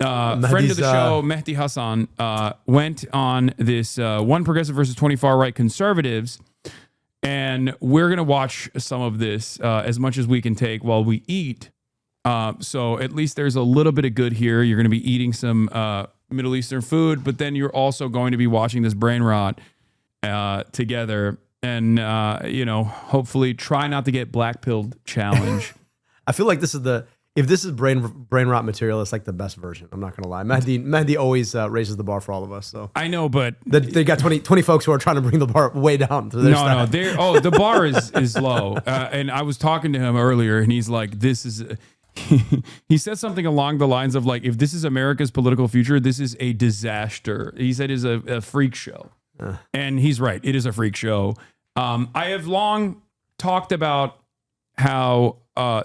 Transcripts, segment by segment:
friend of the show, Mehdi Hasan, went on this one progressive versus 20 far right conservatives. And we're going to watch some of this as much as we can take while we eat. So at least there's a little bit of good here. You're going to be eating some Middle Eastern food, but then you're also going to be watching this brain rot together. And, hopefully try not to get black-pilled challenge. I feel like if this is brain rot material, it's like the best version. I'm not going to lie. Mehdi always raises the bar for all of us. So I know, but they got 20 folks who are trying to bring the bar way down. No, the bar is low. And I was talking to him earlier, and he's like, "This is." He said something along the lines of like, "If this is America's political future, this is a disaster." He said, "It's a freak show," and he's right. It is a freak show. I have long talked about how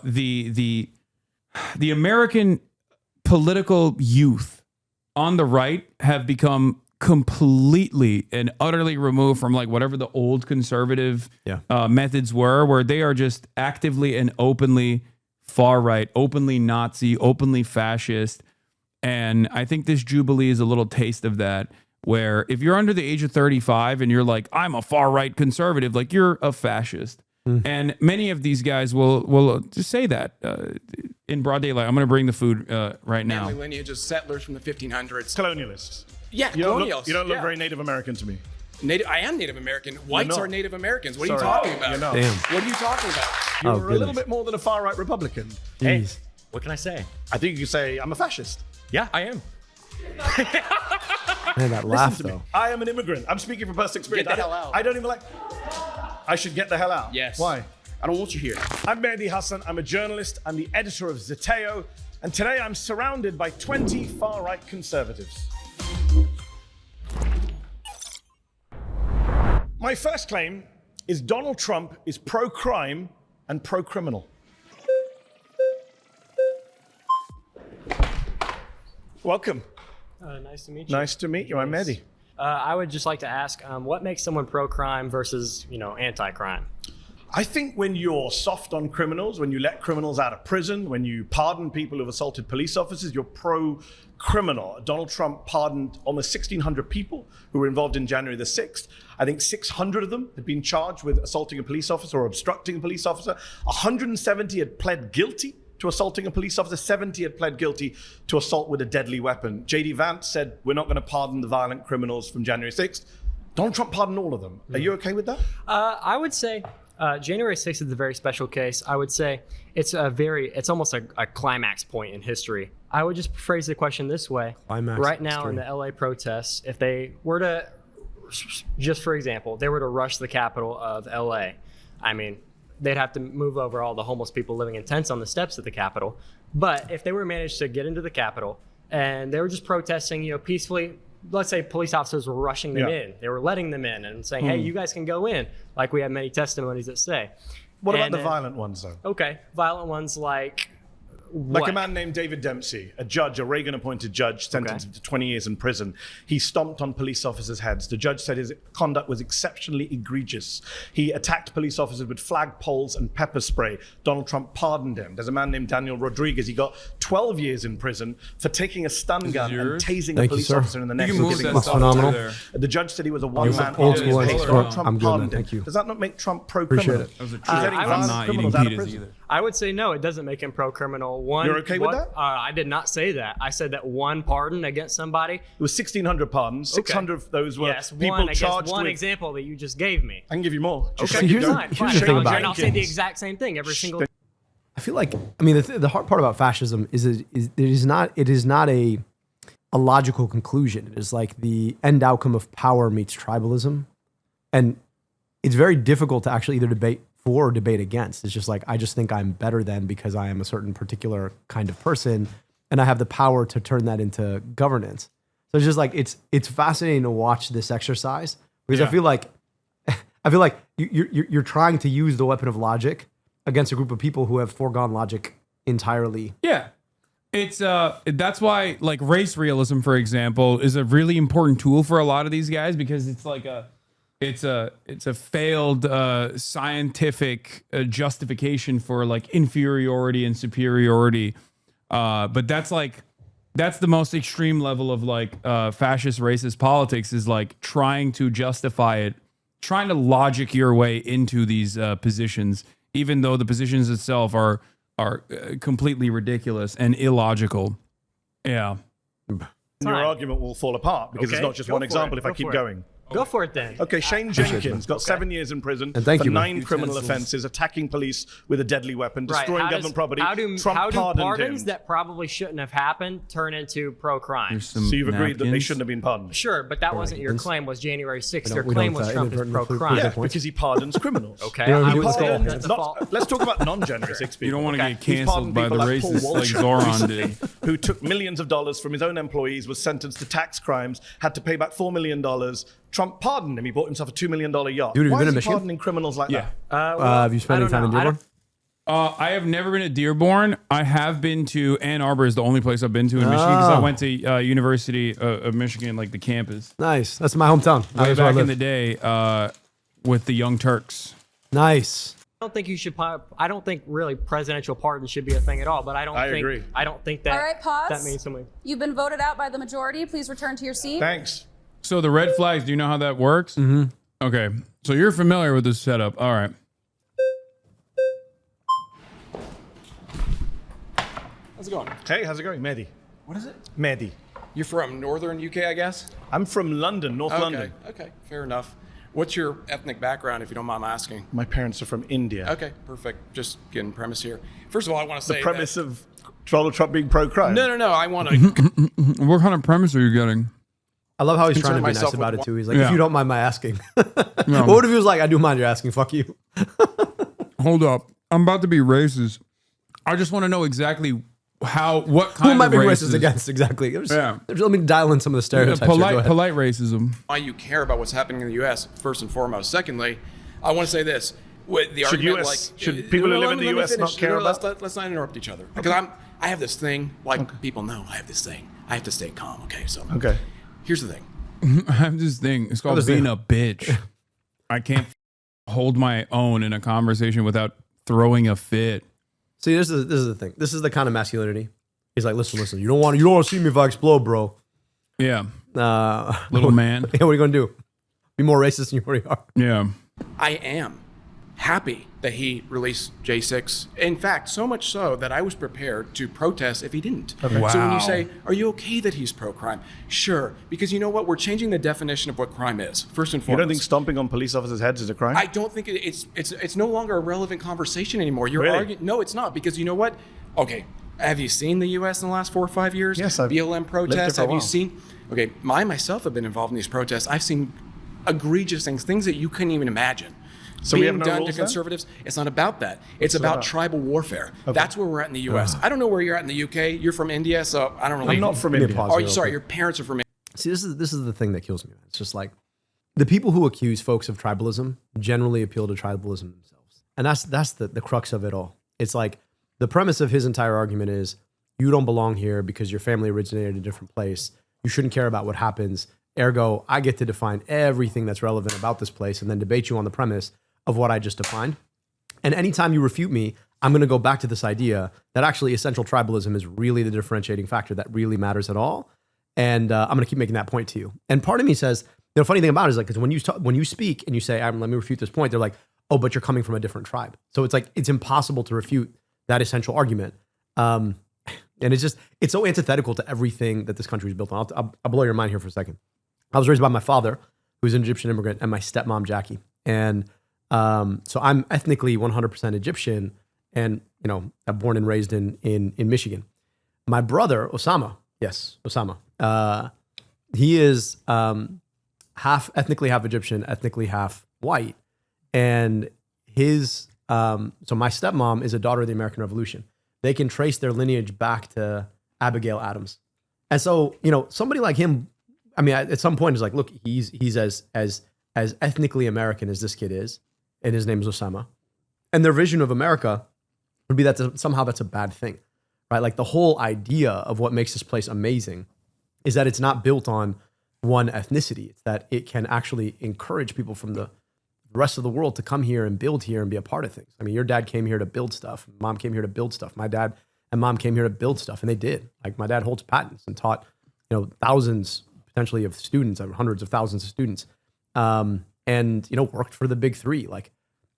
the American political youth on the right have become completely and utterly removed from like whatever the old conservative methods were, where they are just actively and openly far right, openly Nazi, openly fascist. And I think this Jubilee is a little taste of that, where if you're under the age of 35 and you're like, I'm a far right conservative, like you're a fascist. And many of these guys will just say that in broad daylight. I'm going to bring the food right now. Family lineage of settlers from the 1500s. Colonialists. Yeah, colonials. You don't look very Native American to me. I am Native American. Whites are Native Americans. What are you Sorry. talking about? You're not. Damn. What are you talking about? You're a little bit more than a far right Republican. Hey, Jeez. what can I say? I think you could say I'm a fascist. Yeah, I am. Man, that laugh To me. though. I am an immigrant. I'm speaking from personal experience. Get the hell out. I don't even like. I should get the hell out. Yes. Why? I don't want you here. I'm Mehdi Hasan. I'm a journalist. I'm the editor of Zeteo. And today I'm surrounded by 20 far-right conservatives. My first claim is Donald Trump is pro-crime and pro-criminal. Welcome. Nice to meet you. Nice to meet you. I'm Mehdi. I would just like to ask, what makes someone pro-crime versus, anti-crime? I think when you're soft on criminals, when you let criminals out of prison, when you pardon people who've assaulted police officers, you're pro-criminal. Donald Trump pardoned almost 1,600 people who were involved in January the 6th. I think 600 of them had been charged with assaulting a police officer or obstructing a police officer. 170 had pled guilty to assaulting a police officer. 70 had pled guilty to assault with a deadly weapon. J.D. Vance said, we're not going to pardon the violent criminals from January 6th. Donald Trump pardoned all of them. Are you okay with that? I would say January 6th is a very special case. I would say it's almost a climax point in history. I would just phrase the question this way. Climax right now history. in the LA protests, if they were to, just for example, they were to rush the capital of LA, I mean, they'd have to move over all the homeless people living in tents on the steps of the Capitol. But if they were managed to get into the Capitol and they were just protesting, peacefully, let's say police officers were rushing them in. They were letting them in and saying, hey, you guys can go in, like we have many testimonies that say. What about the violent ones, though? Okay, violent ones like Like what? a man named David Dempsey, a judge, a Reagan-appointed judge, sentenced him to 20 years in prison. He stomped on police officers' heads. The judge said his conduct was exceptionally egregious. He attacked police officers with flagpoles and pepper spray. Donald Trump pardoned him. There's a man named Daniel Rodriguez. He got 12 years in prison for taking a stun gun and tasing a police officer in the neck. You can move that That's stuff phenomenal. to there. The judge said he was a one-man old army. school Hey, expert. Donald Trump I'm good, man. pardoned him. Thank you. Does that not make Trump pro-criminal? Appreciate it. That was a He's letting I'm violent not eating criminals out of pitas prison. either. I would say no, it doesn't make him pro-criminal. One, You're okay with that? I did not say that. I said that one pardon against somebody. It was 1,600 pardons. 600 of those were Yes, people one against charged one with... example that you just gave me. I can give you more. Just Okay, like you here's don't- fine, here's fine. the thing about And I'll say the Jenkins. exact same thing every single. I feel like, the hard part about fascism is it is not a logical conclusion. It is like the end outcome of power meets tribalism, and it's very difficult to actually either debate for or debate against. It's just like, I just think I'm better than because I am a certain particular kind of person, and I have the power to turn that into governance. So it's just like it's fascinating to watch this exercise because I feel like you're trying to use the weapon of logic against a group of people who have foregone logic entirely. Yeah. It's that's why like race realism, for example, is a really important tool for a lot of these guys because it's like it's a failed scientific justification for like inferiority and superiority. But that's like that's the most extreme level of like fascist racist politics, is like trying to justify it, trying to logic your way into these positions, even though the positions itself are completely ridiculous and illogical. Yeah. Your argument will fall apart because it's not just one example if I keep going. Go for it then. Okay, Shane Jenkins got 7 years in prison And thank for you, man. 9 criminal offenses, attacking police with a deadly weapon, destroying How government property. How do Trump pardoned pardons him. that probably shouldn't have happened turn into pro-crime? So you've agreed that they shouldn't have been pardoned? Sure, but that wasn't your claim. Was January 6th? Your we claim don't, was Trump is inadvertently pro-crime. Yeah, because he pardons criminals. Okay, You know, I he would was say called- that's a fault. Let's talk about non-generous people. You don't want to Okay. get He's canceled pardoned by the people like Paul racists like Walsh Zoran did. who took millions of dollars from his own employees, was sentenced to tax crimes, had to pay back $4 million. Trump pardoned him. He bought himself a $2 million yacht. Dude, have you Why been is in he Michigan? pardoning criminals like Yeah. that? Have you spent any time in Dearborn? I have never been to Dearborn. I have been to Ann Arbor, is the only place I've been to in Michigan, because I went to University of Michigan, like the campus, Nice. That's my hometown. way That's where I back in live. the day with the Young Turks. Nice. I don't think you should. I don't think really presidential pardons should be a thing at all. But I don't. I think, agree. I don't think that. All right, pause. That means something. You've been voted out by the majority. Please return to your seat. Thanks. So the red flags, do you know how that works? Mm-hmm. Okay, so you're familiar with this setup. All right. How's it going? Hey, how's it going? Mehdi. What is it? Mehdi. You're from northern UK, I guess? I'm from London, North London. Okay, fair enough. What's your ethnic background, if you don't mind my asking? My parents are from India. Okay, perfect. Just getting premise here. First of all, I want to say The premise of Donald Trump being pro-crime. No. I want to. What kind of premise are you getting? I love how he's trying to be nice myself about with it too. He's like, Yeah. if you don't mind my asking. What if he was like, I do mind your asking, fuck you. Hold up. I'm about to be racist. I just want to know exactly what Who kind am I of being racist racist against? Exactly. Yeah. Let me dial in some of the stereotypes. here. Go Polite, ahead. polite racism. why you care about what's happening in the U.S. first and foremost. Secondly, I want to say this: with the Should argument, US like, should people who live in the let me US not finish. care Let's, about- let's not interrupt each other because I have this thing. Like people know, I have this thing. I have to stay calm. Okay, so Okay. here's the thing. I have this thing. It's called this being thing? a bitch. I can't hold my own in a conversation without throwing a fit. See, this is the thing. This is the kind of masculinity. He's like, listen. You don't want to see me if I explode, bro. Yeah. Little man. Yeah, what are you gonna do? Be more racist than you already are. Yeah. I am happy that he released J6. In fact, so much so that I was prepared to protest if he didn't. So when Wow. you say, are you okay that he's pro-crime? Sure, because you know what? We're changing the definition of what crime is, first and You foremost. don't think stomping on police officers' heads is a crime? I don't think it's no longer a relevant conversation anymore. You're Really? arguing. No, it's not, because you know what? Okay, have you seen the U.S. in the last 4 or 5 years? Yes, I've BLM lived protests. there for a Have you while. seen? Okay, I myself have been involved in these protests. I've seen egregious things that you couldn't even imagine. So we being have no done rules to then? conservatives. It's not about that. It's it about about? tribal warfare. That's where we're at in the U.S. I don't know where you're at in the U.K. You're from India, so I don't really. I'm not from Let me India. pause Oh, real sorry, quick. your parents are from. See, this is the thing that kills me. It's just like the people who accuse folks of tribalism generally appeal to tribalism themselves, and that's the crux of it all. It's like the premise of his entire argument is you don't belong here because your family originated in a different place. You shouldn't care about what happens. Ergo, I get to define everything that's relevant about this place and then debate you on the premise of what I just defined. And anytime you refute me, I'm going to go back to this idea that actually essential tribalism is really the differentiating factor that really matters at all. And I'm going to keep making that point to you. And part of me says, the funny thing about it is like, because when you speak and you say, let me refute this point, they're like, oh, but you're coming from a different tribe. So it's like, it's impossible to refute that essential argument. And it's so antithetical to everything that this country is built on. I'll blow your mind here for a second. I was raised by my father, who's an Egyptian immigrant, and my stepmom, Jackie. And so I'm ethnically 100% Egyptian, and I'm born and raised in Michigan. My brother, Osama, he is half Egyptian, ethnically half white, and his so my stepmom is a daughter of the American Revolution. They can trace their lineage back to Abigail Adams, and so somebody like him. I mean, at some point, is like, look, he's as ethnically American as this kid is, and his name is Osama. And their vision of America would be that somehow that's a bad thing, right? Like the whole idea of what makes this place amazing is that it's not built on one ethnicity. It's that it can actually encourage people from the rest of the world to come here and build here and be a part of things. I mean, your dad came here to build stuff. Mom came here to build stuff. My dad and mom came here to build stuff, and they did. Like my dad holds patents and taught, thousands potentially of students, hundreds of thousands of students, and worked for the big three. Like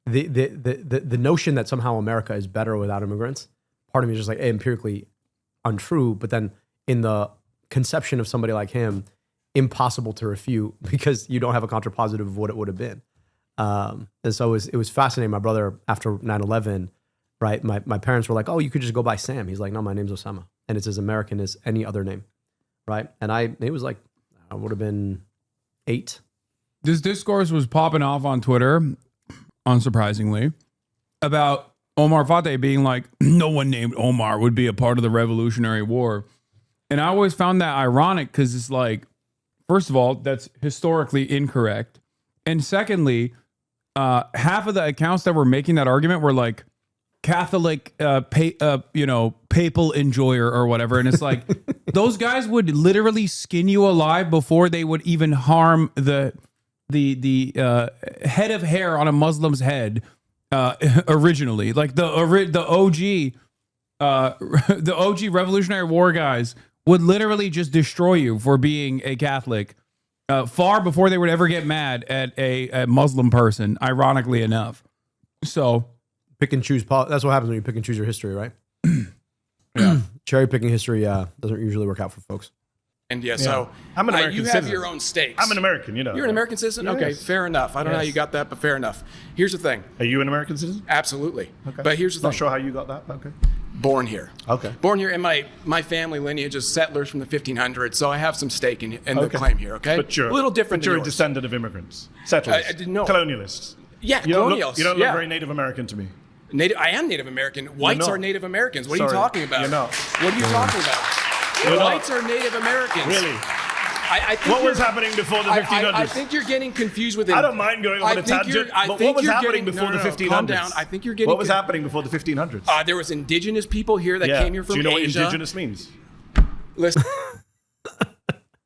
the notion that somehow America is better without immigrants, part of me is just like empirically untrue. But then in the conception of somebody like him, impossible to refute because you don't have a contrapositive of what it would have been. And so it was fascinating. My brother, after 9/11, right, my parents were like, oh, you could just go by Sam. He's like, no, my name's Osama. And it's as American as any other name, right? And it was like, I would have been 8. This discourse was popping off on Twitter, unsurprisingly, about Omar Fateh being like, no one named Omar would be a part of the Revolutionary War. And I always found that ironic because it's like, first of all, that's historically incorrect. And secondly, half of the accounts that were making that argument were like Catholic, papal enjoyer or whatever. And it's like, those guys would literally skin you alive before they would even harm the head of hair on a Muslim's head originally. Like the OG Revolutionary War guys would literally just destroy you for being a Catholic far before they would ever get mad at a Muslim person, ironically enough. So pick and choose. That's what happens when you pick and choose your history, right? Yeah. Cherry picking history doesn't usually work out for folks. And so I'm an American you citizen. have your own stakes. I'm an American, You're an American citizen? Yes. Okay, fair enough. I don't know how you got that, but fair enough. Here's the thing. Are you an American citizen? Absolutely. Okay. But here's the thing. Not sure how you got that. Okay. Born here. Okay. Born here, and my family lineage is settlers from the 1500s, so I have some stake in the claim here, okay? But you're a little different But you're than a yours. descendant of immigrants. Settlers. I didn't know. Colonialists. Yeah, You colonials. don't look very Native American to me. I am Native American. Whites not. are Native Americans. What are you Sorry, talking about? you're not. What are you talking about? You're not. Whites are Native Americans. Really? I think What was happening before the 1500s? I think you're getting confused with it. I don't mind going on a tangent, but what was happening before the 1500s? Calm down. I think you're getting. What was happening before the 1500s? There was indigenous people here that came here from Do you know what Asia. indigenous means? Listen,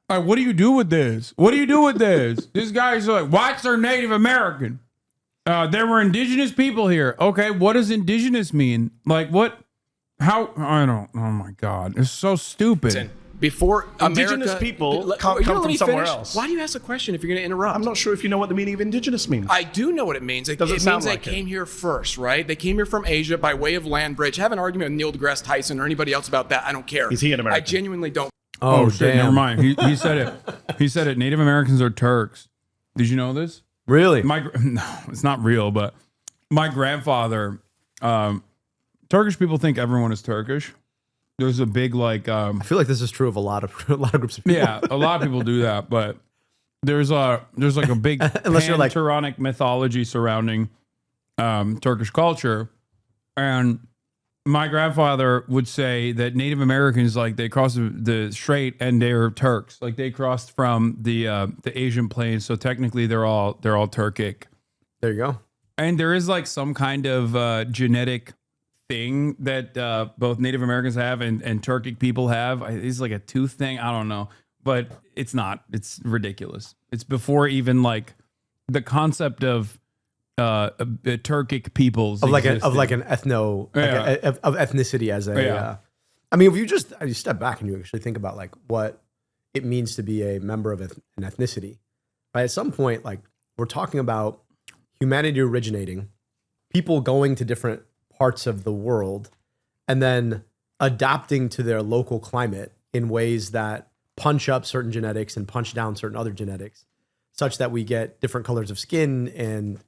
all right, what do you do with this? What do you do with this? This guy's like, whites are Native American. There were indigenous people here. Okay, what does indigenous mean? Like what? How? I don't. Oh my God, it's so stupid. before Indigenous America, people let- can't you come let from me somewhere finish? else. Why do you ask a question if you're going to interrupt? I'm not sure if you know what the meaning of indigenous means. I do know what it means. It Doesn't means sound they like it. came here first, right? They came here from Asia by way of land bridge. Have an argument with Neil deGrasse Tyson or anybody else about that. I don't care. Is he an American? I genuinely don't. Oh, shit, damn. never mind. He said it. He said it. Native Americans are Turks. Did you know this? Really? No, it's not real, but my grandfather, Turkish people think everyone is Turkish. There's a big like I feel like this is true of a lot of groups of people. yeah, a lot of people do that, but there's like a big Unless you're like- Turonic mythology surrounding Turkish culture, and my grandfather would say that Native Americans, like, they crossed the strait and they're Turks, like they crossed from the Asian plains, so technically they're all Turkic. There you go. And there is like some kind of genetic thing that both Native Americans have and Turkic people have. It's like a tooth thing. I don't know, but it's not. It's ridiculous. It's before even like the concept of Turkic peoples Of like existed. an ethno Yeah. of ethnicity as a. Yeah. I mean, if you step back and you actually think about like what it means to be a member of an ethnicity, right? At some point, like we're talking about humanity originating, people going to different parts of the world, and then adapting to their local climate in ways that punch up certain genetics and punch down certain other genetics, such that we get different colors of skin and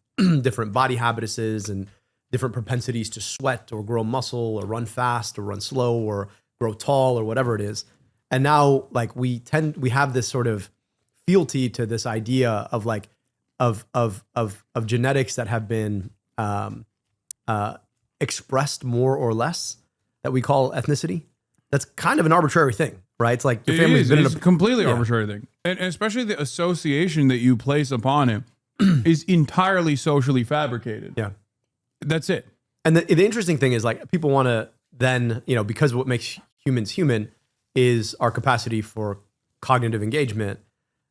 different body habituses and different propensities to sweat or grow muscle or run fast or run slow or grow tall or whatever it is. And now like we have this sort of fealty to this idea of like of genetics that have been expressed more or less that we call ethnicity. That's kind of an arbitrary thing, right? It's like your family's been in it's a a completely Yeah. arbitrary thing, and especially the association that you place upon it is entirely socially fabricated. yeah. That's it. And the interesting thing is like people want to then, because what makes humans human is our capacity for cognitive engagement.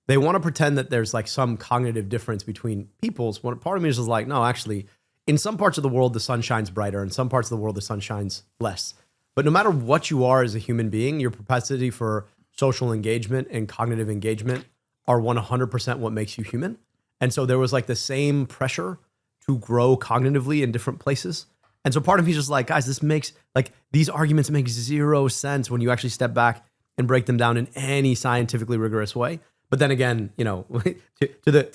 They want to pretend that there's like some cognitive difference between peoples. One part of me is like, no, actually, in some parts of the world, the sun shines brighter. In some parts of the world, the sun shines less. But no matter what you are as a human being, your propensity for social engagement and cognitive engagement are 100% what makes you human. And so there was like the same pressure to grow cognitively in different places. And so part of me is just like, guys, these arguments make zero sense when you actually step back and break them down in any scientifically rigorous way. But then again, to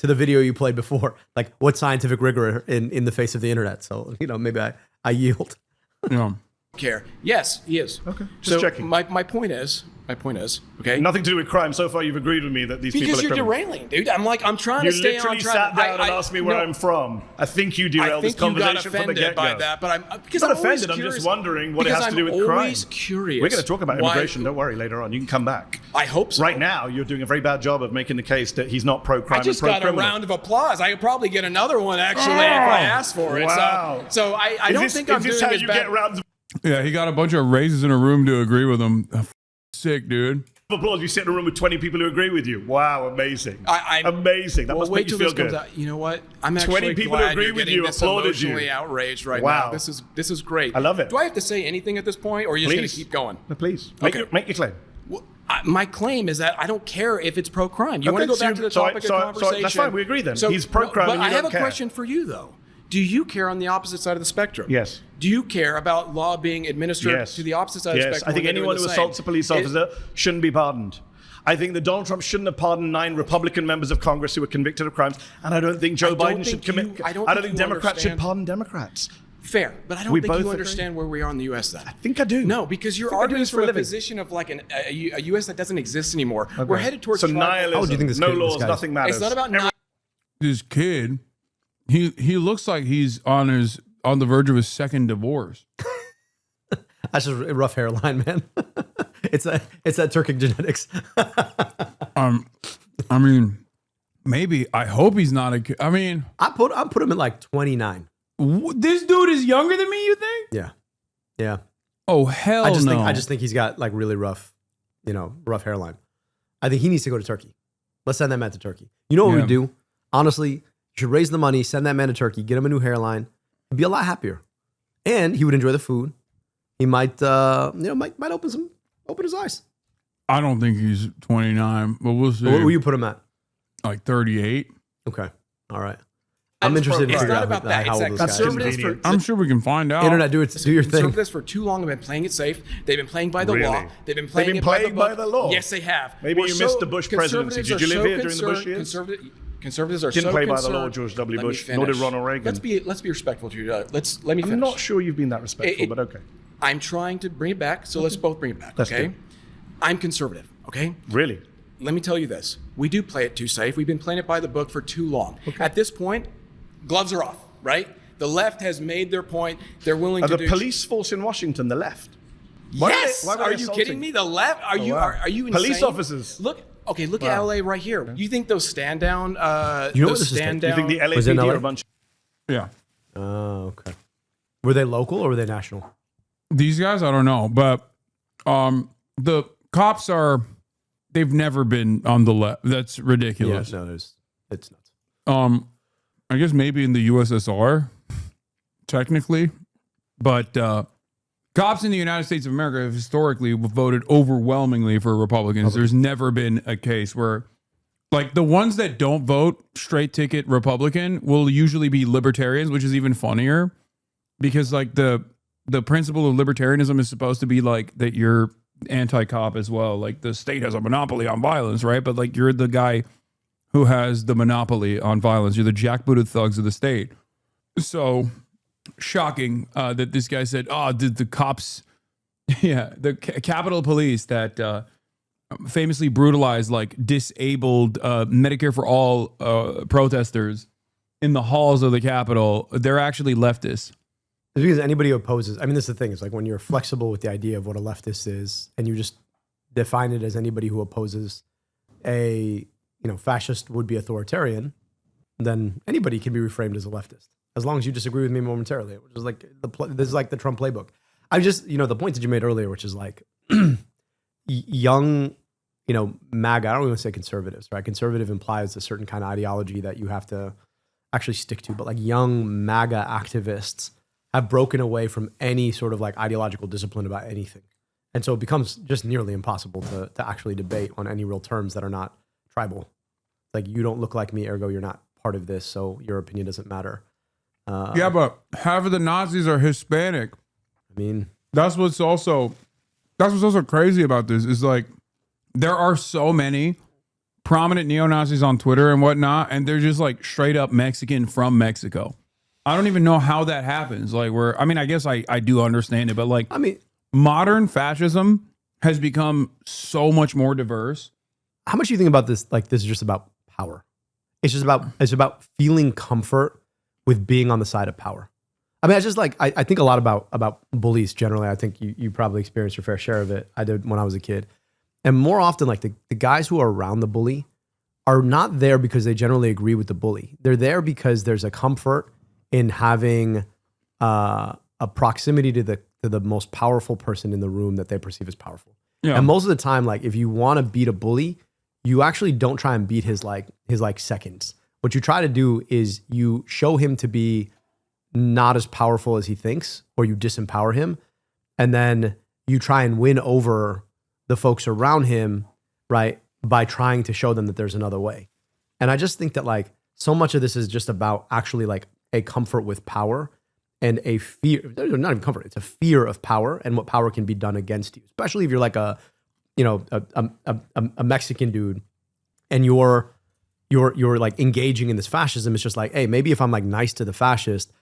the video you played before, like what scientific rigor in the face of the internet? So, maybe I yield. Yeah. Care. Yes, he is. Okay. Just checking. My point is, okay? Nothing to do with crime. So far, you've agreed with me that these people are Because you're criminals. derailing, dude. I'm trying You to stay on literally track. sat down and asked me where I'm from. I think you derailed this conversation from the get-go. By that, but I'm because not I'm always offended. I'm curious, just wondering what it because has to do with crime. I'm always curious. We're going to talk about why- immigration. Don't worry. Later on, you can come back. I hope so. Right now, you're doing a very bad job of making the case that he's not pro-crime I just and got a pro-criminal. round of applause. I could probably get another one actually if I asked for it. Wow. So I don't think I'm doing Is this how as you bad. get rounds of Yeah, he got a bunch of raises in a room to agree with him. Sick, dude. applause? You sit in a room with 20 people who agree with you. Wow, amazing. Amazing. That must wait make you till feel this comes good. out. You know what? I'm 20 actually people glad agree you're with getting you, this applauded you. emotionally outraged right Wow. now. This is great. I love it. Do I have to say anything at this point, or are you just going Please. to keep going? No, please. Okay. Make your claim. Well, my claim is that I don't care if it's pro-crime. You want to Okay, go back so- to the so I- topic so I- of so conversation? that's fine, we agree then. He's pro-crime But and you I have don't a care. question for you, though. Do you care on the opposite side of the spectrum? Yes. Do you care about law being administered Yes. to the opposite side of the Yes. spectrum? I think when they're anyone doing who the same? assaults a police officer shouldn't be pardoned. I think that Donald Trump shouldn't have pardoned 9 Republican members of Congress who were convicted of crimes, and I don't think Joe don't Biden should think commit. you- I don't think think you Democrats should understand- pardon Democrats. Fair, but I don't We think both you agree. understand where we are in the U.S. then. I think I do. No, because you're I think I do arguing this for a from a living. position of like a U.S. that doesn't exist anymore. We're headed towards so tribal- nihilism. How do you think this no kid- this laws, guy's- nothing matters. It's not about This kid, he looks like he's on the verge of his second divorce. That's just a rough hairline, man. it's that Turkic genetics. I mean, maybe. I hope he's not a kid. I mean, I put him at like 29. this dude is younger than me. You think? Yeah. Oh hell I no! just think he's got like really rough hairline. I think he needs to go to Turkey. Let's send that man to Turkey. You know what Yeah. we do? Honestly, you should raise the money, send that man to Turkey, get him a new hairline, he'd be a lot happier, and he would enjoy the food. He might open his eyes. I don't think he's 29, but we'll see. Where will you put him at? Like 38. Okay, all right. I'm interested in It's figuring not out about how that. It's old that this guy is. conservatives convenient. for I'm sure we can find out. Internet, do your thing. conservatives for too long have been playing it safe. They've been playing by the Really? law. They've been playing been it by the playing by book. the law? Yes, they have. Maybe We're you missed the Bush presidency. conservatives Did you are live here during the Bush years? Conservatives are Didn't so play by the concerned. law, George W. Let me Bush, nor did finish. Ronald Reagan. Let's be respectful to you. Let me finish. I'm not sure you've been that respectful, but okay. I'm trying to bring it back, so let's both bring it back. That's Okay. good. I'm conservative. Okay. Really? Let me tell you this. We do play it too safe. We've been playing it by the book for too long. At this point, gloves are off, right? The left has made their point. They're willing Are to the do police force in Washington the left? Why Yes. why Are they you assaulting? kidding me? The left? Are you wow. are you insane? Police officers. Look at Wow. LA right here. You think those stand down You know what those this is stand You down think the Was it in LAPD LA? are a bunch Yeah. Oh, okay. Were they local or were they national? These guys, I don't know, but the cops they've never been on the left. That's ridiculous. No, it's nuts. I guess maybe in the USSR, technically, but cops in the United States of America have historically voted overwhelmingly for Republicans. There's never been a case where, like, the ones that don't vote straight ticket Republican will usually be libertarians, which is even funnier because, like, the principle of libertarianism is supposed to be like that you're anti-cop as well. Like, the state has a monopoly on violence, right? But like, you're the guy who has the monopoly on violence. You're the jackbooted thugs of the state. So shocking that this guy said, "Oh, did the cops, the Capitol Police that famously brutalized like disabled Medicare for all protesters in the halls of the Capitol. They're actually leftists." It's because anybody who opposes, I mean, this is the thing. It's like when you're flexible with the idea of what a leftist is and you just define it as anybody who opposes a, fascist would-be authoritarian, then anybody can be reframed as a leftist as long as you disagree with me momentarily, which is like this is like the Trump playbook. I just, the point that you made earlier, which is like young, MAGA, I don't even say conservatives, right? Conservative implies a certain kind of ideology that you have to actually stick to, but like young MAGA activists have broken away from any sort of like ideological discipline about anything. And so it becomes just nearly impossible to actually debate on any real terms that are not tribal. Like, you don't look like me, ergo you're not part of this, so your opinion doesn't matter. Yeah, but half of the Nazis are Hispanic. I mean, That's what's also crazy about this is like there are so many prominent neo-Nazis on Twitter and whatnot, and they're just like straight up Mexican from Mexico. I don't even know how that happens. Like, I guess I do understand it, but like, I mean, modern fascism has become so much more diverse. how much do you think about this? Like, this is just about power. It's about feeling comfort with being on the side of power. I mean, I just like, I think a lot about bullies generally. I think you probably experienced your fair share of it. I did when I was a kid. And more often, like the guys who are around the bully are not there because they generally agree with the bully. They're there because there's a comfort in having a proximity to the most powerful person in the room that they perceive as powerful. Yeah. And most of the time, like if you want to beat a bully, you actually don't try and beat his seconds. What you try to do is you show him to be not as powerful as he thinks, or you disempower him. And then you try and win over the folks around him, right? By trying to show them that there's another way. And I just think that like so much of this is just about actually like a comfort with power and a fear, not even comfort, it's a fear of power and what power can be done against you. Especially if you're like a Mexican dude and you're like engaging in this fascism. It's just like, hey, maybe if I'm like nice to the fascist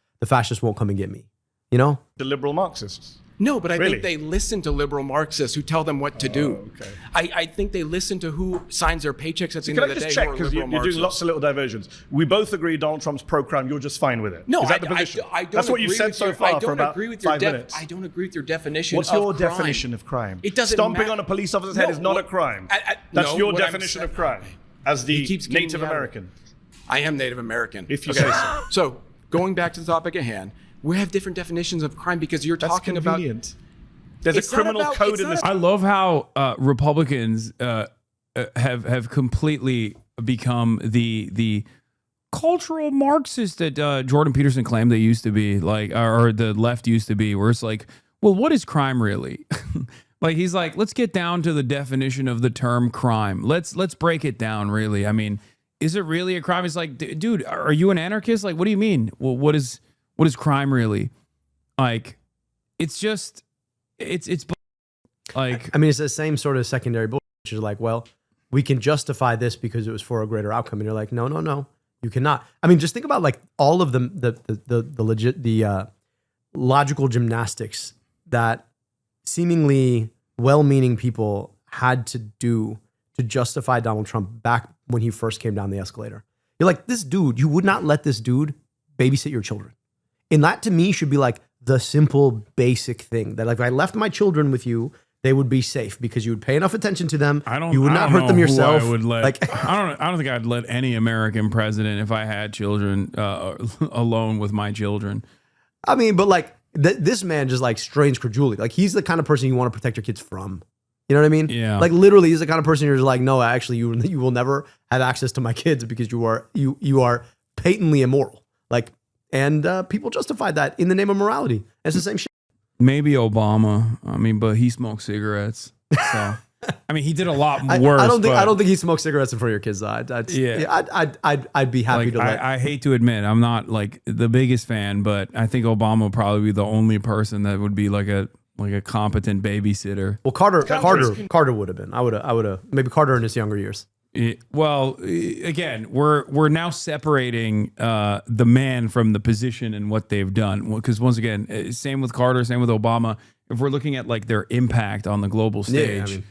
won't come and get me, you know? The liberal Marxists. No, but I Really? think they listen to liberal Marxists who tell them what to do. Okay. I think they listen to who signs their paychecks at the end Can of I the day. just check, who are because liberal you're doing Marxists. lots of little diversions. We both agree Donald Trump's pro-crime, you're just fine with it. No, Is that the position? I don't That's what you agree said with so your- far I for don't about agree with your 5 minutes. I don't agree with your definition What's of your crime. definition of crime? It doesn't Stomping matter. on a police officer's head No, is not a what- crime. no, That's your what I'm definition saying- of crime as the He keeps getting Native me out of it. American. I am Native American. If you say so. So going back to the topic at hand, we have different definitions of crime because you're That's talking convenient. about. There's It's a not criminal about- code it's in not this. I love how Republicans have completely become the cultural Marxist that Jordan Peterson claimed they used to be, like, or the left used to be, where it's like, well, what is crime really? Like, he's like, let's get down to the definition of the term crime. Let's break it down, really. I mean, is it really a crime? It's like, dude, are you an anarchist? Like, what do you mean? Well, what is crime really? Like, it's just, it's like, I mean, it's the same sort of secondary bullshit, which is like, well, we can justify this because it was for a greater outcome. And you're like, no, you cannot. I mean, just think about like all of the logical gymnastics that seemingly well-meaning people had to do to justify Donald Trump back when he first came down the escalator. You're like, this dude, you would not let this dude babysit your children. And that to me should be like the simple basic thing that like if I left my children with you, they would be safe because you would pay enough attention to them. You would not hurt them yourself. I would let. Like, I don't think I'd let any American president if I had children alone with my children. I mean, but like this man just like strains credulity. Like he's the kind of person you want to protect your kids from. You know what I mean? Yeah. Like literally, he's the kind of person you're just like, no, actually, you will never have access to my kids because you are patently immoral. Like, and people justified that in the name of morality. It's the same shit. Maybe Obama. I mean, but he smoked cigarettes. So I mean, he did a lot worse. I don't but, think he smokes cigarettes in front of your kids. Though. I'd be happy like, to let. I hate to admit, I'm not like the biggest fan, but I think Obama would probably be the only person that would be like a competent babysitter. Well, Carter would have been. I would have maybe Carter in his younger years. Again, we're now separating the man from the position and what they've done. Because once again, same with Carter, same with Obama. If we're looking at like their impact on the global stage,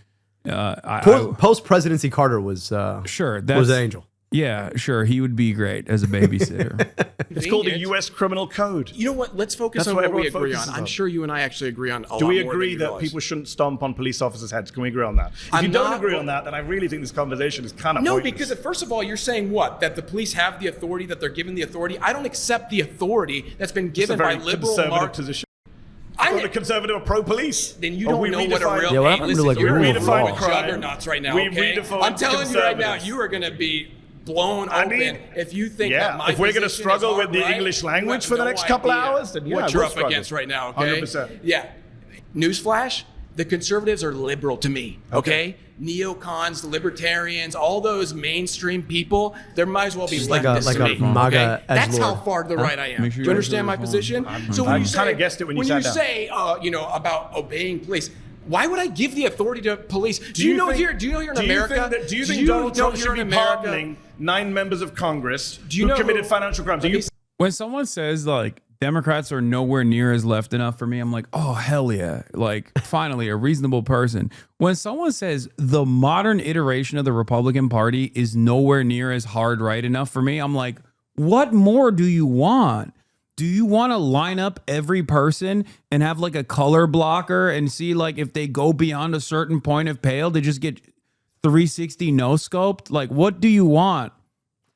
Post presidency, Carter was sure was an angel. Yeah, sure, he would be great as a babysitter. It's called the U.S. Criminal Code. You know what? Let's focus That's on what what we everyone agree on. focuses I'm on. sure you and I actually agree on a lot Do we more than agree you that realize. people shouldn't stomp on police officers' heads? Can we agree on that? If I'm you don't not- agree on that, then I really think this conversation is kind of No, pointless. because first of all, you're saying what? That the police have the authority, that they're given the authority. I don't accept the authority that's been it's a given by very liberal conservative Mark. position. I'm The conservative are pro-police. Then you Or don't we know what a redefine- real. Yeah, what hey, happened to, listen, like, you're rule of redefining law? juggernauts right now. We Okay, redefine I'm telling you right now, conservatives. you are going to be blown open mean, if you think that my if we're going to position struggle is with the hard-right. English You language have for the no next couple of idea hours, then what you're we'll up struggle. against right now, okay? 100%. Yeah. Newsflash, the conservatives are liberal to me, okay? Neocons, libertarians, all those mainstream people, there might as well be like a- leftists like to a me, MAGA okay? That's edgelord. how far to the right I am. Make sure Do you you understand my answer the position? phone. So when I you say, kinda guessed it when you sat down. say, about obeying police, why would I give the authority to police? Do you know think- here in America? Do you think Donald Trump should be America? pardoning 9 members of Congress Do you who know committed who- financial crimes? Let me When someone says like Democrats are nowhere near as left enough for me, I'm like, oh hell yeah. Like finally a reasonable person. When someone says the modern iteration of the Republican Party is nowhere near as hard right enough for me, I'm like, what more do you want? Do you want to line up every person and have like a color blocker and see like if they go beyond a certain point of pale, they just get 360 no scoped? Like, what do you want?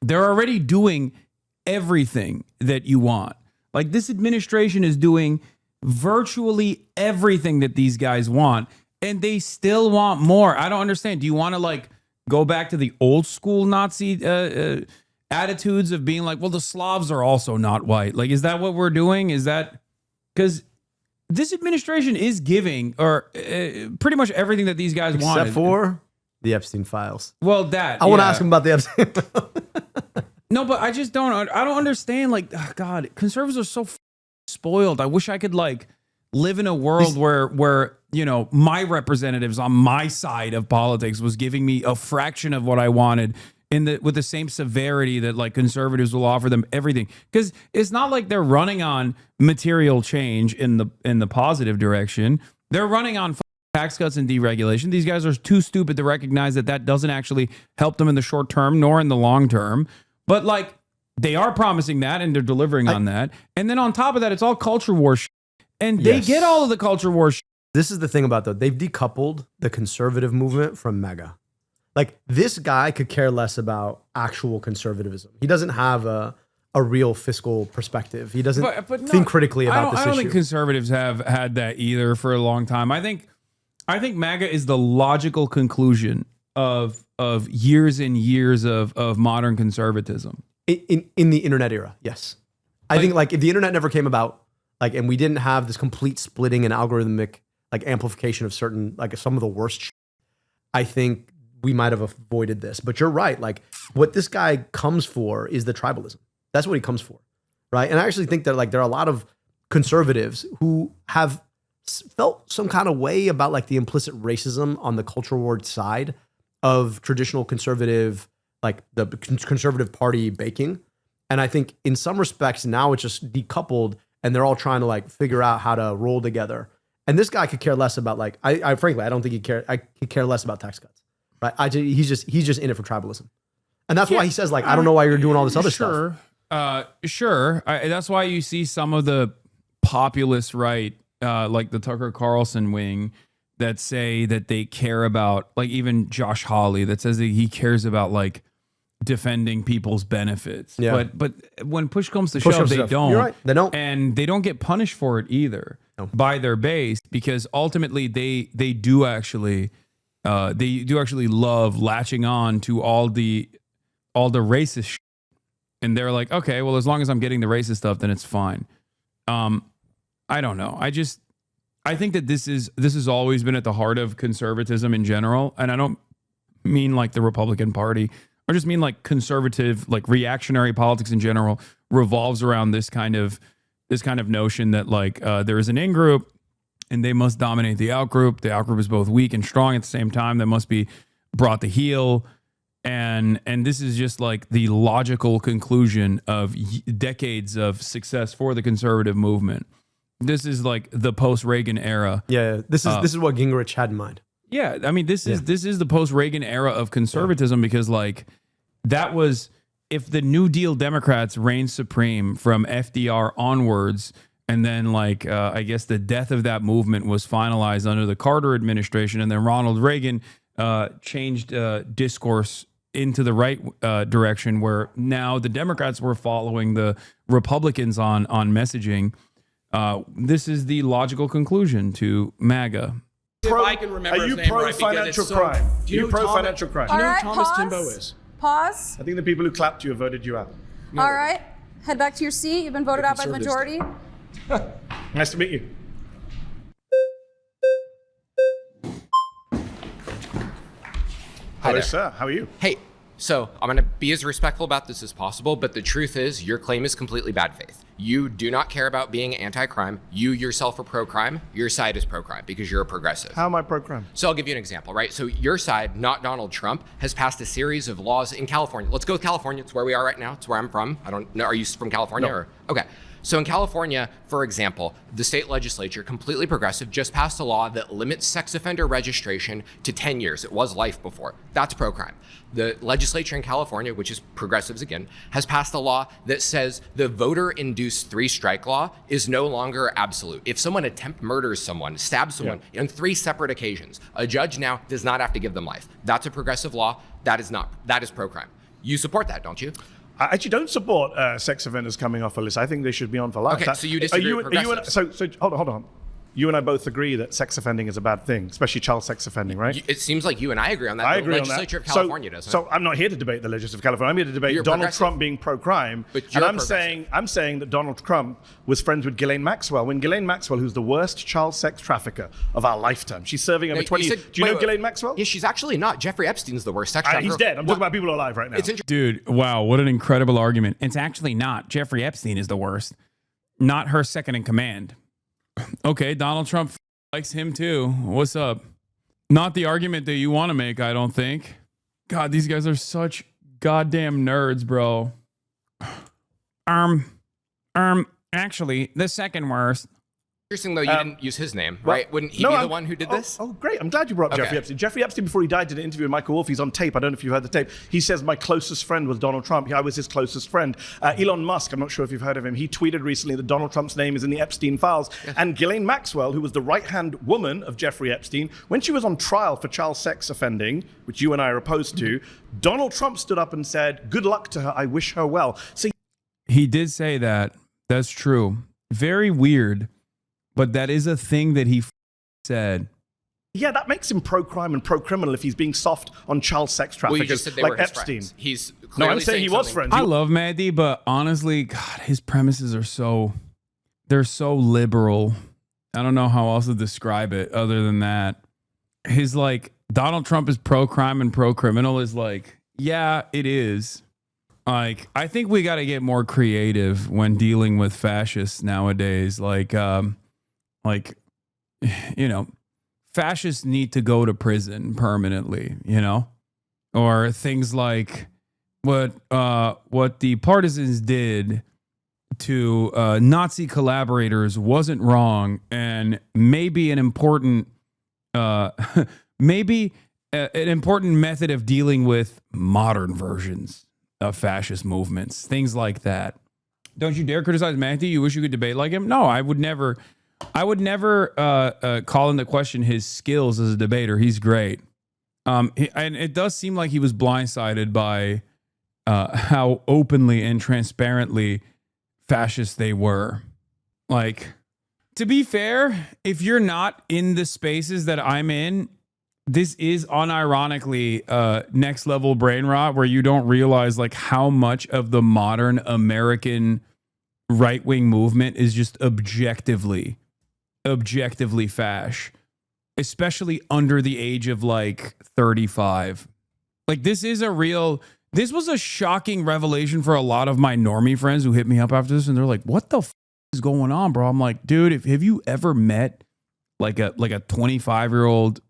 They're already doing everything that you want. Like this administration is doing virtually everything that these guys want, and they still want more. I don't understand. Do you want to like go back to the old school Nazi attitudes of being like, well, the Slavs are also not white? Like, is that what we're doing? Is that because this administration is giving or pretty much everything that these guys want, Except for the Epstein files. well, that I want to yeah. ask him about the Epstein files. No, but I just don't. I don't understand. Like, God, conservatives are so spoiled. I wish I could like live in a world where my representatives on my side of politics was giving me a fraction of what I wanted with the same severity that like conservatives will offer them everything. Because it's not like they're running on material change in the positive direction. They're running on tax cuts and deregulation. These guys are too stupid to recognize that doesn't actually help them in the short term nor in the long term. But like they are promising that and they're delivering on that. And then on top of that, it's all culture war shit. And they Yes. get all of the culture war shit. This is the thing about they've decoupled the conservative movement from MAGA. Like this guy could care less about actual conservatism. He doesn't have a real fiscal perspective. He doesn't But no, think critically about this I don't issue. think conservatives have had that either for a long time. I think MAGA is the logical conclusion of years and years of modern conservatism. In the internet era, yes. I think like if the internet never came about, like, and we didn't have this complete splitting and algorithmic like amplification of certain like some of the worst shit, I think we might have avoided this. But you're right. Like what this guy comes for is the tribalism. That's what he comes for, right? And I actually think that like there are a lot of conservatives who have felt some kind of way about like the implicit racism on the culture war side of traditional conservative, like the conservative party baking. And I think in some respects now it's just decoupled and they're all trying to like figure out how to roll together. And this guy could care less about like, I frankly, I don't think I could care less about tax cuts, right? He's just in it for tribalism. And that's why he says like, I don't know why you're doing all this other stuff. Sure. That's why you see some of the populist right, like the Tucker Carlson wing, that say that they care about, like even Josh Hawley that says that he cares about like defending people's benefits. Yeah. But when push comes to Push shove, comes to they shove. don't. You're right. They don't. And they don't get punished for it either by their base, because ultimately they do actually love latching on to all the racist shit. And they're like, okay, well, as long as I'm getting the racist stuff, then it's fine. I don't know. I think that this has always been at the heart of conservatism in general. And I don't mean like the Republican Party. I just mean like conservative, like reactionary politics in general revolves around this kind of notion that like there is an in-group and they must dominate the out-group. The out-group is both weak and strong at the same time. That must be brought to heel. And this is just like the logical conclusion of decades of success for the conservative movement. This is like the post-Reagan era. Yeah, this is what Gingrich had in mind. Yeah, I mean, this is the post-Reagan era of conservatism, because like that was, if the New Deal Democrats reigned supreme from FDR onwards, and then like I guess the death of that movement was finalized under the Carter administration, and then Ronald Reagan changed discourse into the right direction, where now the Democrats were following the Republicans on messaging. This is the logical conclusion to MAGA. If I can remember Are his you name pro right, because financial it's so- crime? Do you know pro Thomas- financial crime? Do you know All who right, Thomas pause. Timbo is? Pause. I think the people who clapped you have voted you out. All right. Head back to your seat. You've been voted out by the majority. Nice to meet you. Hello, there. sir. How are you? Hey, so I'm going to be as respectful about this as possible, but the truth is your claim is completely bad faith. You do not care about being anti-crime. You yourself are pro-crime. Your side is pro-crime because you're a progressive. How am I pro-crime? So I'll give you an example, right? So your side, not Donald Trump, has passed a series of laws in California. Let's go with California. It's where we are right now. It's where I'm from. I don't know. Are you from California? No. Or okay. So in California, for example, the state legislature, completely progressive, just passed a law that limits sex offender registration to 10 years. It was life before. That's pro-crime. The legislature in California, which is progressives again, has passed a law that says the voter-induced three-strike law is no longer absolute. If someone murders someone, stabs someone on 3 separate occasions, a judge now does not have to give them life. That's a progressive law. That is not. That is pro-crime. You support that, don't you? I actually don't support sex offenders coming off a list. I think they should be on for life. Okay, so you disagree with progressives. So hold on. You and I both agree that sex offending is a bad thing, especially child sex offending, right? It seems like you and I agree on that. I The agree on legislature that. of California doesn't. So I'm not here to debate the legislature of California. I'm here to debate You're Donald progressive. Trump being pro-crime. But And you're I'm saying that Donald Trump was friends with Ghislaine Maxwell. When Ghislaine Maxwell, who's the worst child sex trafficker of our lifetime, she's serving over 20 years. Do you know Ghislaine Maxwell? Yeah, she's actually not. Jeffrey Epstein's the worst sex trafficker. He's dead. I'm talking about people who are alive right now. It's interesting. Dude, wow, what an incredible argument. It's actually not. Jeffrey Epstein is the worst, not her second in command. Okay, Donald Trump likes him too. What's up? Not the argument that you want to make, I don't think. God, these guys are such goddamn nerds, bro. Actually, the second worst. Interesting though, you didn't use his name, right? Wouldn't he be the one who did this? Oh, great. I'm glad you brought up Okay. Jeffrey Epstein. Jeffrey Epstein, before he died, did an interview with Michael Wolff. He's on tape. I don't know if you heard the tape. He says, my closest friend was Donald Trump. I was his closest friend. Elon Musk, I'm not sure if you've heard of him. He tweeted recently that Donald Trump's name is in the Epstein files. Yes. And Ghislaine Maxwell, who was the right-hand woman of Jeffrey Epstein, when she was on trial for child sex offending, which you and I are opposed to, Donald Trump stood up and said, good luck to her. I wish her well. So He did say that. That's true. Very weird, but that is a thing that he said. yeah, that makes him pro-crime and pro-criminal if he's being soft on child sex traffickers Well, you just said they like were his Epstein. friends. He's No, clearly I'm saying he was something- friends. I love Mehdi, but honestly, God, his premises are they're so liberal. I don't know how else to describe it other than that. His Donald Trump is pro-crime and pro-criminal is yeah, it is. I think we got to get more creative when dealing with fascists nowadays. Fascists need to go to prison permanently, or things like what the partisans did to Nazi collaborators wasn't wrong, and maybe an important maybe an important method of dealing with modern versions of fascist movements, things like that. Don't you dare criticize Mehdi. You wish you could debate like him? No, I would never call into question his skills as a debater. He's great. And it does seem like he was blindsided by how openly and transparently fascist they were. To be fair, if you're not in the spaces that I'm in, this is unironically next level brain rot where you don't realize how much of the modern American right-wing movement is just objectively fash, especially under the age of 35. This was a shocking revelation for a lot of my normie friends who hit me up after this, and they're like, what the is going on, bro? I'm like, dude, have you ever met a 25-year-old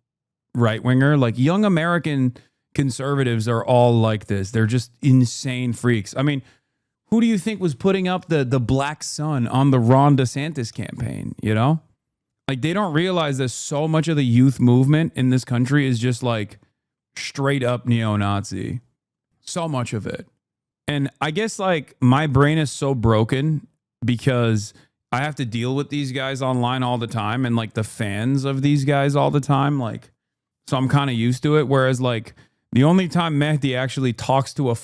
right-winger? Young American conservatives are all like this. They're just insane freaks. I mean, who do you think was putting up the black sun on the Ron DeSantis campaign, they don't realize that so much of the youth movement in this country is just straight up neo-Nazi. So much of it. And I guess my brain is so broken because I have to deal with these guys online all the time and the fans of these guys all the time. So I'm kind of used to it. Whereas the only time Mehdi actually talks to a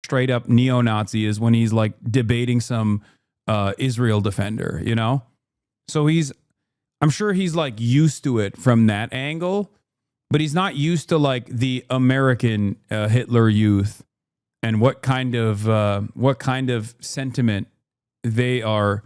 straight up neo-Nazi is when he's debating some Israel defender, So I'm sure he's used to it from that angle, but he's not used to the American Hitler Youth and what kind of sentiment they are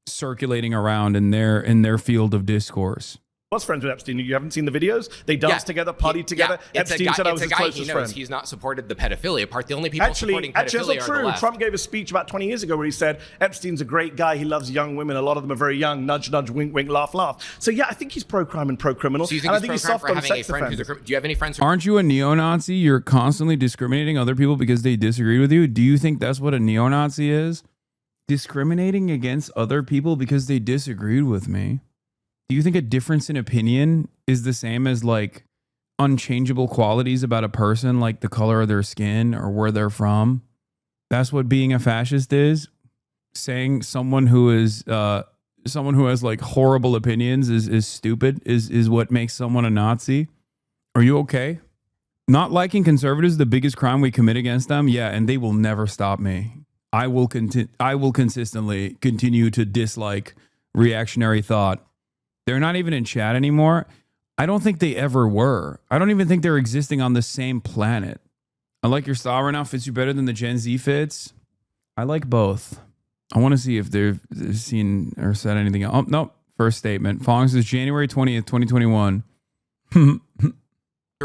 circulating around in their field of discourse. I was friends with Epstein. You haven't seen the videos? They danced together, partied together. Epstein said I was his closest friend. He's not supported the pedophilia part. The only people supporting pedophilia that's not are true. the left. Trump gave a speech about 20 years ago where he said Epstein's a great guy. He loves young women. A lot of them are very young. Nudge, nudge, wink, wink, laugh, laugh. So yeah, I think he's pro-crime and pro-criminal. So you think and I think he's soft on sex offenders. Do you have any friends who Aren't you a neo-Nazi? You're constantly discriminating other people because they disagree with you. Do you think that's what a neo-Nazi is? Discriminating against other people because they disagreed with me. Do you think a difference in opinion is the same as like unchangeable qualities about a person, like the color of their skin or where they're from? That's what being a fascist is. Saying someone who has like horrible opinions is stupid is what makes someone a Nazi. Are you okay? Not liking conservatives is the biggest crime we commit against them. Yeah, and they will never stop me. I will consistently continue to dislike reactionary thought. They're not even in chat anymore. I don't think they ever were. I don't even think they're existing on the same planet. I like your style right now. Fits you better than the Gen Z fits. I like both. I want to see if they've seen or said anything else. Oh, nope. First statement. Following is January 20th, 2021.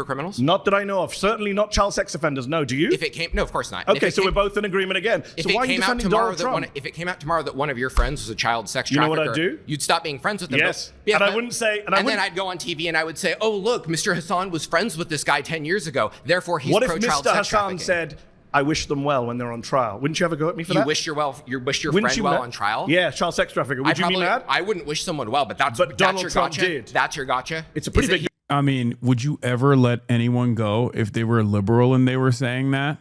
criminals? Not that I know of. Certainly not child sex offenders. No, do you? If it came, no, of course not. Okay, so we're both in agreement again. So why are you defending Donald Trump? If it came out tomorrow that one of your friends was a child sex trafficker, you know what I'd do? You'd stop being friends with them. Yes, yeah, and I wouldn't say. And then I'd go on TV and I would say, "Oh, look, Mr. Hassan was friends with this guy 10 years ago. Therefore, he's pro-child sex trafficking." What if Mr. Hassan said, "I wish them well when they're on trial"? Wouldn't you ever go at me for that? You wish your friend well on trial? Yeah, child sex trafficker. Would you be mad? I wouldn't wish someone well, but that's Donald your Trump gotcha. did. That's your gotcha. It's a pretty big. I mean, would you ever let anyone go if they were liberal and they were saying that?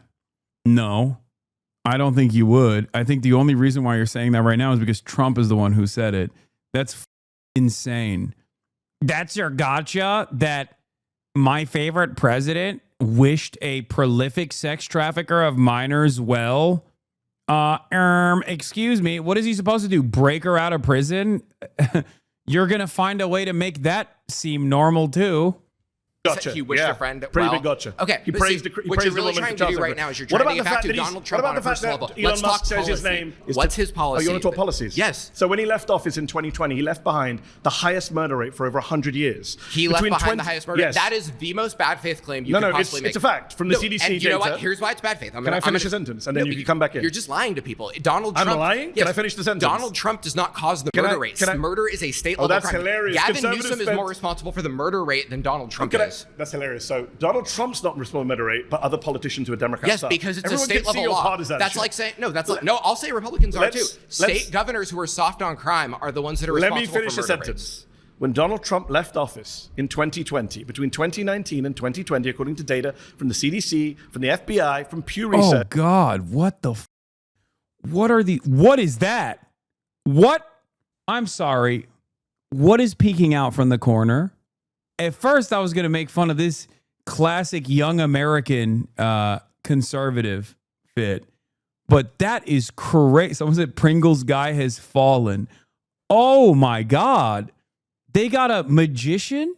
No, I don't think you would. I think the only reason why you're saying that right now is because Trump is the one who said it. That's insane. That's your gotcha that my favorite president wished a prolific sex trafficker of minors well. Excuse me, what is he supposed to do? Break her out of prison? You're going to find a way to make that seem normal too. Gotcha. He wished a friend pretty big gotcha. Okay. He praised the what you're really trying to do right now is you're trying to get back to Donald Trump on a personal level. Elon Musk says his name. What's his policy? Oh, you want to talk policies? Yes. So when he left office in 2020, he left behind the highest murder rate for over 100 years. He left behind the highest murder rate? That is the most bad faith claim you could possibly make. It's a fact from the CDC data. And you know what? Here's why it's bad faith. Can I finish a sentence and then you can come back in? You're just lying to people. Donald Trump. I'm lying? Can I finish the sentence? Donald Trump does not cause the murder rate. Murder is a state level crime. Oh, that's hilarious. Gavin Newsom is more responsible for the murder rate than Donald Trump is. That's hilarious. So Donald Trump's not responsible for murder rate, but other politicians who are Democrats. Yes, because it's a state level law. That's like saying I'll say Republicans are too. State governors who are soft on crime are the ones that are responsible for murder rates. Let me finish the sentence. When Donald Trump left office in 2020, between 2019 and 2020, according to data from the CDC, from the FBI, from Pew Research. Oh God, what is that? What? I'm sorry. What is peeking out from the corner? At first, I was going to make fun of this classic young American conservative fit, but that is crazy. Someone said Pringles guy has fallen. Oh my God. They got a magician?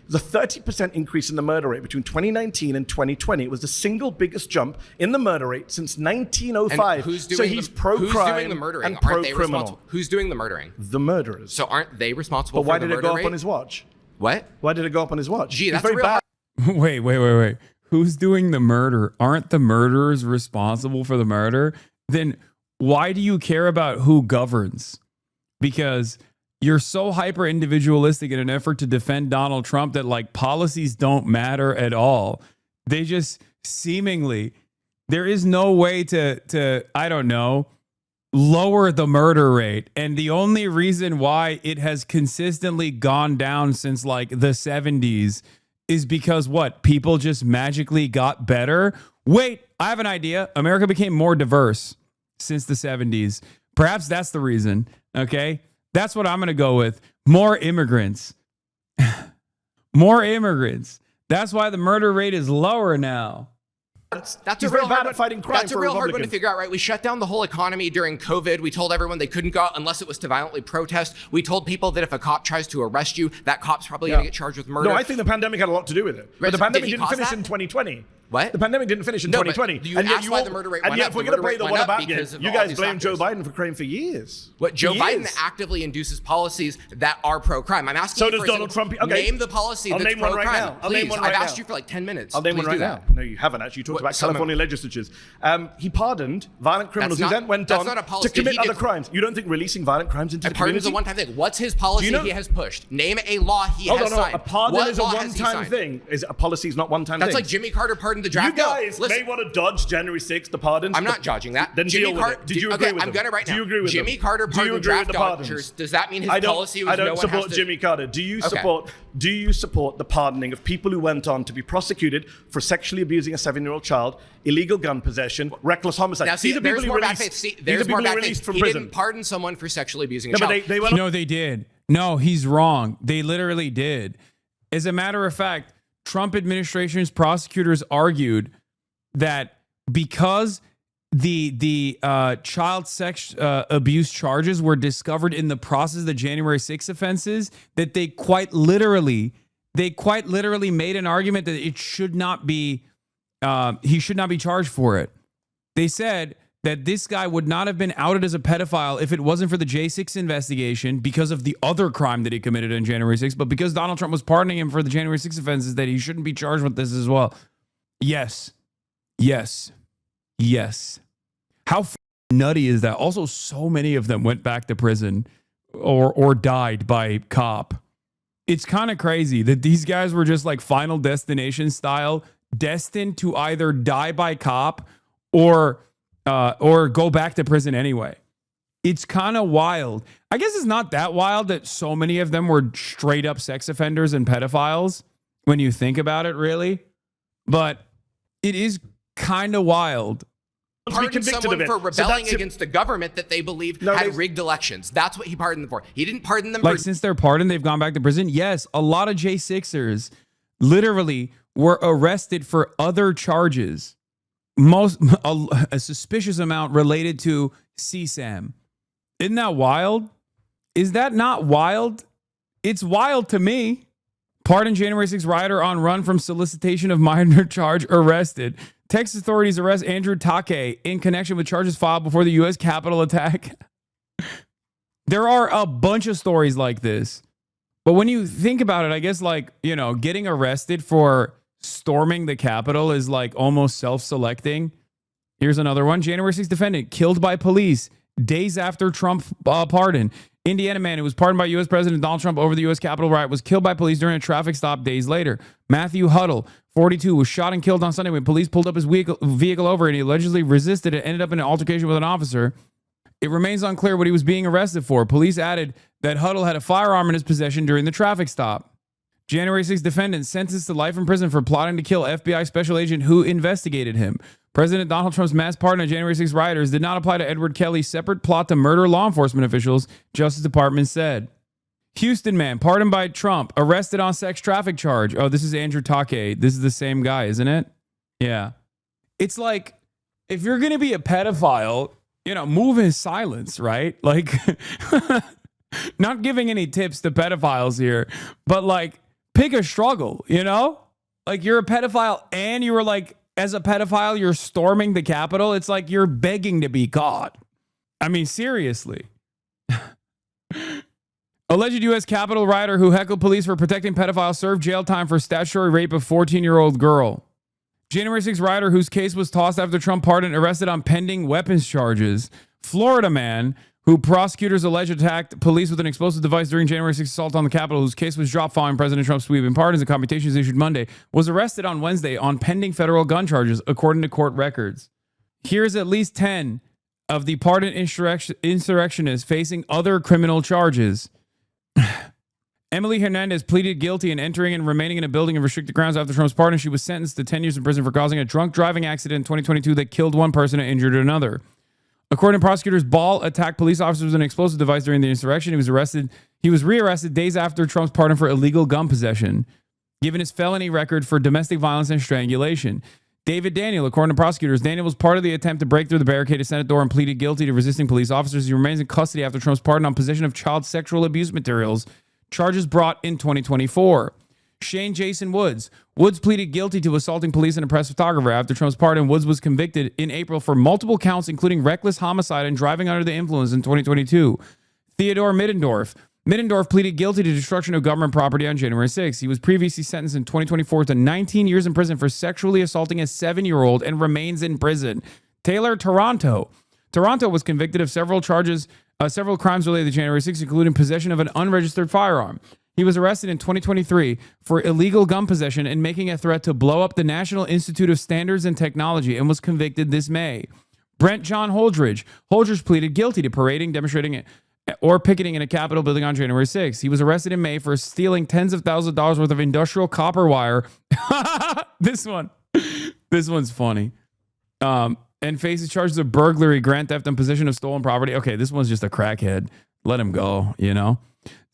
The 30% increase in the murder rate between 2019 and 2020. It was the single biggest jump in the murder rate since 1905. So he's pro-crime who's doing the murdering? And pro-criminal. Who's doing the murdering? The murderers. So aren't they responsible for the murder rate? But why did it go up on his watch? What? Why did it go up on his watch? Gee, that's very bad. Wait. Who's doing the murder? Aren't the murderers responsible for the murder? Then why do you care about who governs? Because you're so hyper individualistic in an effort to defend Donald Trump that like policies don't matter at all. They just seemingly, there is no way to I don't know, lower the murder rate. And the only reason why it has consistently gone down since like the 70s is because what? People just magically got better. Wait, I have an idea. America became more diverse since the 70s. Perhaps that's the reason. Okay. That's what I'm going to go with. More immigrants. More immigrants. That's why the murder rate is lower now. That's a real hard one to figure out, right? We shut down the whole economy during COVID. We told everyone they couldn't go out unless it was to violently protest. We told people that if a cop tries to arrest you, that cop's probably going to get charged with murder. No, I think the pandemic had a lot to do with it. But the pandemic didn't finish in 2020. What? The pandemic didn't finish in No, but 2020. you asked why the murder rate went yet up. if we're The going to murder play rate the went what up about game, because of you all guys these blame Joe factors. Biden for crime for years. What Joe For Biden years. actively induces policies that are pro-crime. I'm asking So you does for Donald Trump. Okay. Name the policy I'll that's name one pro-crime. right now. I'll Please, name one right I've asked now. you for like 10 minutes. I'll name Please one right do now. that. No, you haven't actually. You talked What, about California legislatures. He pardoned violent criminals That's who not- then went that's on not a to policy. commit He other did- crimes. You don't think releasing violent crimes into A the pardon's community? a one-time thing. What's his policy know- he has pushed? Name a law he has signed. A pardon What is a law has he one-time signed? thing. Is a policy is not one-time thing. That's like Jimmy Carter pardoned the You draft bill. guys Listen, may want to dodge January 6th, the pardons. I'm not dodging that. Then Jimmy deal with Carter. it. Did you agree with I'm them? gonna right now. Do you agree with Jimmy them? Carter Do you pardoned agree with draft the pardons? dodgers. Does that mean his I policy was don't no one support has to? Jimmy Carter. Do you Okay. support the pardoning of people who went on to be prosecuted for sexually abusing a 7-year-old child, illegal gun possession, reckless homicide? Now, see, These are people there's who more bad released- faith. See, these are there's people more who bad released faith. from He prison. didn't pardon someone for sexually abusing a No, but child. they went No, they did. No, he's wrong. They literally did. As a matter of fact, Trump administration's prosecutors argued that because the child sex abuse charges were discovered in the process of the January 6 offenses, that they quite literally made an argument that it should not be he should not be charged for it. They said that this guy would not have been outed as a pedophile if it wasn't for the J6 investigation because of the other crime that he committed on January 6th, but because Donald Trump was pardoning him for the January 6 offenses, that he shouldn't be charged with this as well. Yes. Yes. Yes. How nutty is that? Also, so many of them went back to prison or died by cop. It's kind of crazy that these guys were just like Final Destination style, destined to either die by cop or go back to prison anyway. It's kind of wild. I guess it's not that wild that so many of them were straight up sex offenders and pedophiles when you think about it, really. But it is kind of wild. Pardoned someone for rebelling against the government that they believed No, had they- rigged elections. That's what he pardoned them for. He didn't pardon them Like, for since they're pardoned, they've gone back to prison. Yes, a lot of J6ers literally were arrested for other charges. A suspicious amount related to CSAM. Isn't that wild? Is that not wild? It's wild to me. Pardoned January 6 rioter on run from solicitation of minor charge arrested. Texas authorities arrest Andrew Take in connection with charges filed before the U.S. Capitol attack. There are a bunch of stories like this. But when you think about it, I guess getting arrested for storming the Capitol is like almost self-selecting. Here's another one. January 6th defendant killed by police days after Trump pardon. Indiana man who was pardoned by U.S. President Donald Trump over the U.S. Capitol riot was killed by police during a traffic stop days later. Matthew Huddle, 42, was shot and killed on Sunday when police pulled up his vehicle over and he allegedly resisted and ended up in an altercation with an officer. It remains unclear what he was being arrested for. Police added that Huddle had a firearm in his possession during the traffic stop. January 6th defendant sentenced to life in prison for plotting to kill FBI special agent who investigated him. President Donald Trump's mass pardon of January 6th rioters did not apply to Edward Kelly's separate plot to murder law enforcement officials, Justice Department said. Houston man pardoned by Trump, arrested on sex traffic charge. Oh, this is Andrew Take. This is the same guy, isn't it? Yeah. It's like, if you're going to be a pedophile, move in silence, right? Like, not giving any tips to pedophiles here, but like, pick a struggle, Like, you're a pedophile and you were like, as a pedophile, you're storming the Capitol. It's like you're begging to be caught. I mean, seriously. Alleged U.S. Capitol rioter who heckled police for protecting pedophiles served jail time for statutory rape of 14-year-old girl. January 6 rioter whose case was tossed after Trump pardon arrested on pending weapons charges. Florida man who prosecutors allege attacked police with an explosive device during January 6 assault on the Capitol, whose case was dropped following President Trump's sweeping pardons and commutations issued Monday, was arrested on Wednesday on pending federal gun charges, according to court records. Here's at least 10 of the pardoned insurrectionists facing other criminal charges. Emily Hernandez pleaded guilty in entering and remaining in a building in restricted grounds after Trump's pardon. She was sentenced to 10 years in prison for causing a drunk driving accident in 2022 that killed one person and injured another. According to prosecutors, Ball attacked police officers with an explosive device during the insurrection. He was rearrested days after Trump's pardon for illegal gun possession, given his felony record for domestic violence and strangulation. David Daniel, according to prosecutors, Daniel was part of the attempt to break through the barricaded Senate door and pleaded guilty to resisting police officers. He remains in custody after Trump's pardon on possession of child sexual abuse materials, charges brought in 2024. Shane Jason Woods. Woods pleaded guilty to assaulting police and a press photographer. After Trump's pardon, Woods was convicted in April for multiple counts, including reckless homicide and driving under the influence in 2022. Theodore Middendorf. Middendorf pleaded guilty to destruction of government property on January 6. He was previously sentenced in 2024 to 19 years in prison for sexually assaulting a 7-year-old and remains in prison. Taylor Toronto. Toronto was convicted of several crimes related to January 6, including possession of an unregistered firearm. He was arrested in 2023 for illegal gun possession and making a threat to blow up the National Institute of Standards and Technology and was convicted this May. Brent John Holdridge. Holdridge pleaded guilty to parading, demonstrating, or picketing in a Capitol building on January 6. He was arrested in May for stealing tens of thousands of dollars worth of industrial copper wire. This one's funny. And faces charges of burglary, grand theft, and possession of stolen property. Okay, this one's just a crackhead. Let him go, you know?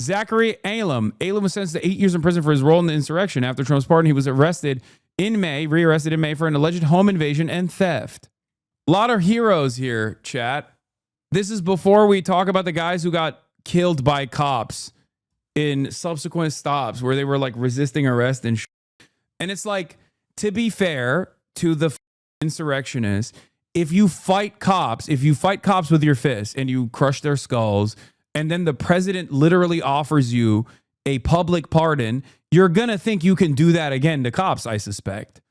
Zachary Alem. Alem was sentenced to 8 years in prison for his role in the insurrection. After Trump's pardon, he was rearrested in May for an alleged home invasion and theft. A lot of heroes here, chat. This is before we talk about the guys who got killed by cops in subsequent stops where they were like resisting arrest and And it's like, to be fair to the insurrectionists, if you fight cops with your fists and you crush their skulls, and then the president literally offers you a public pardon, you're going to think you can do that again to cops, I suspect.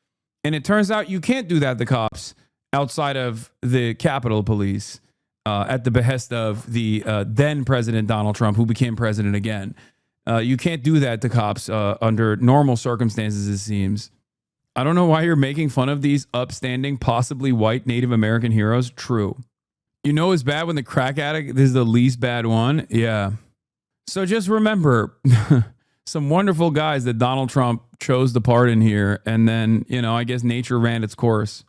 And it turns out you can't do that to cops outside of the Capitol Police at the behest of the then President Donald Trump, who became president again. You can't do that to cops under normal circumstances, it seems. I don't know why you're making fun of these upstanding, possibly white Native American heroes. True. You know it's bad when the crack addict is the least bad one? Yeah. So just remember, some wonderful guys that Donald Trump chose to pardon here. And then, you know, I guess nature ran its course.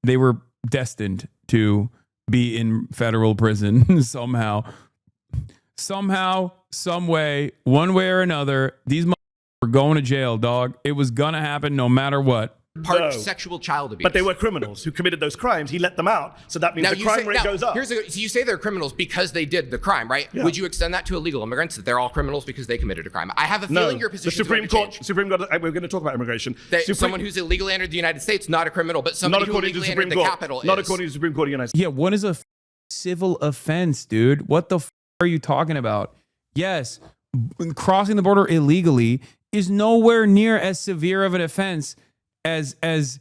They were destined to be in federal prison somehow. Somehow, some way, one way or another, these were going to jail, dog. It was going to happen no matter what. Sexual child abuse. But they were criminals who committed those crimes. He let them out. So that means the crime rate goes up. So you say they're criminals because they did the crime, right? Yeah. Would you extend that to illegal immigrants, that they're all criminals because they committed a crime? I have a feeling your position is going to change. Supreme Court, we're going to talk about immigration. Someone who's illegally entered the United States, not a criminal, but somebody who illegally entered the Capitol is. Not according to the Supreme Court of the United States. Yeah, what is a civil offense, dude? What the are you talking about? Yes, crossing the border illegally is nowhere near as severe of an offense as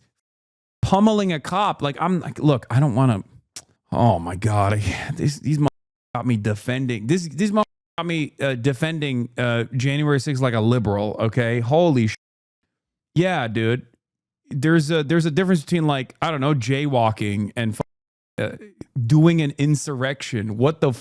pummeling a cop. Like, I'm like, look, I don't want to. Oh my God, these got me defending this. These got me defending January 6th like a liberal. Okay, holy yeah, dude. There's a difference between, like, I don't know, jaywalking and doing an insurrection. What the.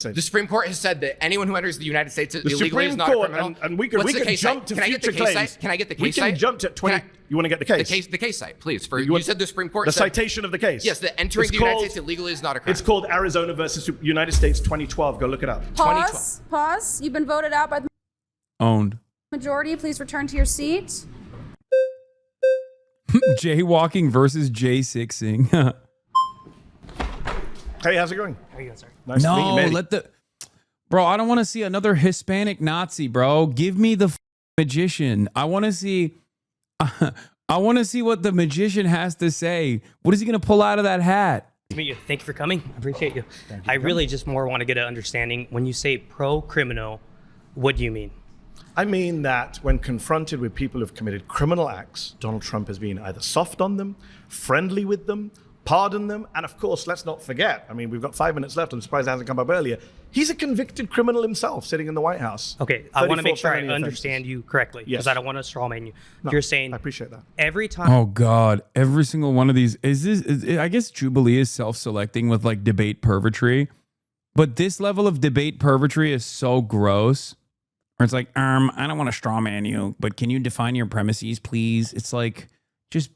The Supreme Court has said that anyone who enters the United States illegally is not a criminal. And we can jump to future claims. Can I get the case we site? can jump to 20. You want to get the case? The case site, please. You said the Supreme Court. The citation of the case. Yes, that entering the United States illegally is not a crime. It's called Arizona versus United States 2012. Go look it up. Pause. You've been voted out by the owned majority. Please return to your seat. Jaywalking versus J6ing. Hey, how's it going? How are you going, sir? Nice to meet you, Mehdi. Bro, I don't want to see another Hispanic Nazi, bro. Give me the magician. I want to see what the magician has to say. What is he going to pull out of that hat? Nice to meet you. Thank you for coming. I appreciate you. I really just more want to get an understanding. When you say pro-criminal, what do you mean? I mean that when confronted with people who've committed criminal acts, Donald Trump has been either soft on them, friendly with them, pardon them, and of course, let's not forget, I mean, we've got 5 minutes left, I'm surprised it hasn't come up earlier, he's a convicted criminal himself sitting in the White House. Okay, I want to make sure I understand you correctly, because I don't want to straw man you. No, you're saying, I appreciate that. Every time. Oh God, every single one of these, I guess Jubilee is self-selecting with like debate purgatory, but this level of debate purgatory is so gross, where it's like, I don't want to straw man you, but can you define your premises, please? It's like, just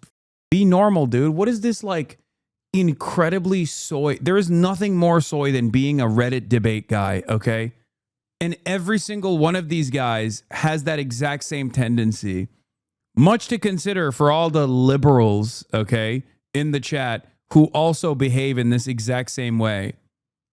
be normal, dude. What is this, like, incredibly soy? There is nothing more soy than being a Reddit debate guy, okay? And every single one of these guys has that exact same tendency. Much to consider for all the liberals, okay, in the chat who also behave in this exact same way.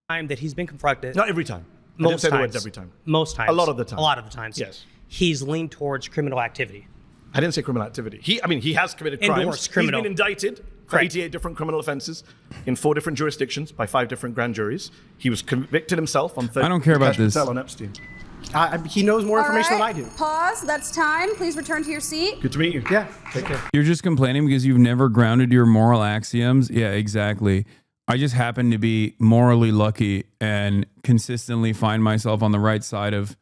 Time that he's been confronted. Not every time. Most I didn't say times. the words every time. Most times. A lot of the time. A lot of the times. Yes. he's leaned towards criminal activity. I didn't say criminal activity. He has committed crimes. Endorsed criminal. He's been indicted for 88 different criminal offenses in 4 different jurisdictions by 5 different grand juries. He was convicted himself on 30. I don't care about this. On Epstein. He knows more information All right, than I do. Pause. That's time. Please return to your seat. Good to meet you. Yeah, take care. You're just complaining because you've never grounded your moral axioms. Yeah, exactly. I just happen to be morally lucky and consistently find myself on the right side of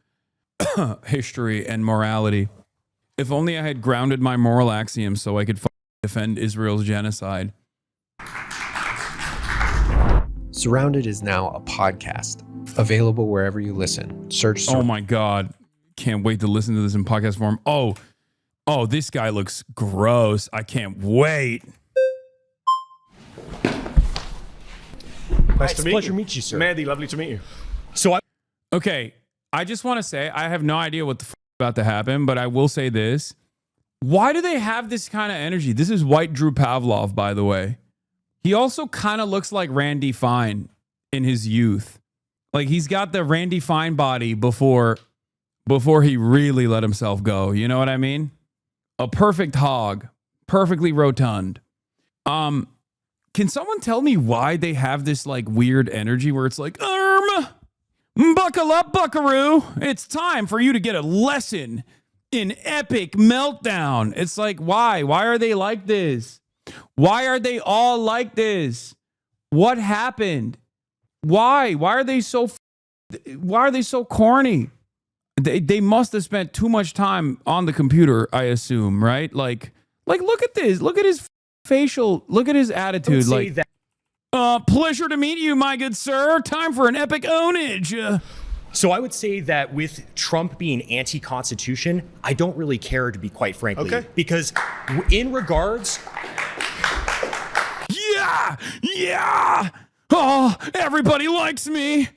history and morality. If only I had grounded my moral axioms so I could defend Israel's genocide. Surrounded is now a podcast, available wherever you listen. Search. Oh my God. Can't wait to listen to this in podcast form. Oh, this guy looks gross. I can't wait. Nice to meet pleasure you. to meet you, sir. Mehdi, lovely to meet you. Okay, I just want to say I have no idea what the about to happen, but I will say this. Why do they have this kind of energy? This is white Drew Pavlov, by the way. He also kind of looks like Randy Fine in his youth. Like he's got the Randy Fine body before he really let himself go. You know what I mean? A perfect hog, perfectly rotund. Can someone tell me why they have this like weird energy where it's like, buckle up, buckaroo. It's time for you to get a lesson in epic meltdown. It's like, why? Why are they like this? Why are they all like this? What happened? Why? Why are they so corny? They must have spent too much time on the computer, I assume, right? Like look at this. Look at his facial. Look at his attitude. Like, pleasure to meet you, my good sir. Time for an epic ownage. So I would say that with Trump being anti-Constitution, I don't really care, to be quite frankly. Okay. Because in regards... Yeah. Oh, everybody likes me.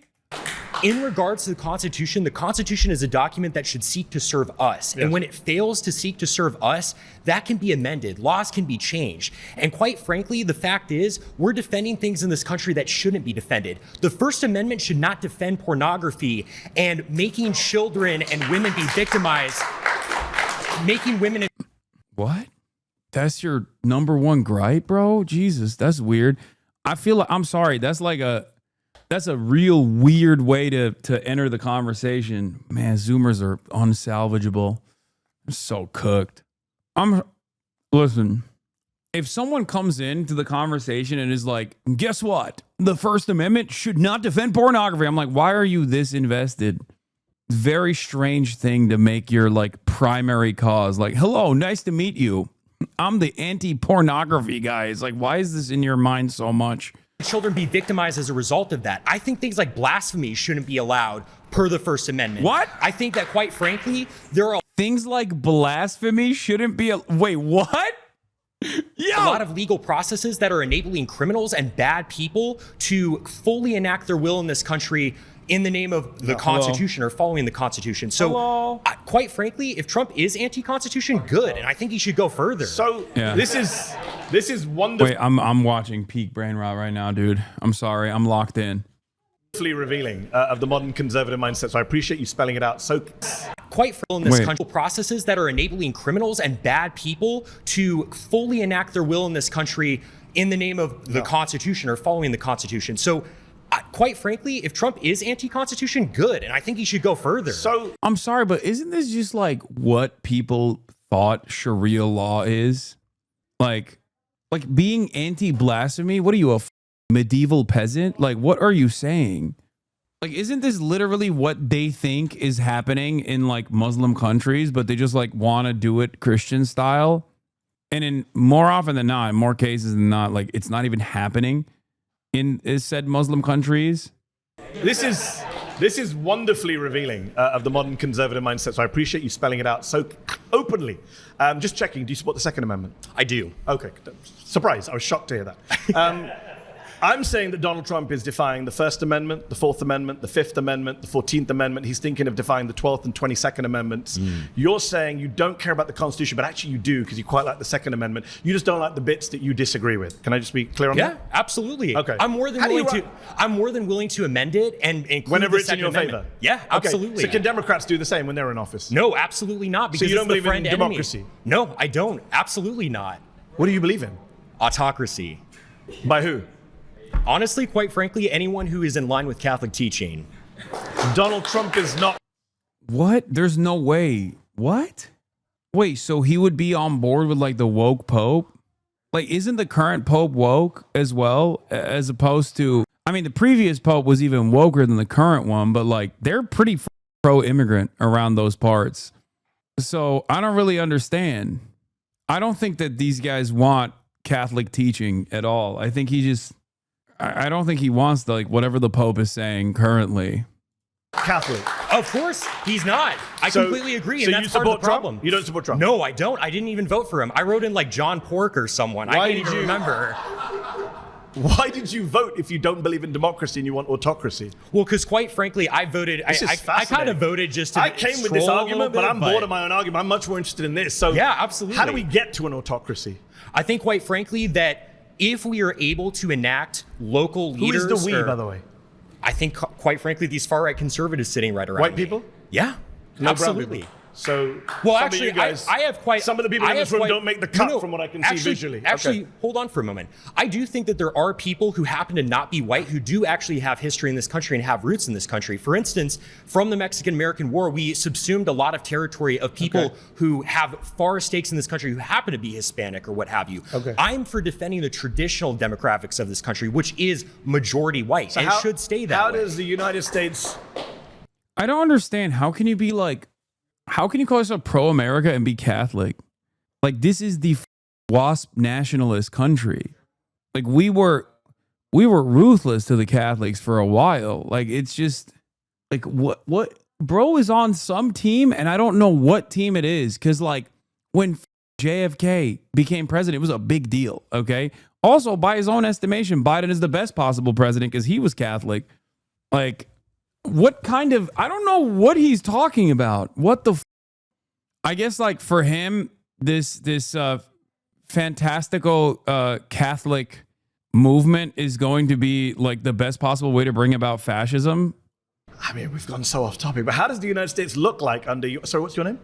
In regards to the Constitution is a document that should seek to serve us. Yeah. And when it fails to seek to serve us, that can be amended. Laws can be changed. And quite frankly, the fact is, we're defending things in this country that shouldn't be defended. The First Amendment should not defend pornography and making children and women be victimized, making women... What? That's your number one gripe, bro? Jesus, that's weird. I feel like, I'm sorry, that's a real weird way to enter the conversation. Man, Zoomers are unsalvageable. They're so cooked. Listen, if someone comes into the conversation and is like, guess what? The First Amendment should not defend pornography. I'm like, why are you this invested? Very strange thing to make your like primary cause. Like, hello, nice to meet you. I'm the anti-pornography guy. It's like, why is this in your mind so much? Children be victimized as a result of that. I think things like blasphemy shouldn't be allowed per the First Amendment. What? I think that, quite frankly, there are Things like blasphemy shouldn't be... Wait, what? a lot of legal processes that are enabling criminals and bad people to fully enact their will in this country in the name of the Constitution or following the Constitution. So, quite frankly, if Trump is anti-Constitution, good, and I think he should go further. So Yeah. this is wonderfully Wait, I'm watching peak brain rot right now, dude. I'm sorry. I'm locked in. revealing of the modern conservative mindset. So I appreciate you spelling it out. So quite in this Wait. country, processes that are enabling criminals and bad people to fully enact their will in this country in the name of the Constitution or following the Constitution. So, quite frankly, if Trump is anti-Constitution, good, and I think he should go further. So I'm sorry, but isn't this just like what people thought Sharia law is? Like being anti-blasphemy? What are you, a medieval peasant? Like, what are you saying? Like, isn't this literally what they think is happening in like Muslim countries, but they just like want to do it Christian style? And in more often than not, in more cases than not, like it's not even happening in said Muslim countries. this is wonderfully revealing of the modern conservative mindset. So I appreciate you spelling it out so openly. Just checking, do you support the Second Amendment? I do. Okay, surprise. I was shocked to hear that. I'm saying that Donald Trump is defying the First Amendment, the Fourth Amendment, the Fifth Amendment, the 14th Amendment. He's thinking of defying the 12th and 22nd Amendments. You're saying you don't care about the Constitution, but actually you do because you quite like the Second Amendment. You just don't like the bits that you disagree with. Can I just be clear on that? Yeah, absolutely. Okay. I'm more than willing to amend it and include whenever the it's in Second your Amendment. favor. Yeah, absolutely. Okay. So can Democrats do the same when they're in office? No, absolutely not. Because So you don't it's the believe in friend enemy. democracy? No, I don't. Absolutely not. What do you believe in? Autocracy. By who? Honestly, quite frankly, anyone who is in line with Catholic teaching. Donald Trump is not. What? There's no way. What? Wait, so he would be on board with like the woke pope? Like, isn't the current pope woke as well, as opposed to, I mean, the previous pope was even woker than the current one, but like they're pretty pro-immigrant around those parts. So I don't really understand. I don't think that these guys want Catholic teaching at all. I think he just, I don't think he wants like whatever the Pope is saying currently. Catholic. Of course, he's not. I completely agree, and that's part of the problem. Trump? You don't support Trump? No, I don't. I didn't even vote for him. I wrote in like John Pork or someone. I can't even remember. Why did you vote if you don't believe in democracy and you want autocracy? Well, because quite frankly, I voted. I kind of voted just to. I came with this argument, but I'm bored of my own argument. I'm much more interested in this. So yeah, absolutely. How do we get to an autocracy? I think, quite frankly, that if we are able to enact local leaders, who is the we, by the way? I think, quite frankly, these far-right conservatives sitting right around white me. people. Yeah, no absolutely. Brown people. So, well, actually, I have quite. Some of the people in this room don't make the cut from what I can see visually. Actually, hold on for a moment. I do think that there are people who happen to not be white who do actually have history in this country and have roots in this country. For instance, from the Mexican-American War, we subsumed a lot of territory of people who have far stakes in this country who happen to be Hispanic or what have you. I'm for defending the traditional demographics of this country, which is majority white, and should stay that way. How does the United States... I don't understand. How can you be like... How can you call yourself pro-America and be Catholic? Like, this is the WASP nationalist country. Like, we were ruthless to the Catholics for a while. Like, it's just like, what bro is on some team and I don't know what team it is. Cause like when JFK became president, it was a big deal. Okay. Also, by his own estimation, Biden is the best possible president because he was Catholic. Like, what kind of, I don't know what he's talking about. What the, I guess like for him, this fantastical Catholic movement is going to be like the best possible way to bring about fascism. I mean, we've gone so off topic, but how does the United States look like under you? Sorry, what's your name?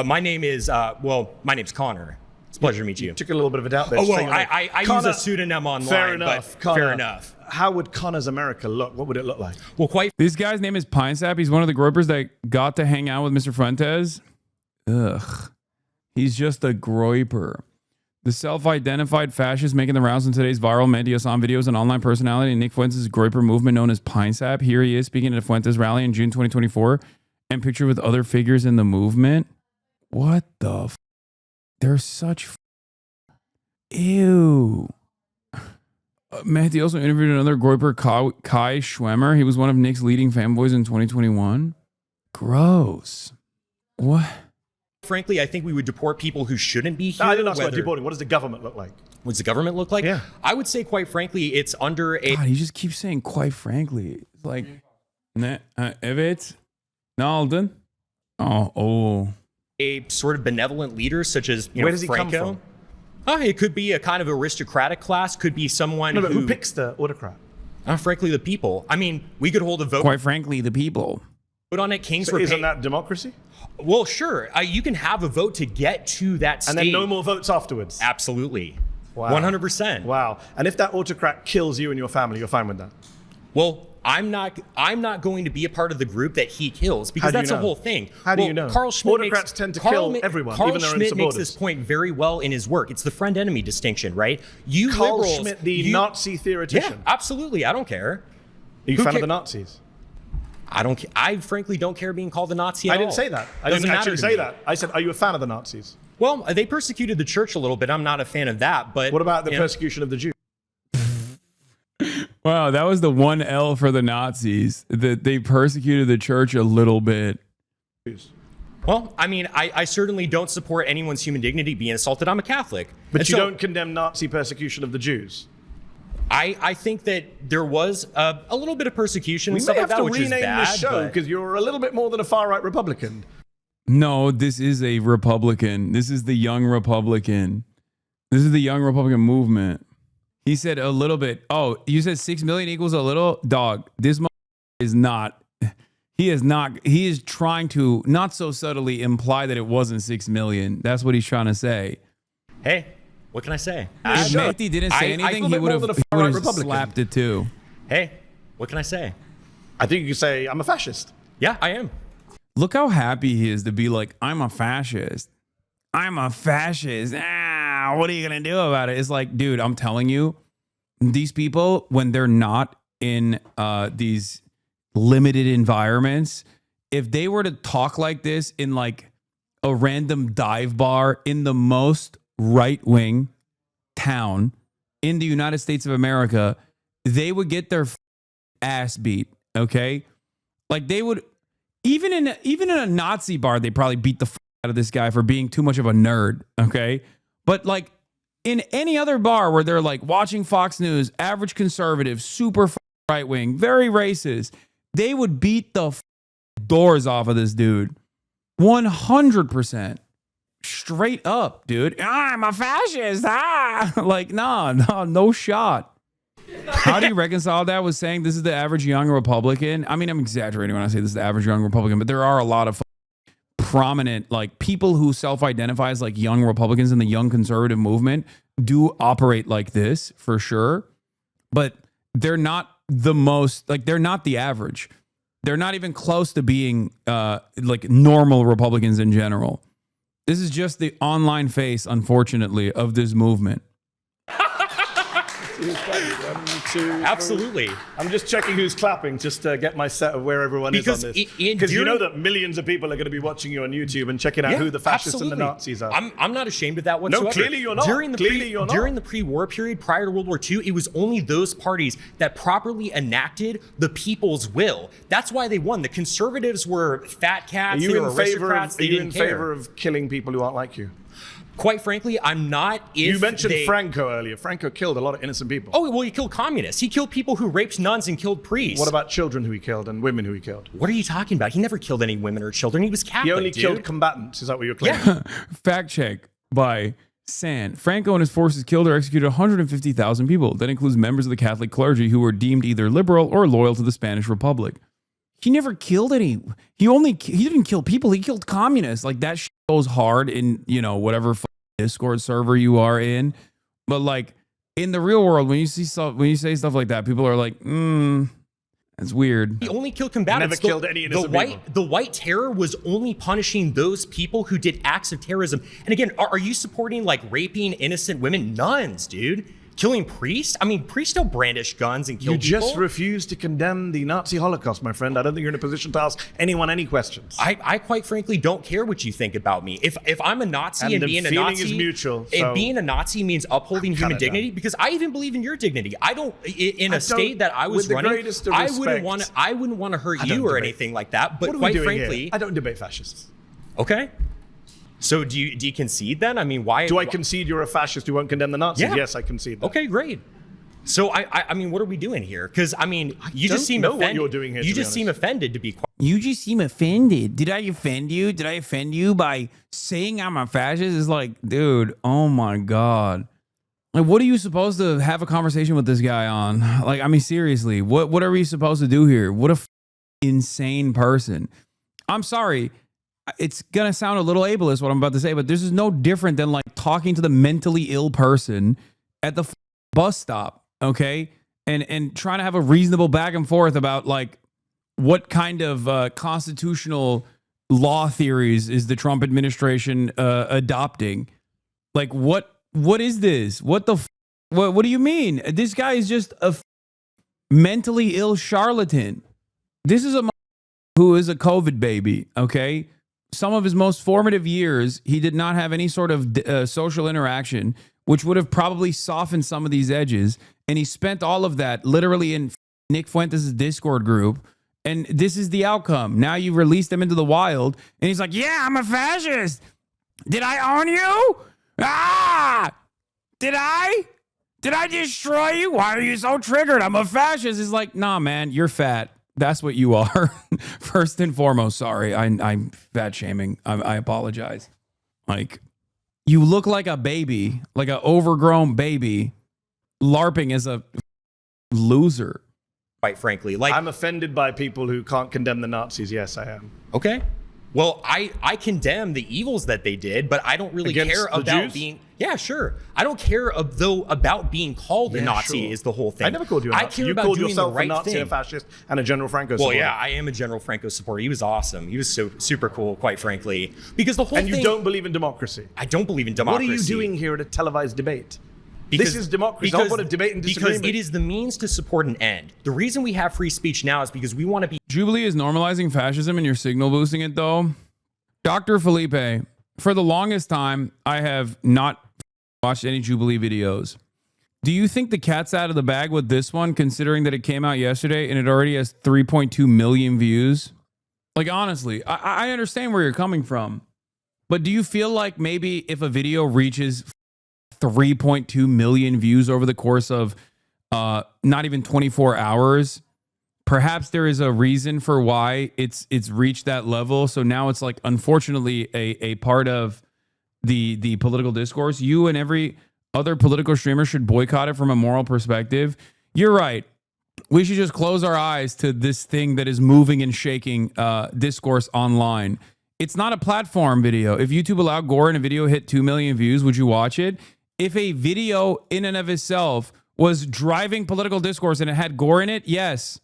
My name is, my name's Connor. It's a pleasure to meet you. Took a little bit of a doubt there. Oh, well, I use a pseudonym online. Fair enough. But Connor, fair enough. How would Connor's America look? What would it look like? Well, quite. This guy's name is Pine Sap. He's one of the gropers that got to hang out with Mr. Fuentes. Ugh. He's just a groiper. The self-identified fascist making the rounds in today's viral Mehdi Hasan videos and online personality in Nick Fuentes' groiper movement known as Pine Sap. Here he is speaking at a Fuentes rally in June 2024 and pictured with other figures in the movement. What the f? They're such ew. Mehdi also interviewed another groiper, Kai Schwemmer. He was one of Nick's leading fanboys in 2021. Gross. What? Frankly, I think we would deport people who shouldn't be here. No, I didn't ask about deporting. What does the government look like? What does the government look like? Yeah. I would say, quite frankly, it's under a... God, he just keeps saying, quite frankly. It's like, evet, Nalden. Oh. A sort of benevolent leader, such as, Where does he Franco. come from? It could be a kind of aristocratic class. Could be someone who picks the autocrat? Frankly, the people. I mean, we could hold a vote. Quite frankly, the people. Vote on it. Kings So were isn't that democracy? Well, sure. You can have a vote to get to that stage. And then no more votes afterwards? Absolutely. Wow. 100%. Wow. And if that autocrat kills you and your family, you're fine with that? Well, I'm not going to be a part of the group that he kills because that's the whole thing. How do you know? Carl Schmitt Autocrats tend to kill everyone, Carl even their own Schmitt supporters. makes this point very well in his work. It's the friend-enemy distinction, right? You Carl liberals, Schmitt, the Nazi theoretician. Yeah, absolutely. I don't care. Are you a fan of the Nazis? I frankly don't care being called a Nazi at all. I didn't say that. I didn't actually say that. I said, are you a fan of the Nazis? Well, they persecuted the church a little bit. I'm not a fan of that. But what about the persecution of the Jews? Wow, that was the one L for the Nazis. That they persecuted the church a little bit. Well, I mean, I certainly don't support anyone's human dignity being assaulted. I'm a Catholic. But you don't condemn Nazi persecution of the Jews? I think that there was a little bit of persecution and We stuff may like have that, to which is rename bad. this show because you're a little bit more than a far-right Republican. No, this is a Republican. This is the young Republican. This is the young Republican movement. He said a little bit. Oh, you said 6 million equals a little? Dog, this is not. He is not. He is trying to not so subtly imply that it wasn't 6 million. That's what he's trying to say. Hey, what can I say? If Mehdi didn't say anything, he would have slapped it too. Hey, what can I say? I think you could say, I'm a fascist. Yeah, I am. Look how happy he is to be like, I'm a fascist. I'm a fascist. Ah, what are you going to do about it? It's like, dude, I'm telling you, these people, when they're not in these limited environments, if they were to talk like this in like a random dive bar in the most right-wing town in the United States of America, they would get their ass beat. Okay, like they would even in a Nazi bar, they probably beat the out of this guy for being too much of a nerd. Okay, but like in any other bar where they're like watching Fox News, average conservative, super right-wing, very racist, they would beat the doors off of this dude 100%. Straight up, dude. I'm a fascist. Like, no shot. How do you reconcile that with saying this is the average young Republican? I mean, I'm exaggerating when I say this is the average young Republican, but there are a lot of prominent, like, people who self-identify as like young Republicans in the young conservative movement do operate like this for sure, but they're not the most, like, they're not the average. They're not even close to being like normal Republicans in general. This is just the online face, unfortunately, of this movement. Absolutely. I'm just checking who's clapping just to get my set of where everyone is on this. Because you know that millions of people are going to be watching you on YouTube and checking out who the fascists and the Nazis are. I'm not ashamed of that whatsoever. No, clearly you're not. During the pre-war period, prior to World War II, it was only those parties that properly enacted the people's will. That's why they won. The conservatives were fat cats. They were aristocrats. Are you in favor of killing people who aren't like you? Quite frankly, I'm not. You mentioned Franco earlier. Franco killed a lot of innocent people. Oh, well, he killed communists. He killed people who raped nuns and killed priests. What about children who he killed and women who he killed? What are you talking about? He never killed any women or children. He was Catholic, He only killed combatants. Is that what you're claiming? Yeah. Fact check by San. Franco and his forces killed or executed 150,000 people. That includes members of the Catholic clergy who were deemed either liberal or loyal to the Spanish Republic. He never killed any. He didn't kill people. He killed communists. Like, that shit goes hard in, you know, whatever Discord server you are in, but like in the real world, when you say stuff like that, people are like, that's weird. He only killed combatants. Never killed any innocent people. The white terror was only punishing those people who did acts of terrorism. And again, are you supporting like raping innocent women? Nuns, dude. Killing priests? I mean, priests don't brandish guns and kill people. You just refuse to condemn the Nazi Holocaust, my friend. I don't think you're in a position to ask anyone any questions. I quite frankly don't care what you think about me. If I'm a Nazi and being a Nazi is mutual, if being a Nazi means upholding human dignity, because I even believe in your dignity. I don't in a state that I was running. I wouldn't want to hurt you or anything like that. But quite frankly, I don't debate fascists. Okay. So do you concede then? I mean, why? Do I concede you're a fascist who won't condemn the Nazis? Yeah. Yes, I concede that. Okay, great. So I mean, what are we doing here? Because I mean, you just seem offended. What you're doing here, you just seem offended to be quiet. You just seem offended. Did I offend you? Did I offend you by saying I'm a fascist? It's like, dude, oh my God. Like, what are you supposed to have a conversation with this guy on? Like, I mean, seriously, what are we supposed to do here? What a insane person. I'm sorry. It's going to sound a little ableist what I'm about to say, but this is no different than like talking to the mentally ill person at the bus stop, okay? And trying to have a reasonable back and forth about like what kind of constitutional law theories is the Trump administration adopting? Like what is this? What do you mean? This guy is just a mentally ill charlatan. This is a who is a COVID baby, okay? Some of his most formative years, he did not have any sort of social interaction, which would have probably softened some of these edges. And he spent all of that literally in Nick Fuentes' Discord group. And this is the outcome. Now you release them into the wild. And he's like, yeah, I'm a fascist. Did I own you? Ah! Did I? Did I destroy you? Why are you so triggered? I'm a fascist. It's like, nah, man, you're fat. That's what you are. First and foremost, sorry. I'm fat shaming. I apologize. Like, you look like a baby, like an overgrown baby, LARPing as a loser. Quite frankly, like, I'm offended by people who can't condemn the Nazis. Yes, I am. okay. Well, I condemn the evils that they did, but I don't really Against care the about Jews? being. Yeah, sure. I don't care about being called a Nazi. Sure. Is the whole thing. I never called you a I Nazi. care You about called doing yourself the right a Nazi, thing. a fascist, and a General Franco Well, supporter. yeah, I am a General Franco supporter. He was awesome. He was so super cool, quite frankly. Because the whole And thing. you don't believe in democracy. I don't believe in What democracy. are you doing here at a televised debate? Because- This is democracy. Don't put a debate and disagreement. Because it is the means to support an end. The reason we have free speech now is because we want to be. Jubilee is normalizing fascism and you're signal boosting it, though. Dr. Felipe, for the longest time, I have not watched any Jubilee videos. Do you think the cat's out of the bag with this one, considering that it came out yesterday and it already has 3.2 million views? Like, honestly, I understand where you're coming from. But do you feel like maybe if a video reaches 3.2 million views over the course of not even 24 hours, perhaps there is a reason for why it's reached that level? So now it's like, unfortunately, a part of the political discourse. You and every other political streamer should boycott it from a moral perspective. You're right. We should just close our eyes to this thing that is moving and shaking discourse online. It's not a platform video. If YouTube allowed gore and a video hit 2 million views, would you watch it? If a video in and of itself was driving political discourse and it had gore in it, yes,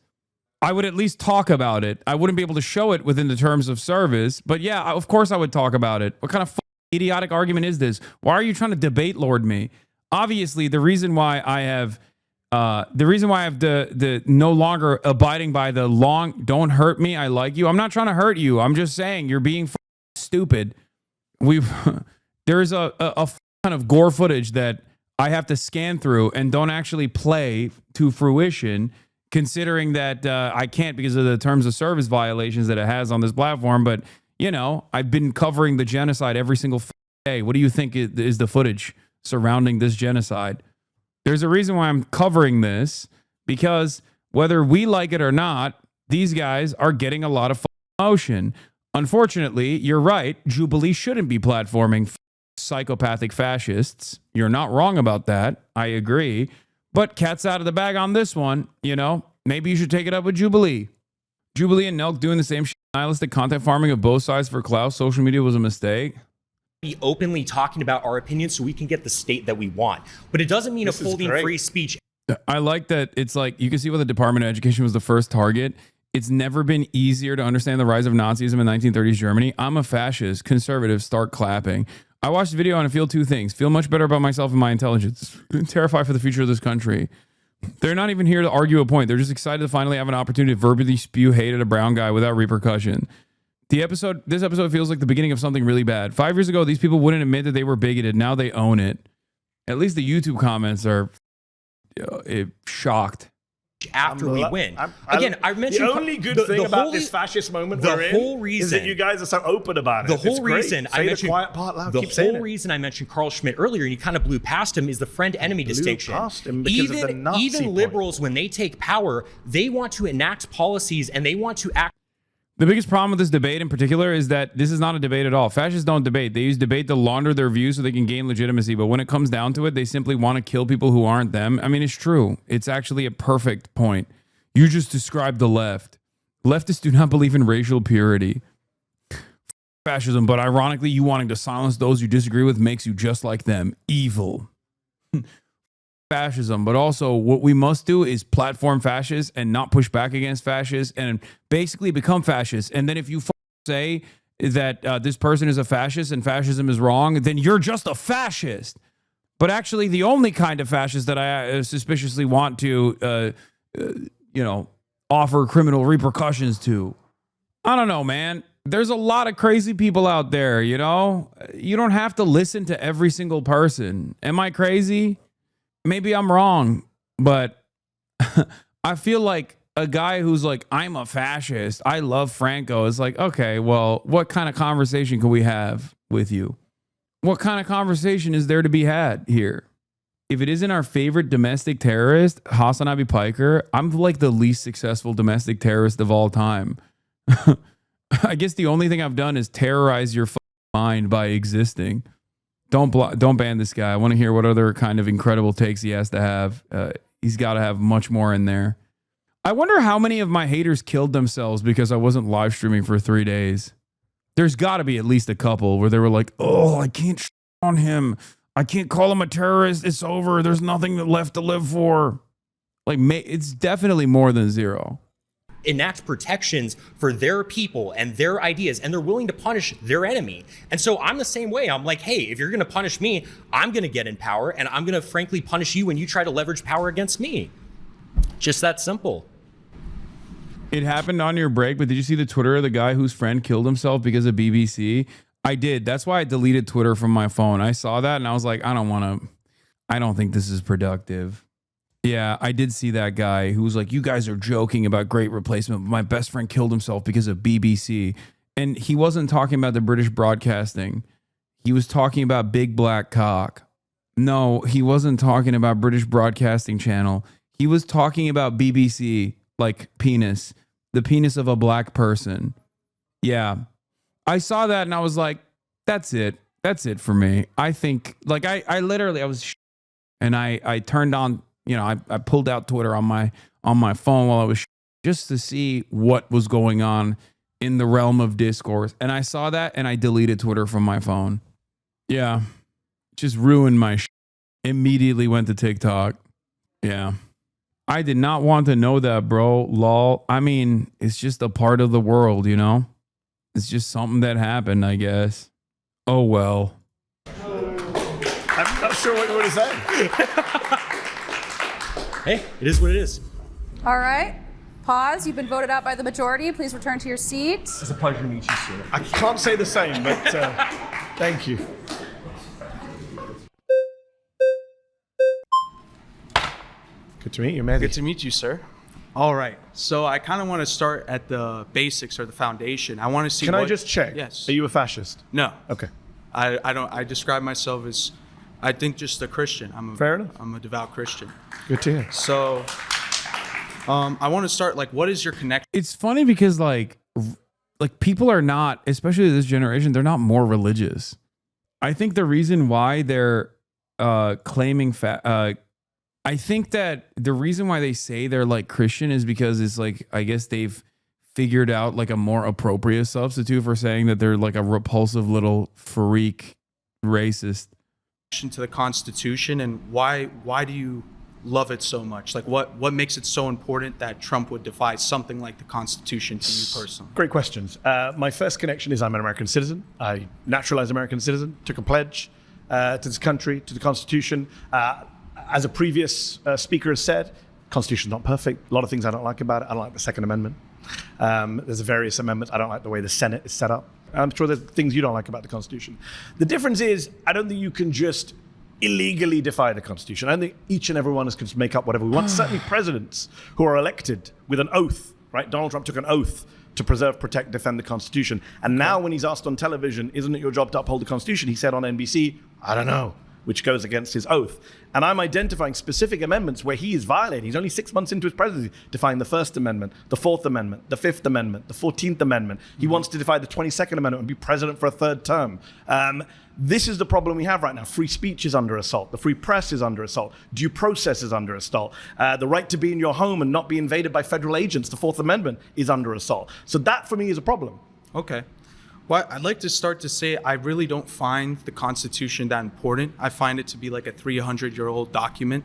I would at least talk about it. I wouldn't be able to show it within the terms of service, but yeah, of course I would talk about it. What kind of idiotic argument is this? Why are you trying to debate lord me? Obviously, the reason why I have the no longer abiding by the long don't hurt me, I like you. I'm not trying to hurt you. I'm just saying you're being stupid. There's a kind of gore footage that I have to scan through and don't actually play to fruition, considering that I can't because of the terms of service violations that it has on this platform. But, you know, I've been covering the genocide every single day. What do you think is the footage surrounding this genocide? There's a reason why I'm covering this, because whether we like it or not, these guys are getting a lot of motion. Unfortunately, you're right. Jubilee shouldn't be platforming psychopathic fascists. You're not wrong about that. I agree. But cat's out of the bag on this one. You know, maybe you should take it up with Jubilee. Jubilee and Nelk doing the same nihilistic content farming of both sides for clout. Social media was a mistake. Be openly talking about our opinions so we can get the state that we want. But it doesn't mean upholding free speech. I like that it's like, you can see why the Department of Education was the first target. It's never been easier to understand the rise of Nazism in 1930s Germany. I'm a fascist. Conservatives start clapping. I watched the video and I feel two things. Feel much better about myself and my intelligence. Terrified for the future of this country. They're not even here to argue a point. They're just excited to finally have an opportunity to verbally spew hate at a brown guy without repercussion. This episode feels like the beginning of something really bad. 5 years ago, these people wouldn't admit that they were bigoted. Now they own it. At least the YouTube comments are shocked. After we win. I mentioned the only good thing about this fascist moment we're in is that you guys are so open about it. The whole reason I mentioned the quiet part loud. The Keep saying whole it. reason I mentioned Carl Schmitt earlier, and you kind of blew past him, is the friend-enemy distinction. Past him because of the Nazi even point. liberals, when they take power, they want to enact policies and they want to act. The biggest problem with this debate in particular is that this is not a debate at all. Fascists don't debate. They use debate to launder their views so they can gain legitimacy. But when it comes down to it, they simply want to kill people who aren't them. I mean, it's true. It's actually a perfect point. You just described the left. Leftists do not believe in racial purity. Fascism, but ironically, you wanting to silence those you disagree with makes you just like them. Evil. Fascism, but also what we must do is platform fascists and not push back against fascists and basically become fascists. And then if you say that this person is a fascist and fascism is wrong, then you're just a fascist. But actually, the only kind of fascist that I suspiciously want to, offer criminal repercussions to, I don't know, man. There's a lot of crazy people out there, you know? You don't have to listen to every single person. Am I crazy? Maybe I'm wrong, but I feel like a guy who's like, I'm a fascist, I love Franco, is like, okay, well, what kind of conversation can we have with you? What kind of conversation is there to be had here? if it isn't our favorite domestic terrorist, Hassan Abi Piker, I'm like the least successful domestic terrorist of all time. I guess the only thing I've done is terrorize your mind by existing. Don't ban this guy. I want to hear what other kind of incredible takes he has to have. He's got to have much more in there. I wonder how many of my haters killed themselves because I wasn't live streaming for 3 days. There's got to be at least a couple where they were like, oh, I can't on him. I can't call him a terrorist. It's over. There's nothing left to live for. Like, it's definitely more than 0. Enact protections for their people and their ideas, and they're willing to punish their enemy. And so I'm the same way. I'm like, hey, if you're going to punish me, I'm going to get in power, and I'm going to frankly punish you when you try to leverage power against me. Just that simple. It happened on your break, but did you see the Twitter of the guy whose friend killed himself because of BBC? I did. That's why I deleted Twitter from my phone. I saw that and I was like, I don't think this is productive. Yeah, I did see that guy who was like, you guys are joking about great replacement, but my best friend killed himself because of BBC. And he wasn't talking about the British broadcasting. He was talking about Big Black Cock. No, he wasn't talking about British Broadcasting Channel. He was talking about BBC, like penis, the penis of a black person. Yeah. I saw that and I was like, that's it. That's it for me. I think, like, I literally, I was, and I turned on, you know, I pulled out Twitter on my phone while I was just to see what was going on in the realm of discourse. And I saw that and I deleted Twitter from my phone. Yeah. Just ruined my immediately went to TikTok. Yeah. I did not want to know that, bro. Lol. I mean, it's just a part of the world, you know? It's just something that happened, I guess. Oh, well. I'm not sure what you want to say. Hey, it is what it is. All right. Pause. You've been voted out by the majority. Please return to your seat. It's a pleasure to meet you, sir. I can't say the same, but thank you. Good to meet you, Mehdi. Good to meet you, sir. All right. So I kind of want to start at the basics or the foundation. I want to see. Can I just check? Yes. Are you a fascist? No. Okay. I don't. I describe myself as, I think, just a Christian. Fair enough. I'm a devout Christian. Good to hear. So, I want to start, like, what is your connection? It's funny because like people are not, especially this generation, they're not more religious. I think the reason why they're claiming I think that the reason why they say they're like Christian is because it's like, I guess they've figured out like a more appropriate substitute for saying that they're like a repulsive little freak racist. To the Constitution, and why do you love it so much? Like, what makes it so important that Trump would defy something like the Constitution to you personally? Great questions. My first connection is I'm an American citizen. I naturalized American citizen, took a pledge to this country, to the Constitution. As a previous speaker has said, Constitution's not perfect. A lot of things I don't like about it. I don't like the Second Amendment. There's various amendments. I don't like the way the Senate is set up. I'm sure there's things you don't like about the Constitution. The difference is, I don't think you can just illegally defy the Constitution. I don't think each and every one of us can just make up whatever we want. Certainly presidents who are elected with an oath, right? Donald Trump took an oath to preserve, protect, defend the Constitution. And now when he's asked on television, isn't it your job to uphold the Constitution? He said on NBC, I don't know, which goes against his oath. And I'm identifying specific amendments where he is violating. He's only 6 months into his presidency, defying the First Amendment, the Fourth Amendment, the Fifth Amendment, the 14th Amendment. He wants to defy the 22nd Amendment and be president for a third term. This is the problem we have right now. Free speech is under assault. The free press is under assault. Due process is under assault. The right to be in your home and not be invaded by federal agents, the Fourth Amendment, is under assault. So that, for me, is a problem. Okay. Well, I'd like to start to say I really don't find the Constitution that important. I find it to be like a 300-year-old document.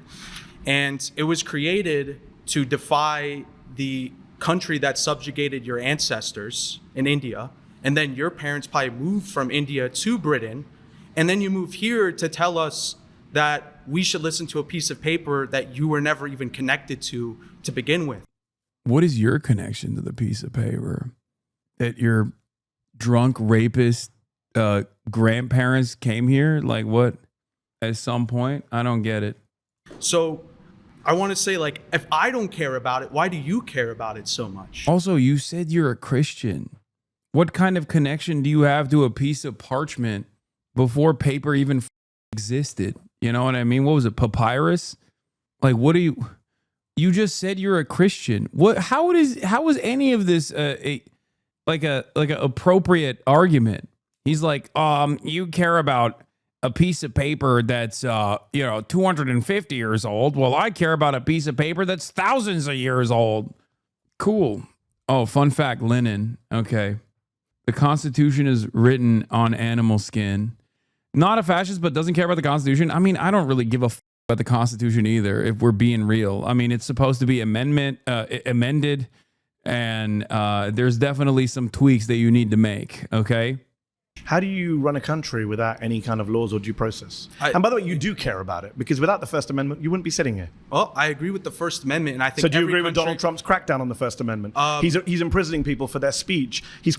And it was created to defy the country that subjugated your ancestors in India. And then your parents probably moved from India to Britain. And then you move here to tell us that we should listen to a piece of paper that you were never even connected to begin with. What is your connection to the piece of paper? That your drunk rapist grandparents came here? Like what? At some point? I don't get it. So I want to say, like, if I don't care about it, why do you care about it so much? Also, you said you're a Christian. What kind of connection do you have to a piece of parchment before paper even existed? You know what I mean? What was it? Papyrus? Like, what do you just said you're a Christian. How is any of this a appropriate argument? He's like, you care about a piece of paper that's 250 years old. Well, I care about a piece of paper that's thousands of years old. Cool. Oh, fun fact, linen. Okay. The Constitution is written on animal skin. Not a fascist, but doesn't care about the Constitution. I mean, I don't really give a about the Constitution either, if we're being real. I mean, it's supposed to be amended, and there's definitely some tweaks that you need to make, okay? How do you run a country without any kind of laws or due process? And by the way, you do care about it, because without the First Amendment, you wouldn't be sitting here. Well, I agree with the First Amendment, and I think. So do you agree with Donald Trump's crackdown on the First Amendment? He's imprisoning people for their speech. He's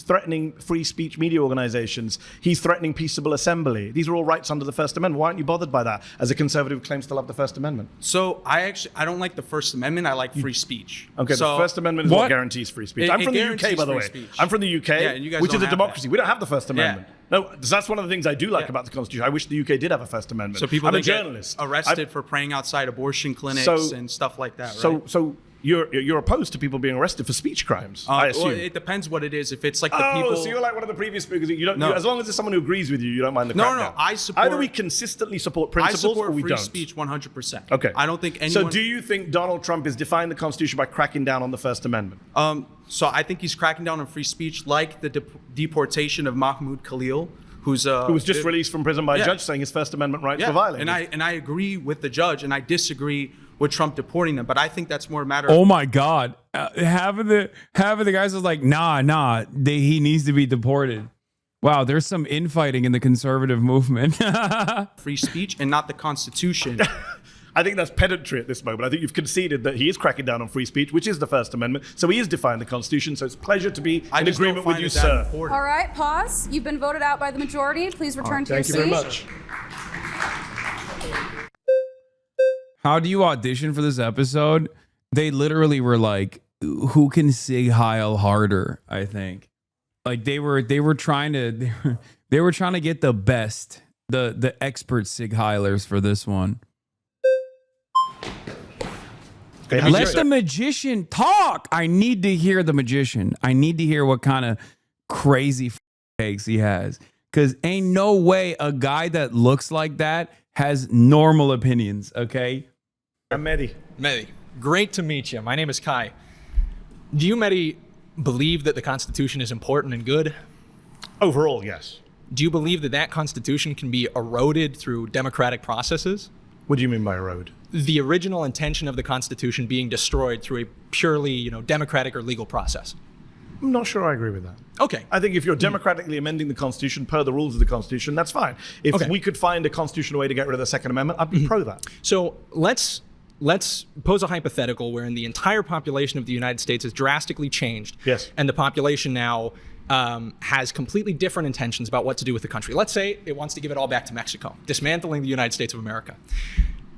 threatening free speech media organizations. He's threatening peaceable assembly. These are all rights under the First Amendment. Why aren't you bothered by that as a conservative who claims to love the First Amendment? So I don't like the First Amendment. I like free speech. Okay, so the First Amendment is what guarantees free speech. I'm from the UK, by the way. Speech. I'm from the UK, and you guys which is a have democracy. that. We don't have the First Amendment. Yeah. No, that's one of the things I do like about the Constitution. I wish the UK did have a First Amendment. So people I'm a that get journalist. arrested for praying outside abortion clinics and stuff like that, right? So you're opposed to people being arrested for speech crimes, I assume. Well, it depends what it is. If it's like the people. So you're like one of the previous speakers. You don't. No. As long as there's someone who agrees with you, you don't mind the crackdown. No. I support. Either we consistently support principles or we free don't. speech 100%. Okay. I don't think anyone. So do you think Donald Trump is defying the Constitution by cracking down on the First Amendment? So I think he's cracking down on free speech, like the deportation of Mahmoud Khalil. Who was just released from prison by a judge saying his First Amendment rights were violated. And I agree with the judge, and I disagree with Trump deporting them. But I think that's more a matter. Oh my God, half of the guys was like, nah, he needs to be deported. Wow, there's some infighting in the conservative movement. Free speech and not the Constitution. I think that's pedantry at this moment. I think you've conceded that he is cracking down on free speech, which is the First Amendment. So he is defying the Constitution. So it's a pleasure to be in agreement with you, sir. All right, pause. You've been voted out by the majority. Please return to your seat. Thank you very much. How do you audition for this episode? They literally were like, who can sig heil harder, I think. Like they were trying to get the best, the expert sig heilers for this one. Okay, let the magician talk. I need to hear the magician. I need to hear what kind of crazy takes he has. Because ain't no way a guy that looks like that has normal opinions, okay? I'm Mehdi. Mehdi, great to meet you. My name is Kai. Do you, Mehdi, believe that the Constitution is important and good? Overall, yes. Do you believe that that Constitution can be eroded through democratic processes? What do you mean by erode? The original intention of the Constitution being destroyed through a purely, democratic or legal process. I'm not sure I agree with that. Okay. I think if you're democratically amending the Constitution per the rules of the Constitution, that's fine. If we could find a constitutional way to get rid of the Second Amendment, I'd be pro that. So let's pose a hypothetical wherein the entire population of the United States has drastically changed. Yes. And the population now has completely different intentions about what to do with the country. Let's say it wants to give it all back to Mexico, dismantling the United States of America.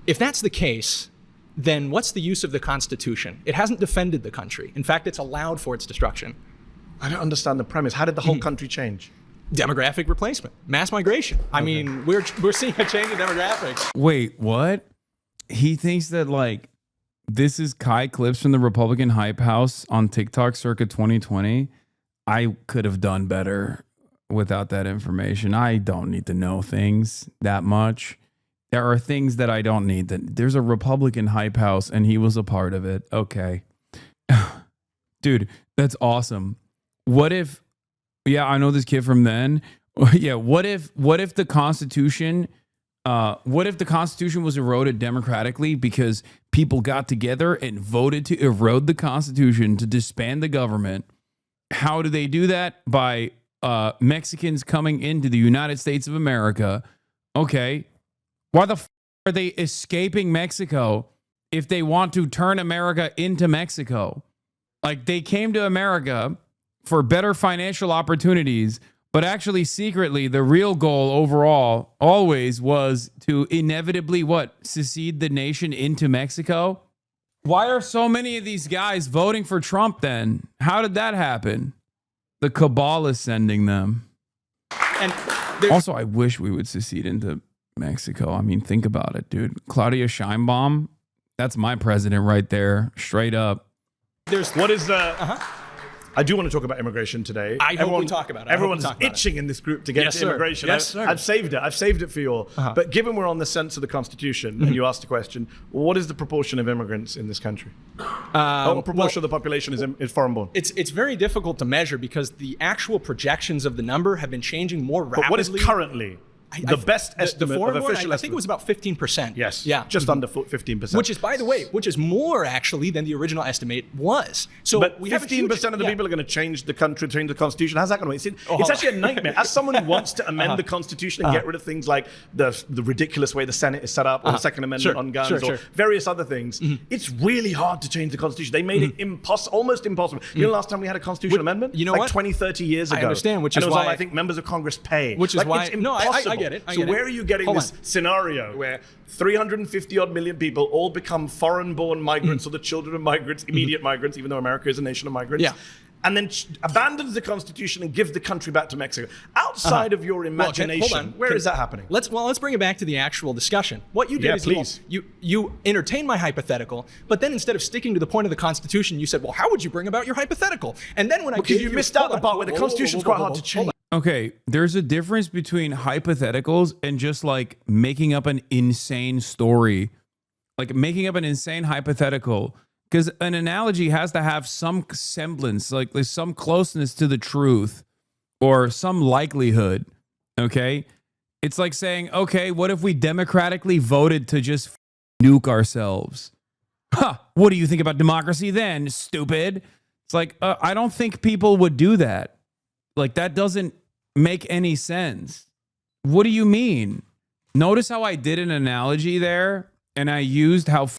If that's the case, then what's the use of the Constitution? It hasn't defended the country. In fact, it's allowed for its destruction. I don't understand the premise. How did the whole country change? Demographic replacement, mass migration. I mean, we're seeing a change in demographics. Wait, what? He thinks that like this is Kai clips from the Republican Hype House on TikTok circa 2020. I could have done better without that information. I don't need to know things that much. There are things that I don't need. There's a Republican Hype House and he was a part of it. Okay. Dude, that's awesome. What if, I know this kid from then. Yeah, what if the Constitution was eroded democratically because people got together and voted to erode the Constitution to disband the government? How do they do that? By Mexicans coming into the United States of America. Okay. Why the are they escaping Mexico if they want to turn America into Mexico? Like they came to America for better financial opportunities, but actually secretly the real goal overall always was to inevitably secede the nation into Mexico? Why are so many of these guys voting for Trump then? How did that happen? The cabal is sending them. And also, I wish we would secede into Mexico. I mean, think about it, dude. Claudia Sheinbaum, that's my president right there, straight up. What is the... I do want to talk about immigration today. I hope we talk about it. Everyone's itching in this group to get to immigration. Yes, sir. I've saved it. I've saved it for you all. But given we're on the sense of the Constitution, and you asked the question, what is the proportion of immigrants in this country? What proportion of the population is foreign-born? It's very difficult to measure because the actual projections of the number have been changing more rapidly. But what is currently? The best estimate of official I think it was about 15%. Yes. Yeah. Just under 15%. Which is, by the way, more actually than the original estimate was. So but 15% of the people are going to change the country, change the Constitution. How's that going to work? It's actually a nightmare. As someone who wants to amend the Constitution and get rid of things like the ridiculous way the Senate is set up, or the Second Amendment on guns, or various other things, it's really hard to change the Constitution. They made it almost impossible. You know, last time we had a Constitutional amendment? You know like what? 20, 30 years ago. I understand, which is and it was why all, I think, members of Congress pay. Which is why... It's impossible. I get it. So where are you getting this scenario where 350 odd million people all become foreign-born migrants or the children of migrants, immediate migrants, even though America is a nation of migrants, and then abandons the Constitution and gives the country back to Mexico? Outside of your imagination, where is that happening? Let's bring it back to the actual discussion. What you did is you entertained my hypothetical, but then instead of sticking to the point of the Constitution, you said, well, how would you bring about your hypothetical? And then when I because you missed out the part where the Constitution is quite hard to change. Okay, there's a difference between hypotheticals and just like making up an insane story, like making up an insane hypothetical, because an analogy has to have some semblance, like there's some closeness to the truth or some likelihood. Okay, it's like saying, okay, what if we democratically voted to just nuke ourselves? What do you think about democracy then, stupid? It's like, I don't think people would do that. Like, that doesn't make any sense. What do you mean? Notice how I did an analogy there, and I used how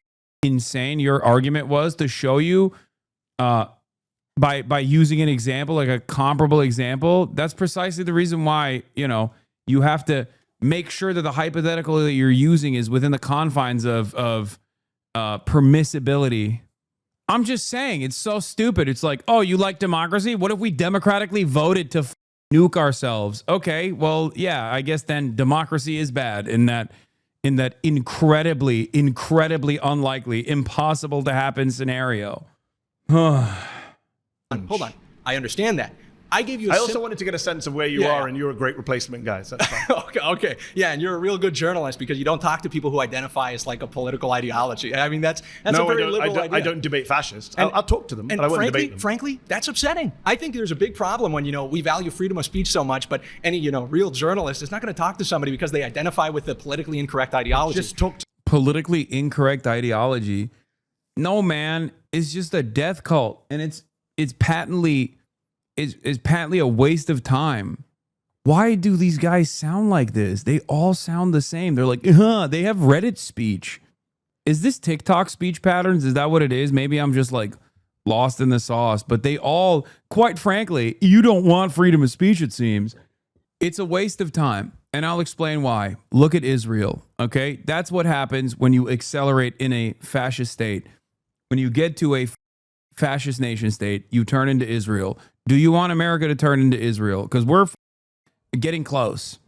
insane your argument was to show you by using an example, like a comparable example. That's precisely the reason why, you have to make sure that the hypothetical that you're using is within the confines of permissibility. I'm just saying, it's so stupid. It's like, oh, you like democracy? What if we democratically voted to nuke ourselves? Okay, well, yeah, I guess then democracy is bad in that incredibly unlikely, impossible to happen scenario. Hold on. I understand that. I gave you. I also wanted to get a sense of where you are, and you're a great replacement guy. So that's fine. Okay. Yeah, and you're a real good journalist because you don't talk to people who identify as like a political ideology. I mean, that's a very liberal idea. I don't debate fascists. I'll talk to them, but I won't debate them. Frankly, that's upsetting. I think there's a big problem when we value freedom of speech so much, but any real journalist is not going to talk to somebody because they identify with the politically incorrect ideology. Just talk to politically incorrect ideology. No, man, it's just a death cult, and it's patently. Is patently a waste of time. Why do these guys sound like this? They all sound the same. They're like, they have Reddit speech. Is this TikTok speech patterns? Is that what it is? Maybe I'm just like lost in the sauce, but they all, quite frankly, you don't want freedom of speech, it seems. It's a waste of time. And I'll explain why. Look at Israel, okay? That's what happens when you accelerate in a fascist state. When you get to a fascist nation state, you turn into Israel. Do you want America to turn into Israel? Because we're getting close.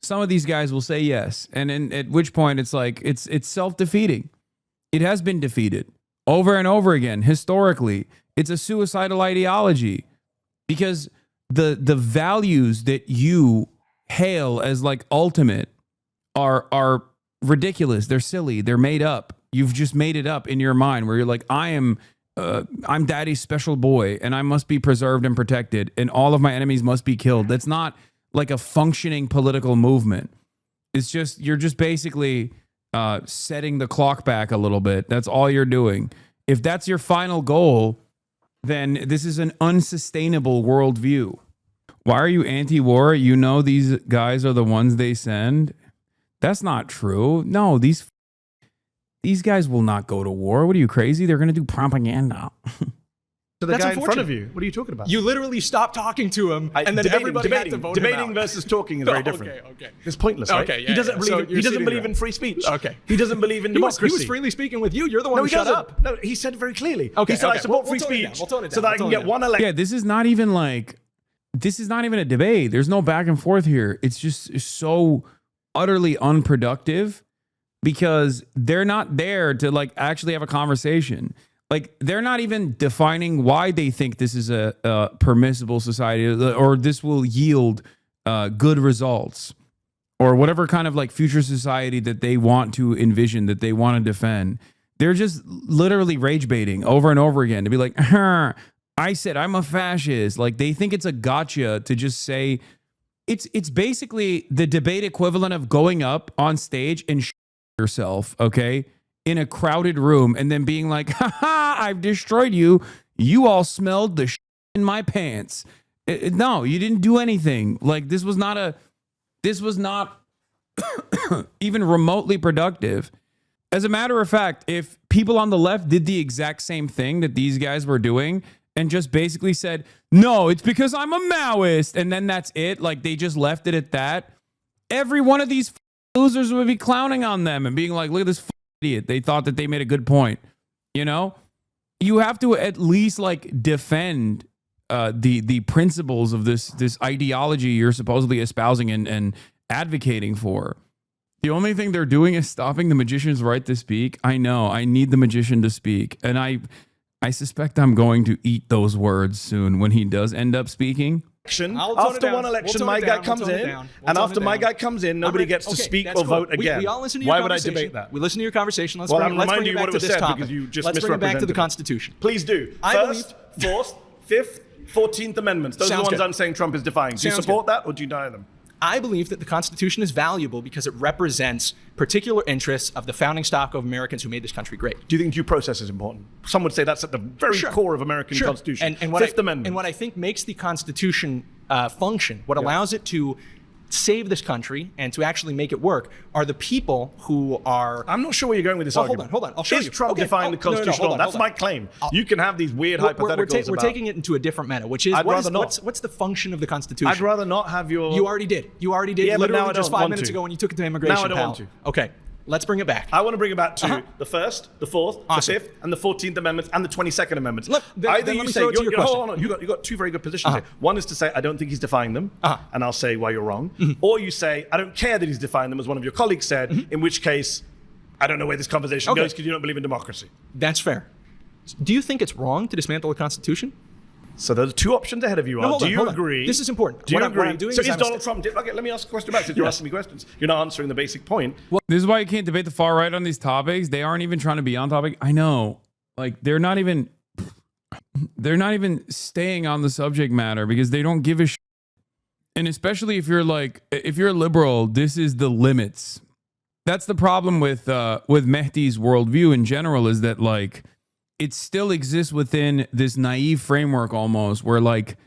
Some of these guys will say yes. And then at which point it's like, it's self-defeating. It has been defeated over and over again. Historically, it's a suicidal ideology because the values that you hail as like ultimate are ridiculous. They're silly. They're made up. You've just made it up in your mind where you're like, I'm daddy's special boy and I must be preserved and protected and all of my enemies must be killed. That's not like a functioning political movement. It's just, you're just basically setting the clock back a little bit. That's all you're doing. If that's your final goal, then this is an unsustainable worldview. Why are you anti-war? You know these guys are the ones they send. That's not true. No, these guys will not go to war. What are you, crazy? They're going to do propaganda. To the guy in front of you. What are you talking about? You literally stopped talking to him, and then everybody had to vote him out. Debating versus talking is very different. Okay. It's pointless, right? Okay, he doesn't believe in free speech. Okay. He doesn't believe in democracy. He was freely speaking with you. You're the one who shut up. No, he said very clearly. Okay, he said, I support free speech so that I can get one election. Yeah, this is not even a debate. There's no back and forth here. It's just so utterly unproductive because they're not there to like actually have a conversation. Like they're not even defining why they think this is a permissible society or this will yield good results or whatever kind of like future society that they want to envision, that they want to defend. They're just literally rage baiting over and over again to be like, I said I'm a fascist. Like they think it's a gotcha to just say it's basically the debate equivalent of going up on stage and yourself, okay, in a crowded room and then being like, haha, I've destroyed you. You all smelled the in my pants. No, you didn't do anything. Like this was not even remotely productive. As a matter of fact, if people on the left did the exact same thing that these guys were doing and just basically said, no, it's because I'm a Maoist, and then that's it, like they just left it at that, every one of these losers would be clowning on them and being like, look at this idiot. They thought that they made a good point. You know, you have to at least like defend the principles of this ideology you're supposedly espousing and advocating for. The only thing they're doing is stopping the magician's right to speak. I know. I need the magician to speak. And I suspect I'm going to eat those words soon when he does end up speaking. After one election, my guy comes in, and after my guy comes in, nobody gets to speak or vote again. We all listen to your Why would I conversation. debate that? We listen to your conversation. Let's Well, bring I'm it reminding you back what to it was this said topic. because you just Let's bring it back to the misrepresented it. Constitution. Please do. First, Fourth, Fifth, 14th Amendments. Those are the Sounds ones good. I'm saying Trump is defying. Do you Sounds support good. that or do you deny them? I believe that the Constitution is valuable because it represents particular interests of the founding stock of Americans who made this country great. Do you think due process is important? Some would say that's at the very core of American Constitution. And what Fifth Amendment. And what I think makes the Constitution function, what allows it to save this country and to actually make it work, are the people who are... I'm not sure where you're going with this argument. Hold on. I'll show you. Is Trump Okay. defying the Constitution? That's my claim. You can have these weird hypotheticals We're taking it into a different meta, which is, what's the function of the Constitution? I'd rather not have your... You already did. Yeah, but literally now I just don't 5 want minutes to. ago when you took it to immigration. Now I don't pal. want to. Okay, let's bring it back. I want to bring it back to the First, the Fourth, Awesome. the Fifth, and the 14th Amendments, and the 22nd Amendments. Then Either let you me say, throw it to your question. hold on, you got two very good positions here. One is to say, I don't think he's defying them, and I'll say why you're wrong. Or you say, I don't care that he's defying them, as one of your colleagues said, in which case, I don't know where this conversation goes because you don't believe in democracy. That's fair. Do you think it's wrong to dismantle the Constitution? So there's two options ahead of you. No, hold do on, you hold on. agree? This is important. Do you What agree? I'm doing so is is I'm Donald Trump... Okay, let me ask a question back since you're asking me questions. You're not answering the basic point. This is why you can't debate the far right on these topics. They aren't even trying to be on topic. I know. Like they're not even staying on the subject matter because they don't give a shit. And especially if you're a liberal, this is the limits. That's the problem with Mehdi's worldview in general, is that like it still exists within this naive framework almost where like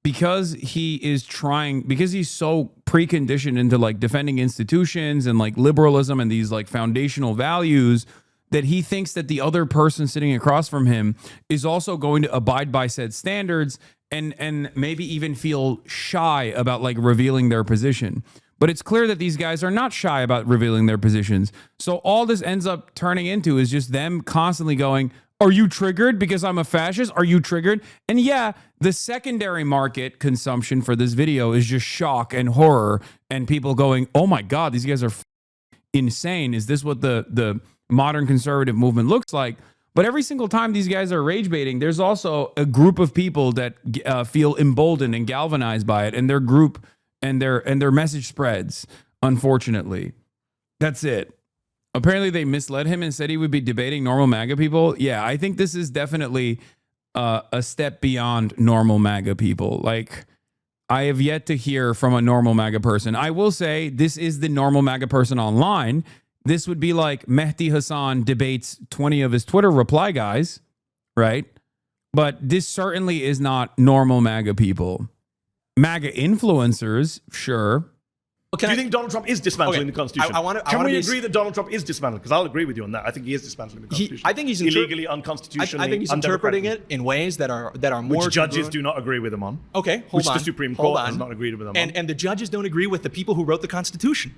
because he's so preconditioned into like defending institutions and like liberalism and these like foundational values that he thinks that the other person sitting across from him is also going to abide by said standards and maybe even feel shy about like revealing their position. But it's clear that these guys are not shy about revealing their positions. So all this ends up turning into is just them constantly going, are you triggered because I'm a fascist? Are you triggered? And yeah, the secondary market consumption for this video is just shock and horror and people going, oh my God, these guys are insane. Is this what the modern conservative movement looks like? But every single time these guys are rage baiting, there's also a group of people that feel emboldened and galvanized by it, and their group and their message spreads, unfortunately. That's it. Apparently they misled him and said he would be debating normal MAGA people. Yeah, I think this is definitely a step beyond normal MAGA people. Like, I have yet to hear from a normal MAGA person. I will say this is the normal MAGA person online. This would be like Mehdi Hasan debates 20 of his Twitter reply guys, right? But this certainly is not normal MAGA people. MAGA influencers, sure. Do you think Donald Trump is dismantling the Constitution? Can we agree that Donald Trump is dismantling? Because I'll agree with you on that. I think he is dismantling the Constitution. I think he's illegally, unconstitutionally. I think he's interpreting it in ways that are more. Which judges do not agree with him on. Okay, which the Supreme Court has not agreed with him on. And the judges don't agree with the people who wrote the Constitution.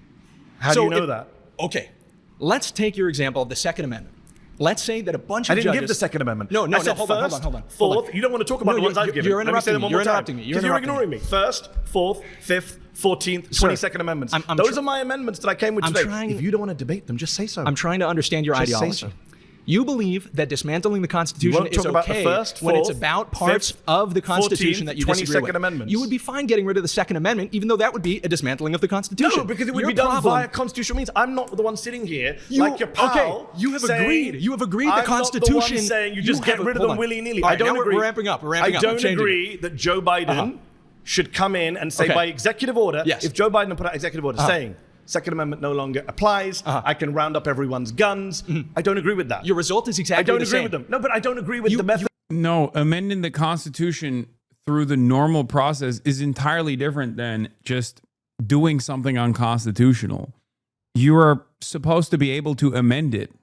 How do you know that? Okay, let's take your example of the Second Amendment. Let's say that a bunch of I didn't judges... give the Second Amendment. No, I said hold on. Fourth. You don't want to talk about the ones I've given. You're interrupting me. You're interrupting me. Because you're ignoring me. First, Fourth, Fifth, 14th, 22nd Amendments. Those are my amendments that I came with today. If you don't want to debate them, just say so. I'm trying to understand your ideology. Say so. You believe that dismantling the Constitution is okay when it's about parts of the Constitution that you disagree with. Amendments. You would be fine getting rid of the Second Amendment, even though that would be a dismantling of the Constitution. No, because it would be done via constitutional means. I'm not the one sitting here like your pal. Okay, you have agreed. You have agreed the Constitution. I'm not the one saying you just get rid of them willy-nilly. I don't agree. We're ramping up. I don't agree that Joe Biden should come in and say by executive order, if Joe Biden put out executive order saying Second Amendment no longer applies. I can round up everyone's guns. I don't agree with that. Your result is exactly the same. I don't agree with them. No, but I don't agree with the method. No, amending the Constitution through the normal process is entirely different than just doing something unconstitutional. You are supposed to be able to amend it.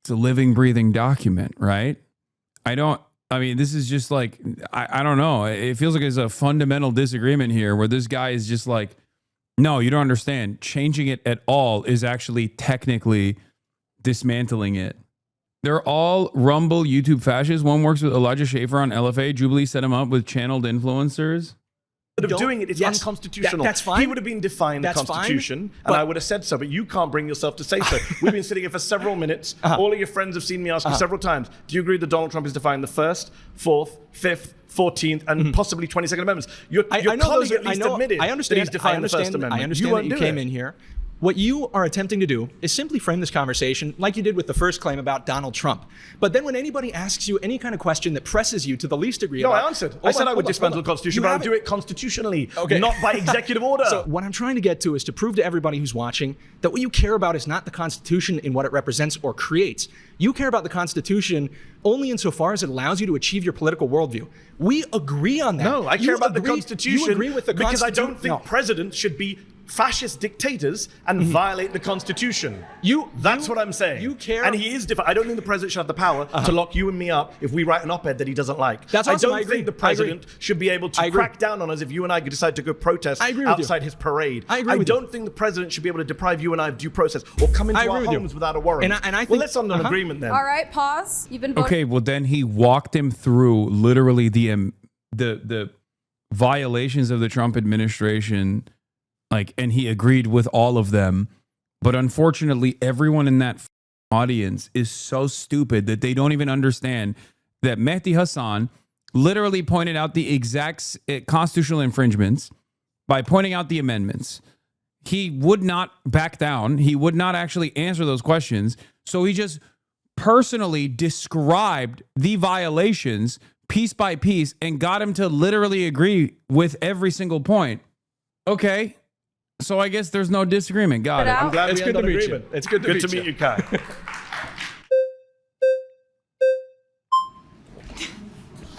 It's a living, breathing document, right? This is just like, I don't know. It feels like there's a fundamental disagreement here where this guy is just like, no, you don't understand. Changing it at all is actually technically dismantling it. They're all Rumble YouTube fascists. One works with Elijah Schaefer on LFA. Jubilee set him up with channeled influencers. Of doing it, it's unconstitutional. That's fine. He would have been defying the Constitution, and I would have said so, but you can't bring yourself to say so. We've been sitting here for several minutes. All of your friends have seen me ask you several times, do you agree that Donald Trump is defying the First, Fourth, Fifth, 14th, and possibly 22nd Amendments? Your colleague at least admitted that he's defying the First Amendment. I understand that you came in here. What you are attempting to do is simply frame this conversation like you did with the first claim about Donald Trump. But then when anybody asks you any kind of question that presses you to the least degree I answered. I said I would dismantle the Constitution, but I would do it constitutionally, not by executive order. So what I'm trying to get to is to prove to everybody who's watching that what you care about is not the Constitution in what it represents or creates. You care about the Constitution only insofar as it allows you to achieve your political worldview. We agree on that. No, I care about the Constitution you agree with the because I don't think presidents should be fascist dictators and violate the Constitution. That's what I'm saying. You care, and he is different. I don't think the president should have the power to lock you and me up if we write an op-ed that he doesn't like. That's awesome. I don't think the president should be able to crack down on us if you and I decide to go protest outside his parade. I don't think the president should be able to deprive you and I of due process or come into our homes without a warrant. And I think, well, let's on an agreement then. All right, pause. You've been voted. Okay, well then he walked him through literally the violations of the Trump administration. And he agreed with all of them. But unfortunately, everyone in that audience is so stupid that they don't even understand that Mehdi Hasan literally pointed out the exact constitutional infringements by pointing out the amendments. He would not back down. He would not actually answer those questions. So he just personally described the violations piece by piece and got him to literally agree with every single point. Okay. So I guess there's no disagreement. Got it. I'm glad it's good to meet you. It's good to meet you, Kai.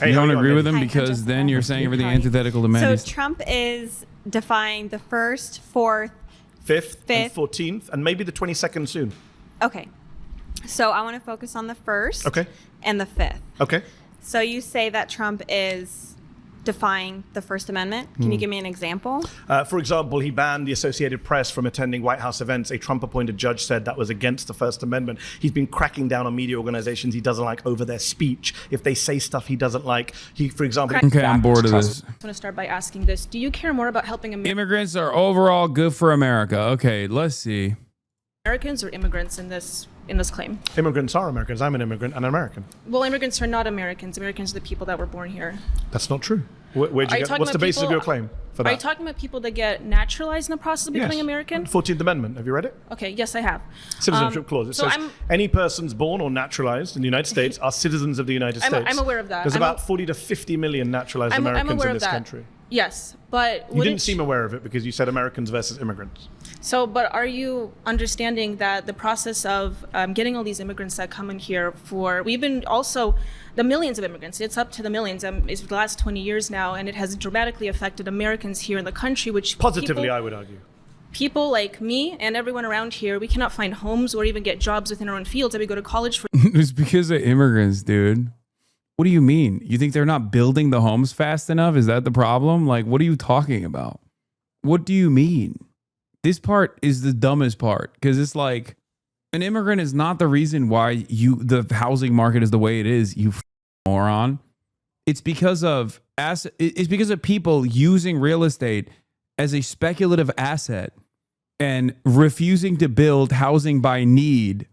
You don't agree with him because then you're saying everything antithetical to Mehdi's. So Trump is defying the First, Fourth, Fifth, and 14th, and maybe the 22nd soon. Okay. So I want to focus on the First and the Fifth. Okay. So you say that Trump is defying the First Amendment. Can you give me an example? For example, he banned the Associated Press from attending White House events. A Trump-appointed judge said that was against the First Amendment. He's been cracking down on media organizations he doesn't like over their speech. If they say stuff he doesn't like, for example... Okay, I'm bored of this. I want to start by asking this. Do you care more about helping Immigrants are overall good for America. Okay, let's see. Americans or immigrants in this claim? Immigrants are Americans. I'm an immigrant and an American. Well, immigrants are not Americans. Americans are the people that were born here. That's not true. Where'd you get? What's the basis of your claim for that? Are you talking about people that get naturalized in the process of becoming American? 14th Amendment. Have you read it? Okay, yes, I have. Citizenship clause. It says any persons born or naturalized in the United States are citizens of the United States. I'm aware of that. There's about 40 to 50 million naturalized Americans in this country. Yes, but you didn't seem aware of it because you said Americans versus immigrants. So, but are you understanding that the process of getting all these immigrants that come in here we've been also, the millions of immigrants, it's up to the millions, it's the last 20 years now, and it has dramatically affected Americans here in the country, which positively, I would argue. People like me and everyone around here, we cannot find homes or even get jobs within our own fields that we go to college for. It's because of immigrants, dude. What do you mean? You think they're not building the homes fast enough? Is that the problem? Like, what are you talking about? What do you mean? This part is the dumbest part because it's like, An immigrant is not the reason why the housing market is the way it is, you moron. It's because of people using real estate as a speculative asset and refusing to build housing by need.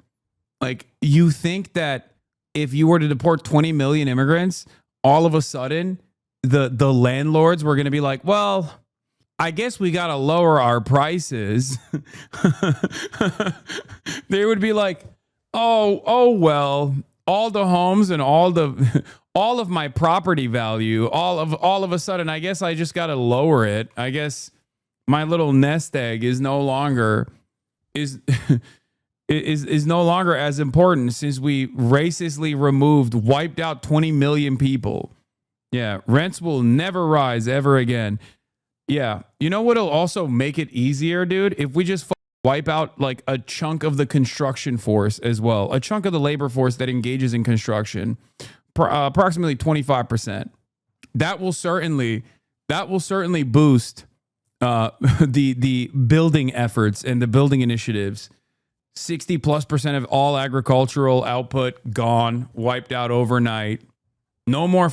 Like, you think that if you were to deport 20 million immigrants, all of a sudden the landlords were going to be like, well, I guess we got to lower our prices. They would be like, oh, well, all the homes and all of my property value, all of a sudden, I guess I just got to lower it. I guess my little nest egg is no longer is no longer as important since we racistly wiped out 20 million people. Yeah, rents will never rise ever again. Yeah, you know what'll also make it easier, dude? If we just wipe out like a chunk of the construction force as well, a chunk of the labor force that engages in construction, approximately 25%. That will certainly boost the building efforts and the building initiatives. 60+% of all agricultural output gone, wiped out overnight. No more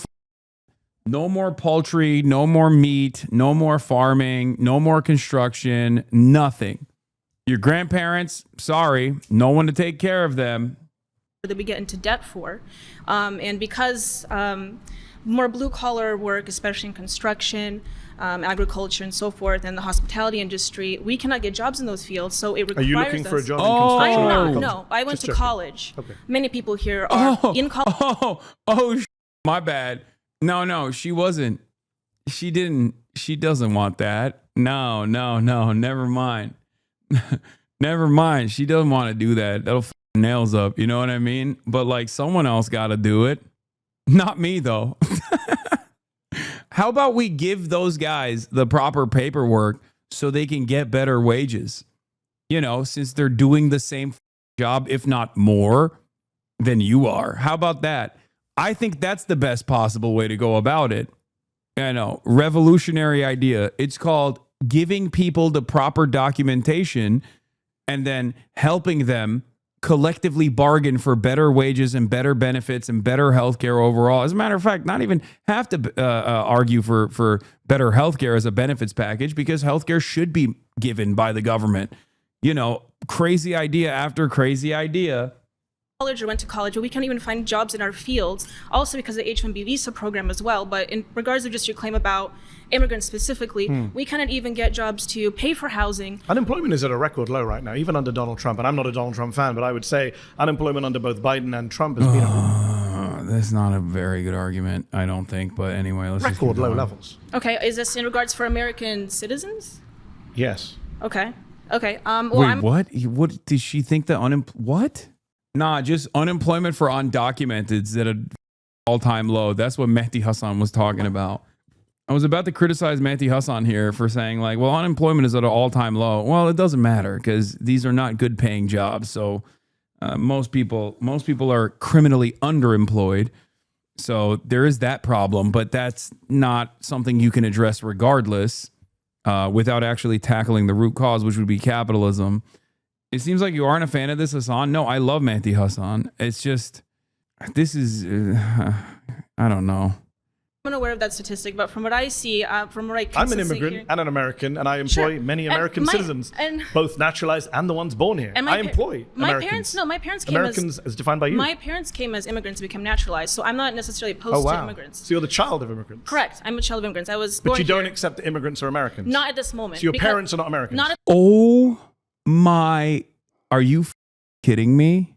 poultry, no more meat, no more farming, no more construction, nothing. Your grandparents, sorry, no one to take care of them. That we get into debt for. And because more blue collar work, especially in construction, agriculture and so forth, and the hospitality industry, we cannot get jobs in those fields. So it requires Are you looking for a job in I construction? am not. No, I went to college. Okay. Many people here are in college. My bad. No, she wasn't. She didn't. She doesn't want that. No, never mind. Never mind. She doesn't want to do that. That'll f nails up. You know what I mean? But like, someone else got to do it. Not me, though. How about we give those guys the proper paperwork so they can get better wages? You know, since they're doing the same job, if not more, than you are. How about that? I think that's the best possible way to go about it. I know, revolutionary idea. It's called giving people the proper documentation and then helping them collectively bargain for better wages and better benefits and better healthcare overall. As a matter of fact, not even have to argue for better healthcare as a benefits package, because healthcare should be given by the government. You know, crazy idea after crazy idea. College or went to college, but we can't even find jobs in our fields, also because of the H-1B visa program as well. But in regards to just your claim about immigrants specifically, we cannot even get jobs to pay for housing. Unemployment is at a record low right now, even under Donald Trump. And I'm not a Donald Trump fan, but I would say unemployment under both Biden and Trump has been that's not a very good argument, I don't think. But anyway, let's just record low levels. Okay, is this in regards for American citizens? Yes. Okay. Well, wait, what? What did she think that what? Nah, just unemployment for undocumented is at an all-time low. That's what Mehdi Hasan was talking about. I was about to criticize Mehdi Hasan here for saying like, well, unemployment is at an all-time low. Well, it doesn't matter because these are not good-paying jobs. So most people are criminally underemployed. So there is that problem, but that's not something you can address regardless without actually tackling the root cause, which would be capitalism. It seems like you aren't a fan of this, Hasan. No, I love Mehdi Hasan. It's just, this is, I don't know. I'm unaware of that statistic, but from what I see, from what I I'm an immigrant and an American, and I employ many American citizens, both naturalized and the ones born here. I employ Americans. My parents came Americans as defined by you. My parents came as immigrants to become naturalized, so I'm not necessarily opposed to immigrants. So you're the child of immigrants. Correct. I'm a child of immigrants. I was born But you don't here. accept that immigrants are Americans. Not at this moment. So your parents are not Americans. Oh my, are you kidding me?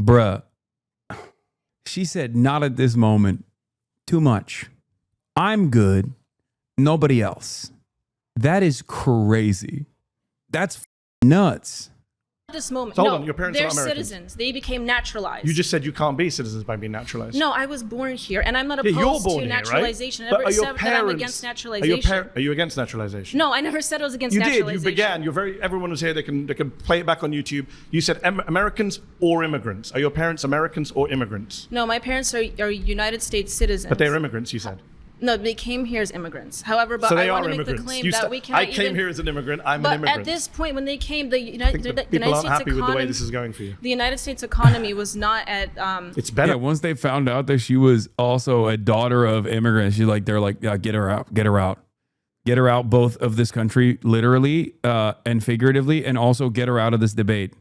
Bruh. She said, not at this moment. Too much. I'm good. Nobody else. That is crazy. That's nuts. At this moment. So hold on, your parents are they're not Americans. citizens. They became naturalized. You just said you can't be citizens by being naturalized. No, I was born here, and I'm not Yeah, you're opposed born to here, naturalization. right? I But never are your said that I'm parents- against naturalization. Are you against naturalization? No, I never said I was against You naturalization. did. You began. You're very. Everyone was here. They can play it back on YouTube. You said Americans or immigrants. Are your parents Americans or immigrants? No, my parents are United States citizens. But they're immigrants. You said. No, they came here as immigrants. However, but So they I want are to make the immigrants. claim that we cannot I came here as an immigrant. I'm an immigrant. But at this point, when they came, the I think United that the people United aren't States happy with the way economy, this is going for you. the United States economy was not at. It's better. Yeah, once they found out that she was also a daughter of immigrants, they're like, yeah, get her out, get her out. Get her out both of this country, literally and figuratively, and also get her out of this debate.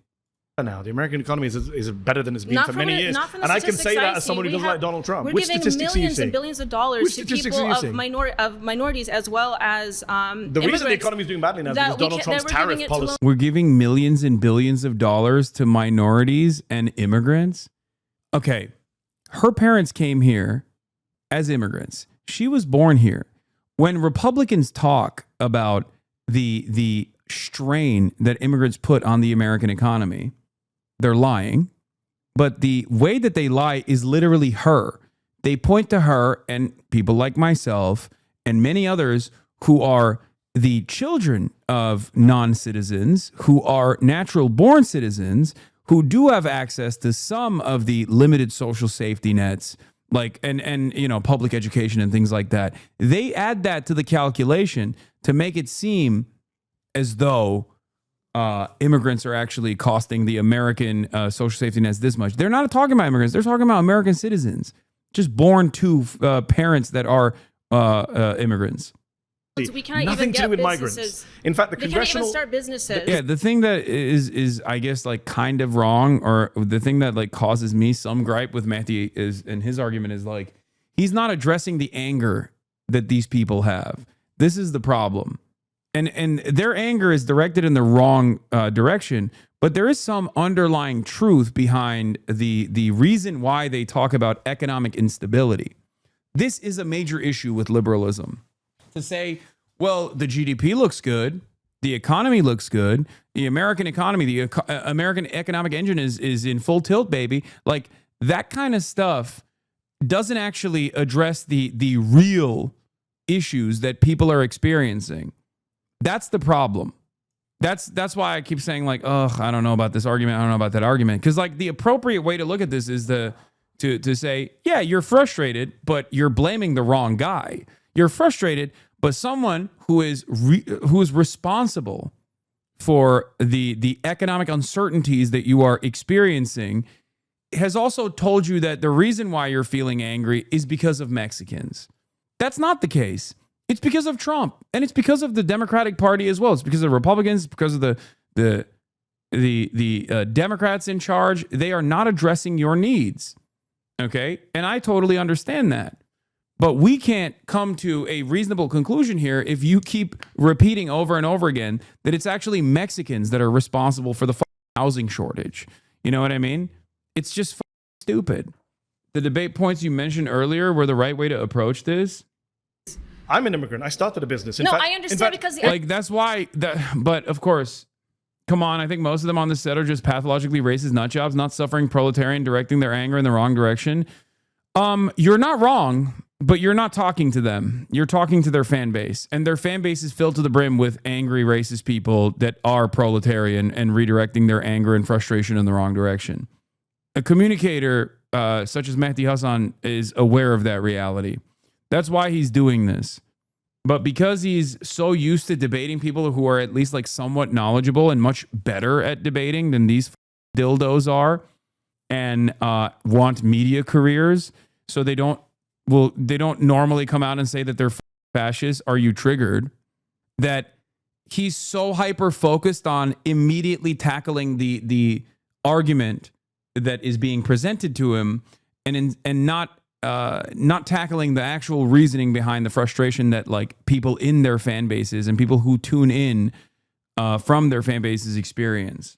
Now, the American economy is better than it's been Not for from many the- years. not from the And I can say statistics that I as see. someone who We doesn't have- like Donald Trump. We're Which giving statistics are you millions seeing? and billions of dollars Which to statistics people are you of, seeing? minorities as well as The reason the immigrants economy is doing badly now is that because Donald Trump's that we're giving tariff it to policy. We're giving millions and billions of dollars to minorities and immigrants. Okay. Her parents came here as immigrants. She was born here. When Republicans talk about the strain that immigrants put on the American economy, they're lying. But the way that they lie is literally her. They point to her and people like myself and many others who are the children of non-citizens, who are natural born citizens, who do have access to some of the limited social safety nets, like and public education and things like that. They add that to the calculation to make it seem as though immigrants are actually costing the American social safety nets this much. They're not talking about immigrants. They're talking about American citizens, just born to parents that are immigrants. We cannot Nothing even to get do with businesses. migrants. In fact, the They can't congressional even start businesses. Yeah, the thing that is I guess like kind of wrong, or the thing that like causes me some gripe with Mehdi is, and his argument is like, he's not addressing the anger that these people have. This is the problem. And their anger is directed in the wrong direction, but there is some underlying truth behind the reason why they talk about economic instability. This is a major issue with liberalism. To say, well, the GDP looks good, the economy looks good, the American economy, the American economic engine is in full tilt, baby. Like that kind of stuff doesn't actually address the real issues that people are experiencing. That's the problem. That's why I keep saying like, oh, I don't know about this argument. I don't know about that argument. Because like the appropriate way to look at this is to say, yeah, you're frustrated, but you're blaming the wrong guy. You're frustrated, but someone who is responsible for the economic uncertainties that you are experiencing has also told you that the reason why you're feeling angry is because of Mexicans. That's not the case. It's because of Trump, and it's because of the Democratic Party as well. It's because of the Republicans, because of the Democrats in charge. They are not addressing your needs, okay? And I totally understand that. But we can't come to a reasonable conclusion here if you keep repeating over and over again that it's actually Mexicans that are responsible for the housing shortage. You know what I mean? It's just stupid. The debate points you mentioned earlier were the right way to approach this. I'm an immigrant. I started a business. No, I understand because like that's why that. But of course, come on. I think most of them on this set are just pathologically racist nut jobs, not suffering proletarian, directing their anger in the wrong direction. You're not wrong, but you're not talking to them. You're talking to their fan base, and their fan base is filled to the brim with angry racist people that are proletarian and redirecting their anger and frustration in the wrong direction. A communicator such as Mehdi Hasan is aware of that reality. That's why he's doing this. But because he's so used to debating people who are at least like somewhat knowledgeable and much better at debating than these dildos are, and want media careers, so they don't normally come out and say that they're fascists. Are you triggered? That he's so hyper focused on immediately tackling the argument that is being presented to him, and not tackling the actual reasoning behind the frustration that like people in their fan bases and people who tune in from their fan bases experience.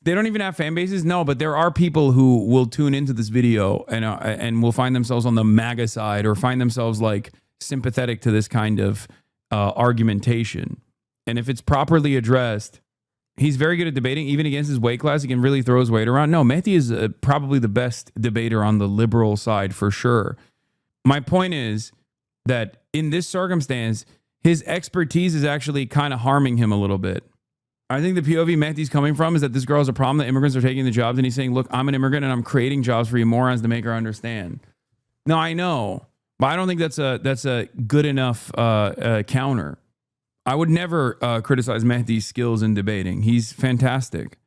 They don't even have fan bases, no, but there are people who will tune into this video and will find themselves on the MAGA side or find themselves like sympathetic to this kind of argumentation. And if it's properly addressed, he's very good at debating, even against his weight class. He can really throw his weight around. No, Mehdi is probably the best debater on the liberal side for sure. My point is that in this circumstance, his expertise is actually kind of harming him a little bit. I think the POV Mehdi's coming from is that this girl has a problem that immigrants are taking the jobs, and he's saying, look, I'm an immigrant and I'm creating jobs for you morons to make her understand. No, I know. But I don't think that's a good enough counter. I would never criticize Mehdi's skills in debating. He's fantastic.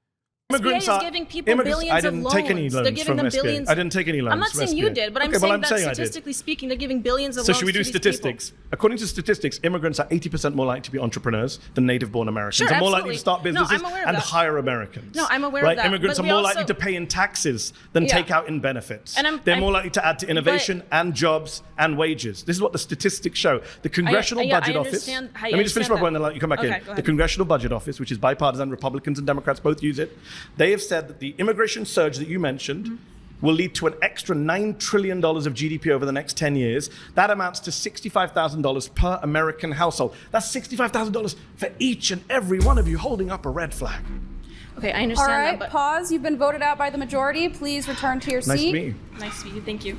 SBA is giving people billions of loans. They're giving them billions. I didn't take any loans. I'm not saying you did, but I'm saying that statistically speaking, they're giving billions of loans. So should we do statistics? According to statistics, immigrants are 80% more likely to be entrepreneurs than native-born Americans. Sure, and more absolutely. likely to start businesses I'm aware of and that. hire Americans. No, I'm aware right? of that. Immigrants But are we more also- likely to pay in taxes than take out in benefits. And They're more likely to add to innovation and jobs and wages. This is what the statistics show. The Congressional Budget Office. Let me just finish my point and then let you come back Okay, in. go The ahead. Congressional Budget Office, which is bipartisan, Republicans and Democrats both use it. They have said that the immigration surge that you mentioned will lead to an extra $9 trillion of GDP over the next 10 years. That amounts to $65,000 per American household. That's $65,000 for each and every one of you holding up a red flag. Okay, I All understand right, that, but pause. You've been voted out by the majority. Please return to your Nice seat. to meet you. nice to meet you. Thank you.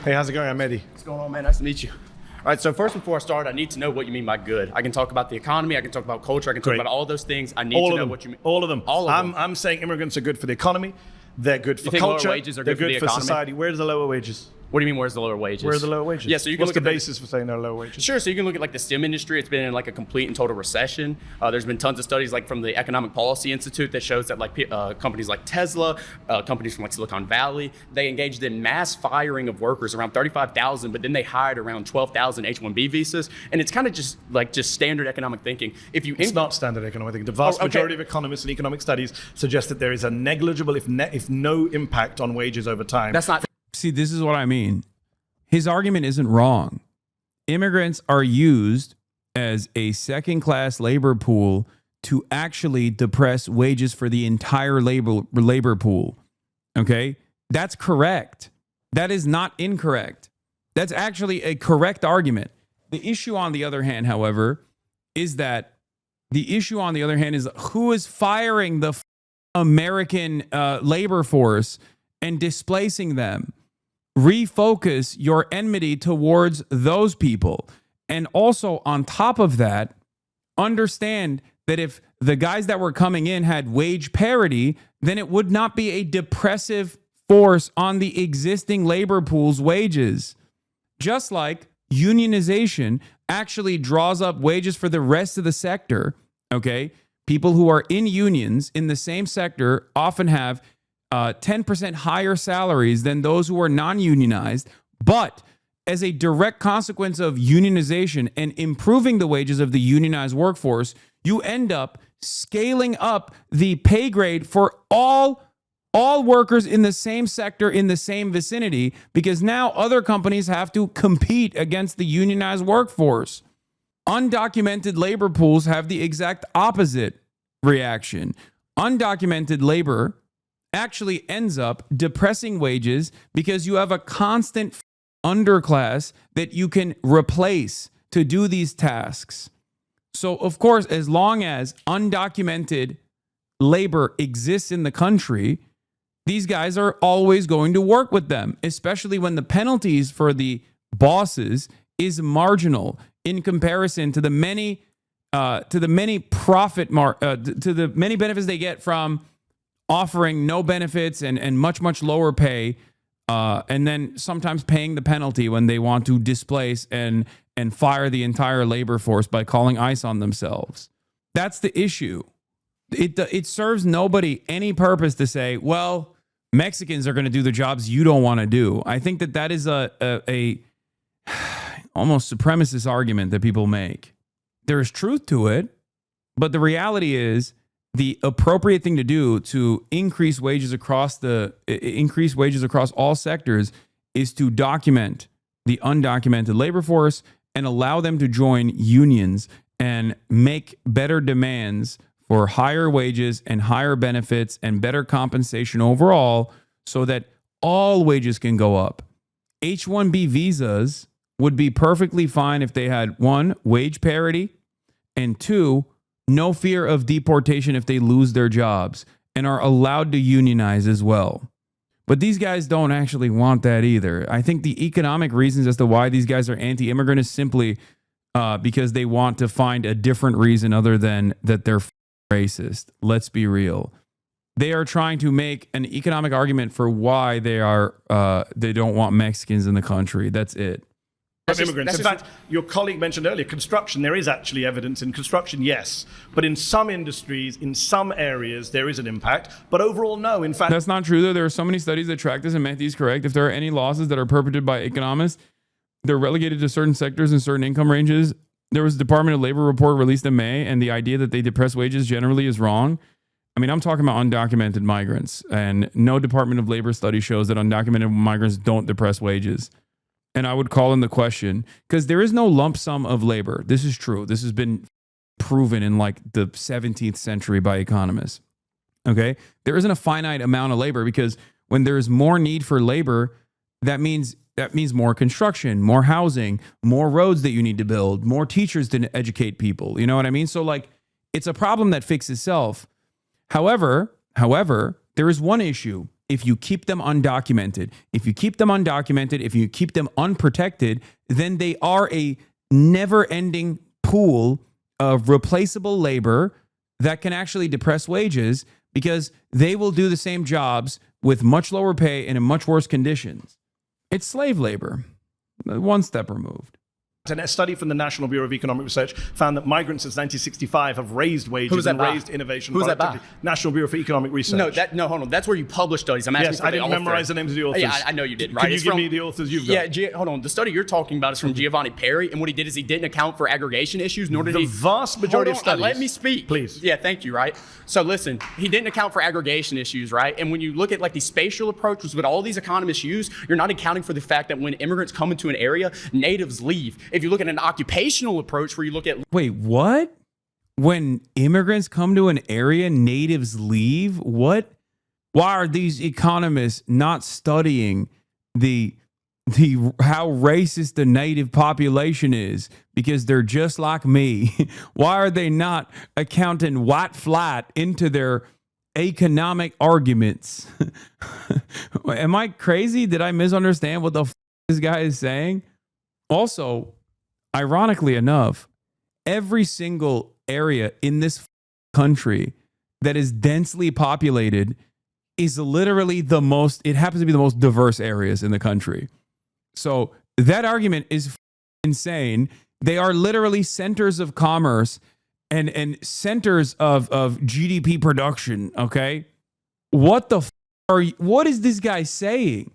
Hey, how's it going? I'm Mehdi. What's going on, man? Nice to meet you. All right, so first before I start, I need to know what you mean by good. I can talk about the economy, I can talk about culture, I can talk Great. about all those things. I need All to of know them. what you mean. All of them. All of them. I'm saying immigrants are good for the economy. They're good for You think lower culture. wages are They're good for the economy? society. Where's the lower wages? What do you mean, where's the lower wages? Where are the lower wages? Yeah, so you can What's look the at basis for saying there are lower wages? Sure, so you can look at like the STEM industry. It's been in like a complete and total recession. There's been tons of studies like from the Economic Policy Institute that shows that like companies like Tesla, companies from like Silicon Valley, they engaged in mass firing of workers, around 35,000, but then they hired around 12,000 H-1B visas. And it's kind of just standard economic thinking. It's not standard economic thinking. The vast majority of economists and economic studies suggest that there is a negligible, if no impact on wages over time. That's not. See, this is what I mean. His argument isn't wrong. Immigrants are used as a second-class labor pool to actually depress wages for the entire labor pool. Okay? That's correct. That is not incorrect. That's actually a correct argument. The issue, on the other hand, however, is that who is firing the American labor force and displacing them. Refocus your enmity towards those people. And also, on top of that, understand that if the guys that were coming in had wage parity, then it would not be a depressive force on the existing labor pool's wages. Just like unionization actually draws up wages for the rest of the sector, okay? People who are in unions in the same sector often have 10% higher salaries than those who are non-unionized. But as a direct consequence of unionization and improving the wages of the unionized workforce, you end up scaling up the pay grade for all workers in the same sector in the same vicinity, because now other companies have to compete against the unionized workforce. Undocumented labor pools have the exact opposite reaction. Undocumented labor actually ends up depressing wages because you have a constant underclass that you can replace to do these tasks. So, of course, as long as undocumented labor exists in the country, these guys are always going to work with them, especially when the penalties for the bosses is marginal in comparison to the many benefits they get from offering no benefits and much lower pay, and then sometimes paying the penalty when they want to displace and fire the entire labor force by calling ICE on themselves. That's the issue. It serves nobody any purpose to say, well, Mexicans are going to do the jobs you don't want to do. I think that is a almost supremacist argument that people make. There's truth to it, but the reality is the appropriate thing to do to increase wages across all sectors is to document the undocumented labor force and allow them to join unions and make better demands for higher wages and higher benefits and better compensation overall so that all wages can go up. H-1B visas would be perfectly fine if they had, one, wage parity, and two, no fear of deportation if they lose their jobs and are allowed to unionize as well. But these guys don't actually want that either. I think the economic reasons as to why these guys are anti-immigrant is simply because they want to find a different reason other than that they're racist. Let's be real. They are trying to make an economic argument for why they don't want Mexicans in the country. That's it. Immigrants. In fact, your colleague mentioned earlier, construction, there is actually evidence in construction, yes. But in some industries, in some areas, there is an impact. But overall, no. In fact, that's not true, though. There are so many studies that track this, and Mehdi is correct. If there are any losses that are perpetrated by economists, they're relegated to certain sectors and certain income ranges. There was a Department of Labor report released in May, and the idea that they depress wages generally is wrong. I mean, I'm talking about undocumented migrants, and no Department of Labor study shows that undocumented migrants don't depress wages. And I would call in the question, because there is no lump sum of labor. This is true. This has been proven in like the 17th century by economists. Okay? There isn't a finite amount of labor, because when there's more need for labor, that means more construction, more housing, more roads that you need to build, more teachers to educate people. You know what I mean? So like, it's a problem that fixes itself. However, there is one issue. If you keep them undocumented, if you keep them unprotected, then they are a never-ending pool of replaceable labor that can actually depress wages, because they will do the same jobs with much lower pay and in much worse conditions. It's slave labor, one step removed. And a study from the National Bureau of Economic Research found that migrants since 1965 have raised wages and raised innovation. Who's that by? National Bureau for Economic Research. No, hold on. That's where you publish studies. I'm asking yes, for I didn't memorize the names of the authors. Yeah, I know you didn't. Right? Can you give me the authors you've got? Yeah, hold on. The study you're talking about is from Giovanni Perry, and what he did is he didn't account for aggregation issues, nor did the he. vast majority of studies. Let me speak, please. Yeah, thank you. Right. So listen, he didn't account for aggregation issues, right? And when you look at like the spatial approach, which is what all these economists use, you're not accounting for the fact that when immigrants come into an area, natives leave. If you look at an occupational approach where you look at Wait, what? When immigrants come to an area, natives leave? What? Why are these economists not studying the how racist the native population is? Because they're just like me. Why are they not accounting white flight into their economic arguments? Am I crazy? Did I misunderstand what the this guy is saying? Also, ironically enough, every single area in this country that is densely populated is literally it happens to be the most diverse areas in the country. So that argument is insane. They are literally centers of commerce and centers of GDP production, okay? What is this guy saying?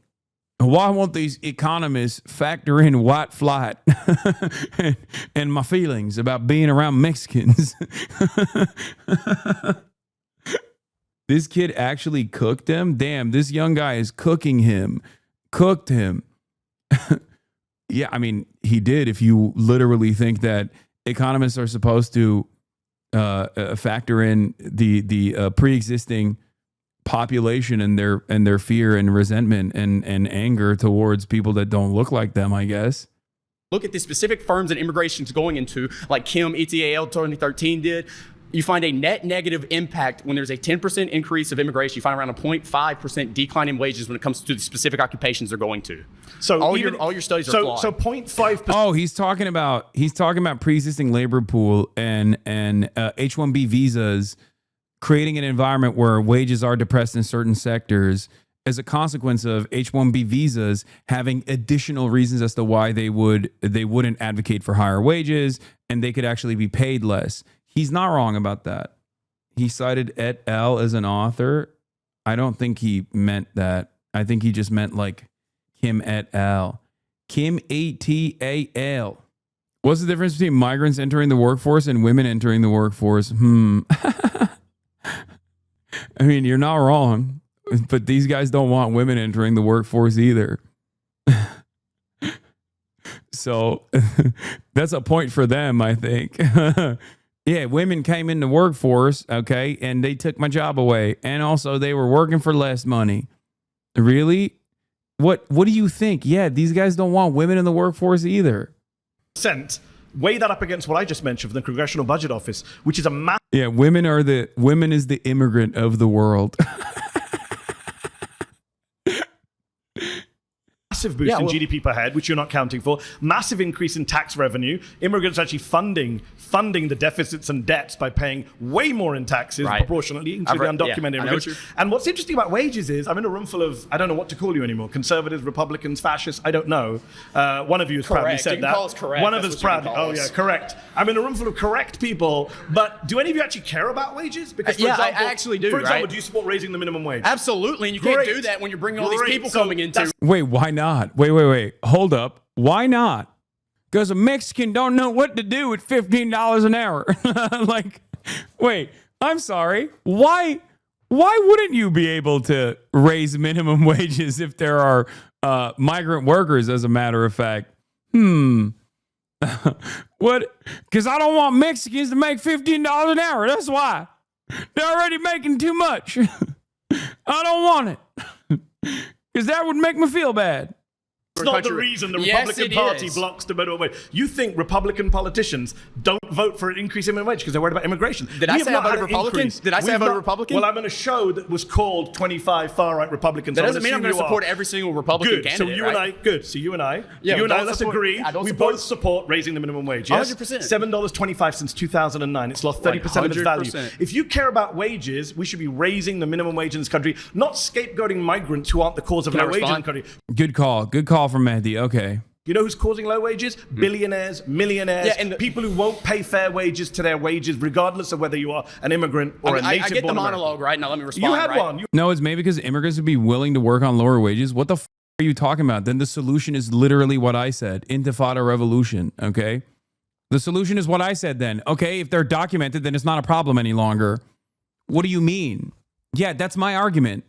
Why won't these economists factor in white flight and my feelings about being around Mexicans? This kid actually cooked him? Damn, this young guy is cooking him. Cooked him. Yeah, I mean, he did. If you literally think that economists are supposed to factor in the pre-existing population and their fear and resentment and anger towards people that don't look like them, I guess. Look at the specific firms that immigration is going into, like Kim ETAL 2013 did. You find a net negative impact when there's a 10% increase of immigration. You find around a 0.5% decline in wages when it comes to the specific occupations they're going to. So all your studies are flawed. So 0.5%. Oh, he's talking about pre-existing labor pool and H-1B visas, creating an environment where wages are depressed in certain sectors as a consequence of H-1B visas having additional reasons as to why they wouldn't advocate for higher wages and they could actually be paid less. He's not wrong about that. He cited et al. As an author. I don't think he meant that. I think he just meant like Kim et al. Kim et.al. What's the difference between migrants entering the workforce and women entering the workforce? I mean, you're not wrong, but these guys don't want women entering the workforce either. So that's a point for them, I think. Yeah, women came in the workforce, okay, and they took my job away. And also they were working for less money. Really? What do you think? Yeah, these guys don't want women in the workforce either. Weigh that up against what I just mentioned from the Congressional Budget Office, which is a Yeah, women is the immigrant of the world. massive boost in GDP per head, which you're not counting for, massive increase in tax revenue, immigrants actually funding the deficits and debts by paying way more in taxes proportionately, including undocumented immigrants. And what's interesting about wages is, I'm in a room full of, I don't know what to call you anymore, conservatives, Republicans, fascists, I don't know. One of you has proudly said that. Call us correct. One of us proudly, correct. I'm in a room full of correct people, but do any of you actually care about wages? Because, for example, I actually do. For example, do you support raising the minimum wage? Absolutely, and you can't do that when you're bringing all these people coming into. Wait, why not? Wait. Hold up. Why not? Because a Mexican don't know what to do with $15 an hour. Like, wait, I'm sorry. Why wouldn't you be able to raise minimum wages if there are migrant workers, as a matter of fact? What? Because I don't want Mexicans to make $15 an hour. That's why. They're already making too much. I don't want it. Because that would make me feel bad. It's not the reason the Republican Party blocks the minimum wage. You think Republican politicians don't vote for an increase in minimum wage because they're worried about immigration? Did I say I voted Republican? Did I say I voted Republican? Well, I'm in a show that was called 25 far-right Republicans. That doesn't mean I'm going to support every single Republican candidate. So you and I, So you and I, let's agree. We both support raising the minimum wage. Yes? 100%. $7.25 since 2009. It's lost 30% of its value. If you care about wages, we should be raising the minimum wage in this country, not scapegoating migrants who aren't the cause of low wages in the country. Good call from Mehdi. Okay. You know who's causing low wages? Billionaires, millionaires, and people who won't pay fair wages to their wages, regardless of whether you are an immigrant or a native. I get the monologue right now. Let me respond. You had one. No, it's maybe because immigrants would be willing to work on lower wages. What the are you talking about? Then the solution is literally what I said: Intifada revolution. Okay, the solution is what I said. Then okay, if they're documented, then it's not a problem any longer. What do you mean? Yeah, that's my argument.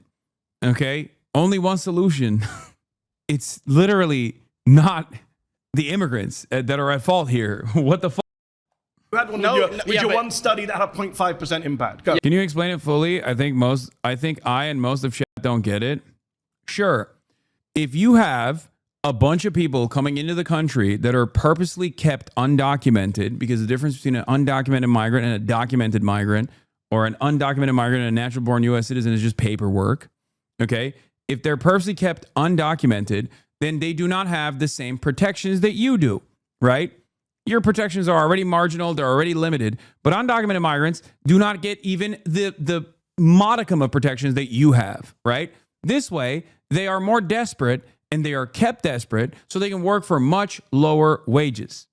Okay, only one solution. It's literally not the immigrants that are at fault here. What the fuck? You had one one study that had a 0.5% impact. Go. Can you explain it fully? I think I and most of chat don't get it. Sure. If you have a bunch of people coming into the country that are purposely kept undocumented, because the difference between an undocumented migrant and a documented migrant, or an undocumented migrant and a natural born U.S. citizen, is just paperwork. Okay? If they're purposely kept undocumented, then they do not have the same protections that you do, right? Your protections are already marginal, they're already limited, but undocumented migrants do not get even the modicum of protections that you have, right? This way, they are more desperate and they are kept desperate so they can work for much lower wages,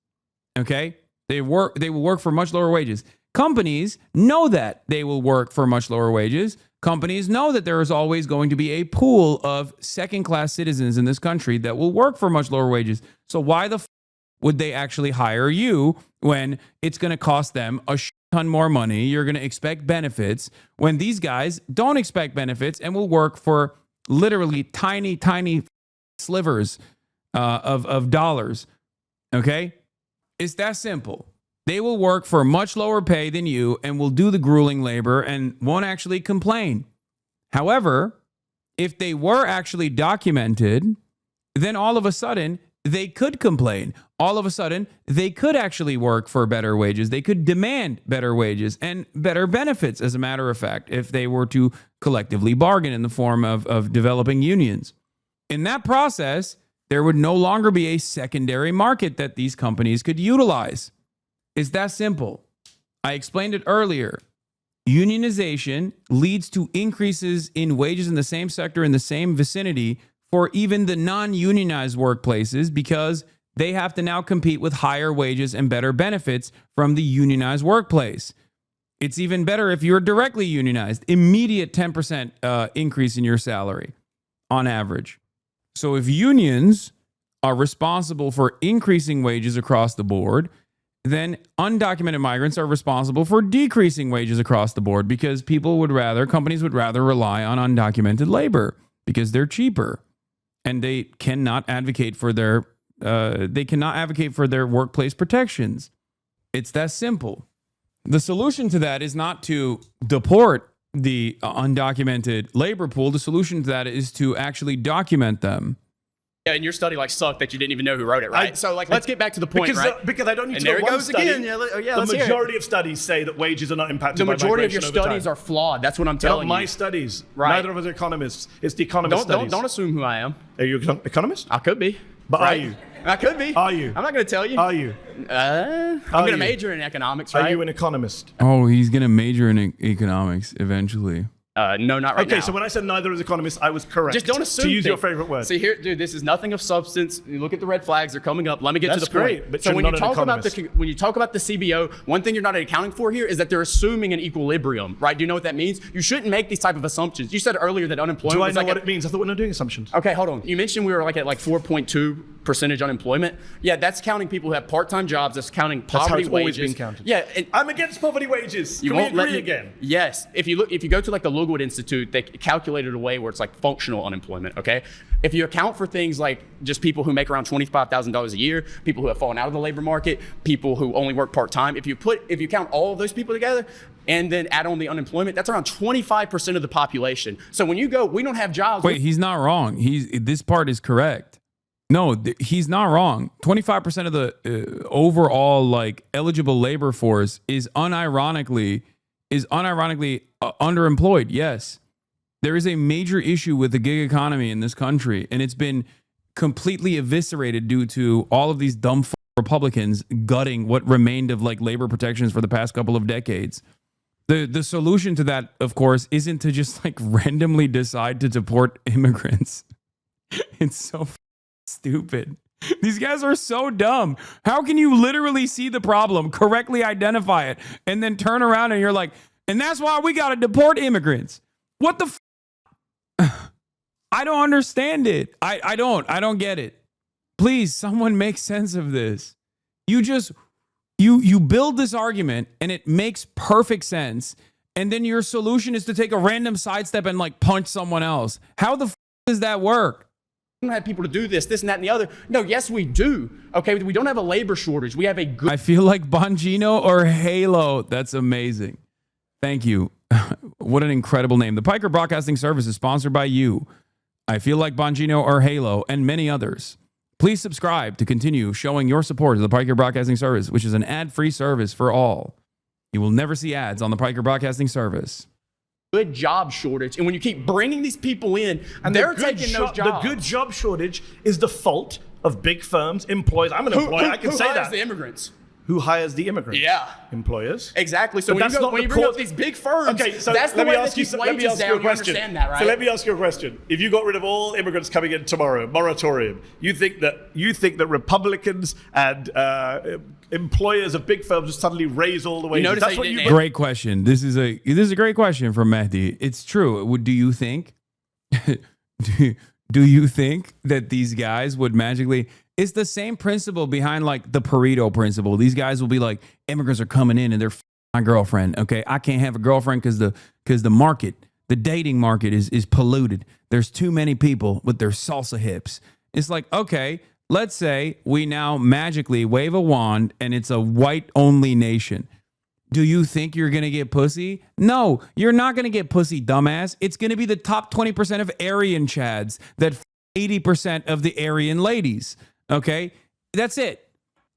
okay? They will work for much lower wages. Companies know that they will work for much lower wages. Companies know that there is always going to be a pool of second-class citizens in this country that will work for much lower wages. So why the would they actually hire you when it's going to cost them a ton more money? You're going to expect benefits when these guys don't expect benefits and will work for literally tiny, tiny slivers of dollars. Okay? It's that simple. They will work for much lower pay than you and will do the grueling labor and won't actually complain. However, if they were actually documented, then all of a sudden they could complain. All of a sudden they could actually work for better wages. They could demand better wages and better benefits, as a matter of fact, if they were to collectively bargain in the form of developing unions. In that process, there would no longer be a secondary market that these companies could utilize. It's that simple. I explained it earlier. Unionization leads to increases in wages in the same sector in the same vicinity for even the non-unionized workplaces because they have to now compete with higher wages and better benefits from the unionized workplace. It's even better if you're directly unionized. Immediate 10% increase in your salary on average. So if unions are responsible for increasing wages across the board, then undocumented migrants are responsible for decreasing wages across the board because companies would rather rely on undocumented labor because they're cheaper and they cannot advocate for their workplace protections. It's that simple. The solution to that is not to deport the undocumented labor pool. The solution to that is to actually document them. Yeah, and your study like sucked that you didn't even know who wrote it, right? So like, let's get back to the point, because, right? Because I don't need and to know there it one goes study. again. The majority of studies say that wages are not impacted by The majority of migration your over studies time. are flawed. That's what I'm They're telling not you. my studies. Right. Neither of us are economists. It's the economist studies. Don't assume who I am. Are you an economist? I could be. But right? are you? I could be. Are you? I'm not going to tell you. Are you? I'm going to major in economics, right? Are you an economist? Oh, he's going to major in economics eventually. No, not right now. Okay, so when I said neither is economist, I was correct. Just don't assume. To use your favorite word. See here, dude, this is nothing of substance. You look at the red flags; they're coming up. Let me get That's to the point. great, but so you're when not you an talk about economist. when you talk about the CBO, one thing you're not accounting for here is that they're assuming an equilibrium, right? Do you know what that means? You shouldn't make these type of assumptions. You said earlier that unemployment. Do I was know like what it means? I thought we're not doing assumptions. Okay, hold on. You mentioned we were like at like 4.2% unemployment. Yeah, that's counting people who have part-time jobs. That's counting That's how poverty it's wages. always been counted. Yeah, and I'm against poverty wages. you Can we won't let agree me again? Yes. If you go to like the Lookwood Institute, they calculated a way where it's like functional unemployment. Okay. If you account for things like just people who make around $25,000 a year, people who have fallen out of the labor market, people who only work part time, if you count all of those people together and then add on the unemployment, that's around 25% of the population. So when you go, we don't have jobs. Wait, he's not wrong. This part is correct. No, he's not wrong. 25% of the overall like eligible labor force is unironically underemployed. Yes. There is a major issue with the gig economy in this country, and it's been completely eviscerated due to all of these dumb Republicans gutting what remained of like labor protections for the past couple of decades. The solution to that, of course, isn't to just like randomly decide to deport immigrants. It's so stupid. These guys are so dumb. How can you literally see the problem, correctly identify it, and then turn around and you're like, and that's why we got to deport immigrants? What the I don't understand it. I don't get it. Please, someone make sense of this. You build this argument and it makes perfect sense. And then your solution is to take a random sidestep and like punch someone else. How the does that work? We don't have people to do this, and that, and the other. No, yes, we do. Okay, we don't have a labor shortage. We have a good. I feel like Bongino or Halo. That's amazing. Thank you. What an incredible name. The Piker Broadcasting Service is sponsored by you. I feel like Bongino or Halo and many others. Please subscribe to continue showing your support to the Piker Broadcasting Service, which is an ad-free service for all. You will never see ads on the Piker Broadcasting Service. Good job shortage, and when you keep bringing these people in, and they're taking those jobs. The good job shortage is the fault of big firms, employers. I'm an employer. I can say that. Who hires the immigrants? Who hires the immigrants? Yeah. Employers. Exactly. So when you bring up these big firms, okay, so that's the let me way ask that keeps wages down. You understand that, right? So let me ask you a question. If you got rid of all immigrants coming in tomorrow, moratorium, you think that Republicans and employers of big firms would suddenly raise all the wages? That's what you great question. This is a great question from Mehdi. It's true. Do you think do you think that these guys would magically? It's the same principle behind like the Pareto principle. These guys will be like, immigrants are coming in and they're my girlfriend. Okay, I can't have a girlfriend because the market, the dating market is polluted. There's too many people with their salsa hips. It's like, okay, let's say we now magically wave a wand and it's a white only nation. Do you think you're going to get pussy? No, you're not going to get pussy, dumbass. It's going to be the top 20% of Aryan chads that 80% of the Aryan ladies. Okay, that's it.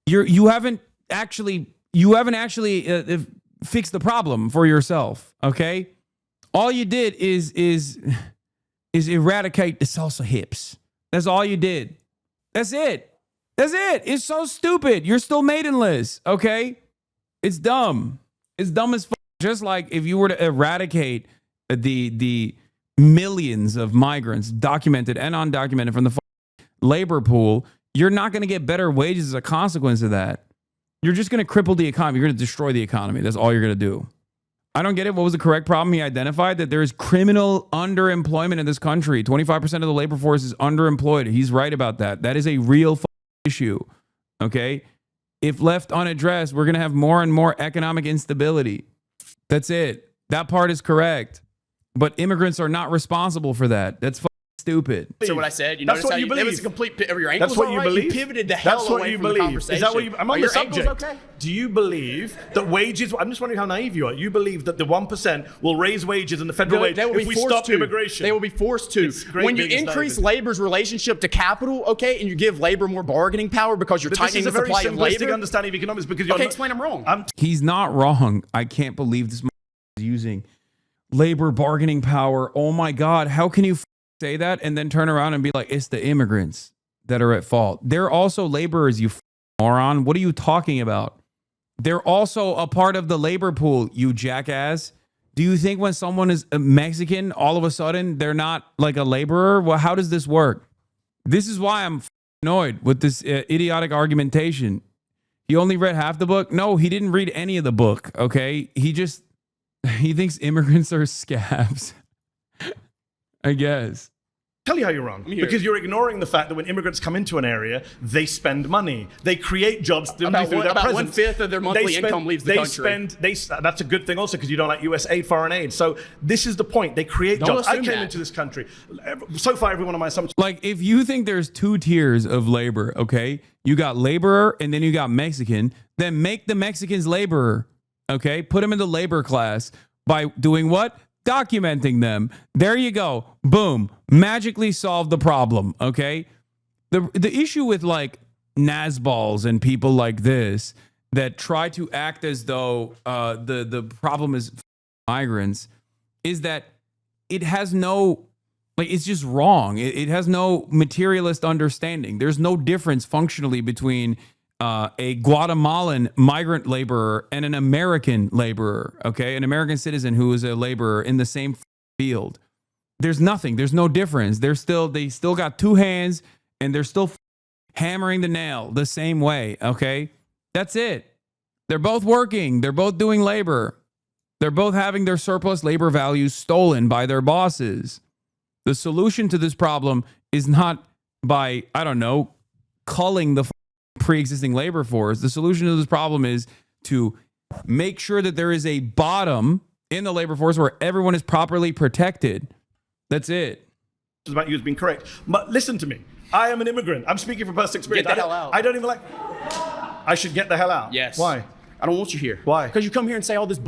You haven't actually fixed the problem for yourself. Okay, all you did is eradicate the salsa hips. That's all you did. That's it. That's it. It's so stupid. You're still maidenless. Okay, it's dumb. It's dumb as fuck. Just like if you were to eradicate the millions of migrants, documented and undocumented, from the labor pool, you're not going to get better wages as a consequence of that. You're just going to cripple the economy. You're going to destroy the economy. That's all you're going to do. I don't get it. What was the correct problem he identified? That there is criminal underemployment in this country. 25% of the labor force is underemployed. He's right about that. That is a real issue. Okay? If left unaddressed, we're going to have more and more economic instability. That's it. That part is correct. But immigrants are not responsible for that. That's stupid. So what I said, you That's notice what how you it was believe. a complete. Your ankles That's what all you right? believe. You pivoted the hell That's what away you from the believe. conversation. Is that what you? I'm on Are the your ankles subject. okay? Do you believe that wages? I'm just wondering how naive you are. You believe that the 1% will raise wages in the federal wage They will if be we forced stop to. immigration? They will be forced to. great When you biggest increase naivety. labor's relationship to capital, okay, and you give labor more bargaining power because you're But tightening this the is a very supply of simplistic labor. understanding of economics because you're Okay, not, explain I'm wrong. He's not wrong. I can't believe this is using labor bargaining power. Oh my God. How can you say that and then turn around and be like, it's the immigrants that are at fault? They're also laborers, you moron. What are you talking about? They're also a part of the labor pool, you jackass. Do you think when someone is a Mexican, all of a sudden they're not like a laborer? Well, how does this work? This is why I'm annoyed with this idiotic argumentation. He only read half the book. No, he didn't read any of the book. Okay. He thinks immigrants are scabs. I guess. Tell you how you're wrong. Because you're ignoring the fact that when immigrants come into an area, they spend money. They create jobs through their presence. 1/5 of their monthly income leaves the country. That's a good thing also because you don't like US aid, foreign aid. So this is the point. They create Don't jobs. I assume came that. into this country. So far, every one of my assumptions. Like, if you think there's two tiers of labor, okay, you got laborer and then you got Mexican, then make the Mexicans laborer, okay? Put them in the labor class by doing what? Documenting them. There you go. Boom. Magically solve the problem, okay? The issue with like Nazballs and people like this that try to act as though the problem is migrants is that it has no, like, it's just wrong. It has no materialist understanding. There's no difference functionally between a Guatemalan migrant laborer and an American laborer, okay? An American citizen who is a laborer in the same field. There's nothing. There's no difference. They still got two hands and they're still hammering the nail the same way, okay? That's it. They're both working. They're both doing labor. They're both having their surplus labor values stolen by their bosses. The solution to this problem is not by, I don't know, culling the pre-existing labor force. The solution to this problem is to make sure that there is a bottom in the labor force where everyone is properly protected. That's it. About you as being correct. But listen to me. I am an immigrant. I'm speaking from personal experience. Get the hell out. I don't even like. I should get the hell out. Yes. Why? I don't want you here. Why? Because you come here and say all this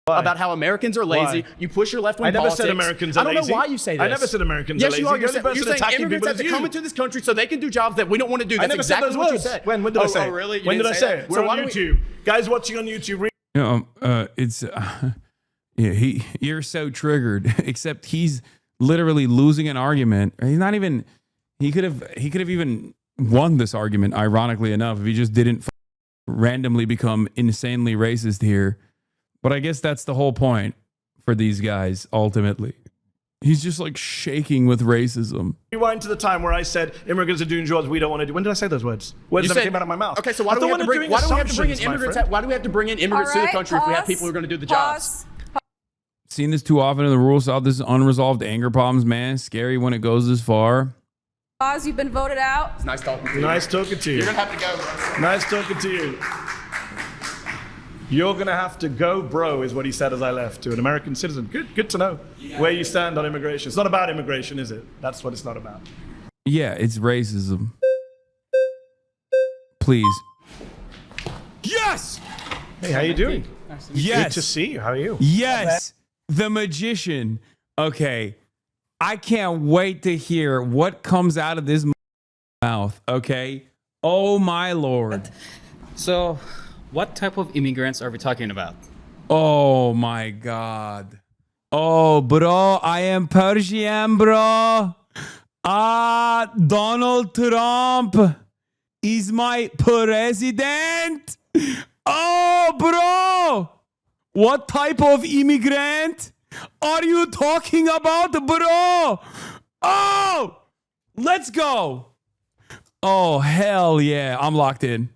Why? about how Americans are lazy. Why? You push your left-wing I never politics. said Americans are I don't lazy. know why you say this. I never said Americans yes, are lazy. you are. You're, The only person saying attacking immigrants people have to is come you. into this country so they can do jobs that we don't want to do. I That's never exactly said those what you words. said. When did I say Oh, it? really? You When did didn't I say say that? it? So We're why on don't we- YouTube. Guys watching on YouTube. It's yeah. You're so triggered. Except he's literally losing an argument. He's not even. He could have even won this argument. Ironically enough, if he just didn't randomly become insanely racist here. But I guess that's the whole point for these guys. Ultimately, he's just like shaking with racism. Rewind to the time where I said immigrants are doing jobs we don't want to do. When did I say those words? Words You that said- came out of my mouth. Okay, so why do we have to bring in immigrants? Why do we have to bring in immigrants to the country if we have people who are going to do the jobs? Seen this too often in the rural South. This is unresolved anger problems, man. Scary when it goes this far. Pause. You've been voted out. It's nice talking to you. Nice talking to you. You're going to have to go, bro. Nice talking to you. You're going to have to go, bro, is what he said as I left, to an American citizen. Good to know where you stand on immigration. It's not about immigration, is it? That's what it's not about. Yeah, it's racism. Please. Yes! Hey, how you doing? Yes. Good to see you. How are you? Yes. The magician. Okay. I can't wait to hear what comes out of this mouth. Okay. Oh, my Lord. So, what type of immigrants are we talking about? Oh, my God. Oh, bro, I am Persian, bro. Donald Trump is my president. Oh, bro. What type of immigrant are you talking about, bro? Oh, let's go. Oh, hell yeah. I'm locked in.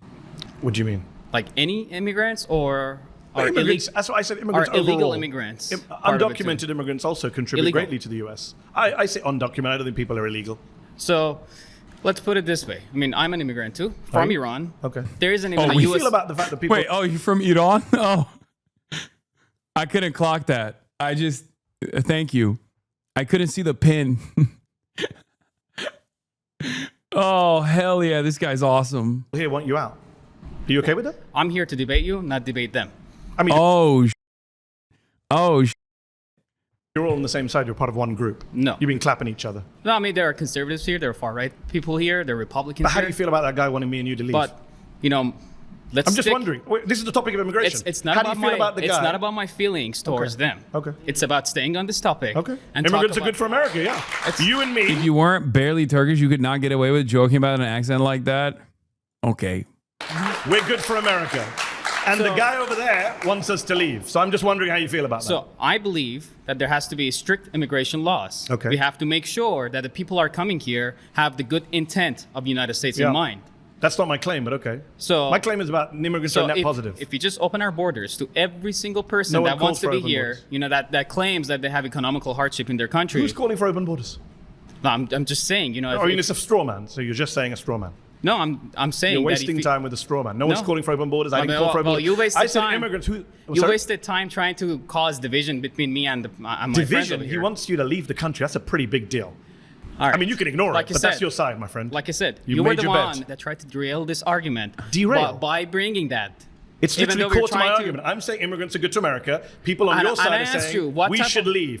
What do you mean? Like any immigrants or are immigrants? That's what I said. Immigrants are illegal overall. immigrants. Undocumented immigrants also contribute Illegal. greatly to the U.S. I say undocumented. I don't think people are illegal. So, let's put it this way. I mean, I'm an immigrant too, Are from you? Iran. Okay. There isn't How even do a you US. feel about the fact that people? Wait, oh, you're from Iran? Oh, I couldn't clock that. Thank you. I couldn't see the pin. Oh, hell yeah. This guy's awesome. Here want you out. Are you okay with that? I'm here to debate you, not debate them. I mean, you're all on the same side. You're part of one group. No. You've been clapping each other. No, I mean, there are conservatives here, there are far-right people here, there are Republicans But how here. do you feel about that guy wanting me and you to leave? But, you know, let's I'm just stick- wondering. Wait, this is the topic of immigration. It's not how about do you feel my, about the it's guy? not about my feelings towards them. Okay. It's about staying on this topic. Okay. And Immigrants talk are good for America, yeah. You and me. If you weren't barely Turkish, you could not get away with joking about an accent like that. Okay. We're good for America. And the guy over there wants us to leave. So I'm just wondering how you feel about that. So I believe that there has to be strict immigration laws. Okay. We have to make sure that the people are coming here have the good intent of the United States Yeah. in mind. That's not my claim, but okay. So my claim is about immigrants are net positive. If we just open our borders to every single person No one that wants calls to for be open here, borders. you know, that claims that they have economical hardship in their country. Who's calling for open borders? No, I'm just saying, you know. Or it's a straw man. So you're just saying a straw man. No, I'm saying You're that wasting if time with a straw man. No one's calling for open borders. I Well, didn't call for open well, borders. you wasted I said time. immigrants who. You wasted time trying to cause division between me and my friends division. over He here. wants you to leave the country. That's a pretty big deal. All right. I mean, you can ignore Like it, I but that's said- your side, my friend. Like I said, You you were made the your one bet. that tried to derail this argument. Derail? By bringing that. It's Even literally though we're core to my trying argument. I'm saying immigrants are good to America. People on And- your and side I are asked saying you, what we type should of- leave.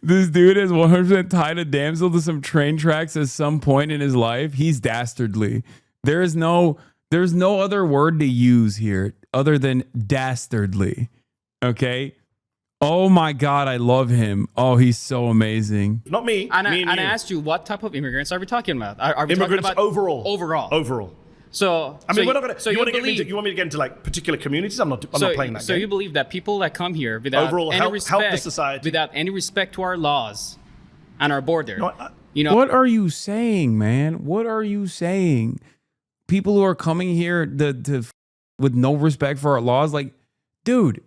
This dude has 100% tied a damsel to some train tracks at some point in his life. He's dastardly. There's no other word to use here other than dastardly. Okay? Oh my God, I love him. Oh, he's so amazing. Not me. And, me and I you. asked you, what type of immigrants are we talking about? Are we Immigrants talking about overall. Overall. Overall. So I mean, so we're not gonna. So you, you want to believe? you want me to get into like particular communities? I'm not so playing that so game. you believe that people that come here without Overall, any help respect, the society. without any respect to our laws and our border, you know, What are you saying, man? What are you saying? People who are coming here with no respect for our laws, like, dude,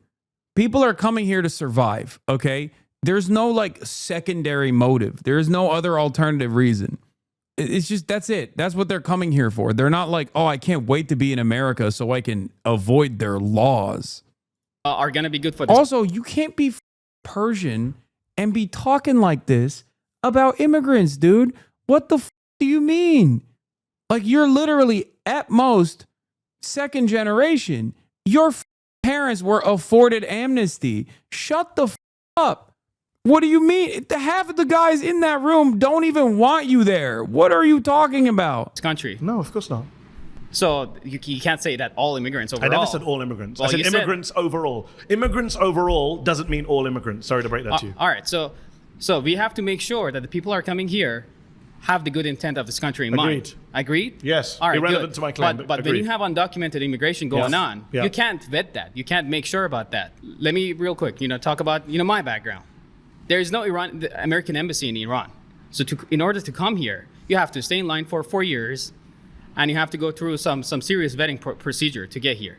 people are coming here to survive, okay? There's no like secondary motive. There's no other alternative reason. It's just, that's it. That's what they're coming here for. They're not like, oh, I can't wait to be in America so I can avoid their laws. are going to be good for this. Also, you can't be Persian and be talking like this about immigrants, dude. What the do you mean? Like, you're literally at most second generation. Your parents were afforded amnesty. Shut the up. What do you mean? Half of the guys in that room don't even want you there. What are you talking about? This country. No, of course not. So you can't say that all immigrants overall. I never said all immigrants. Well, I said you said- immigrants overall. Immigrants overall doesn't mean all immigrants. Sorry to break that to you. All right. So we have to make sure that the people are coming here have the good intent of this country in mind. Agreed? Yes. All right, Irrelevant good. to my claim, But but when you agreed. have undocumented immigration going Yes. on, Yeah. you can't vet that. You can't make sure about that. Let me real quick, talk about, my background. There is no the American embassy in Iran. So in order to come here, you have to stay in line for 4 years, and you have to go through some serious vetting procedure to get here.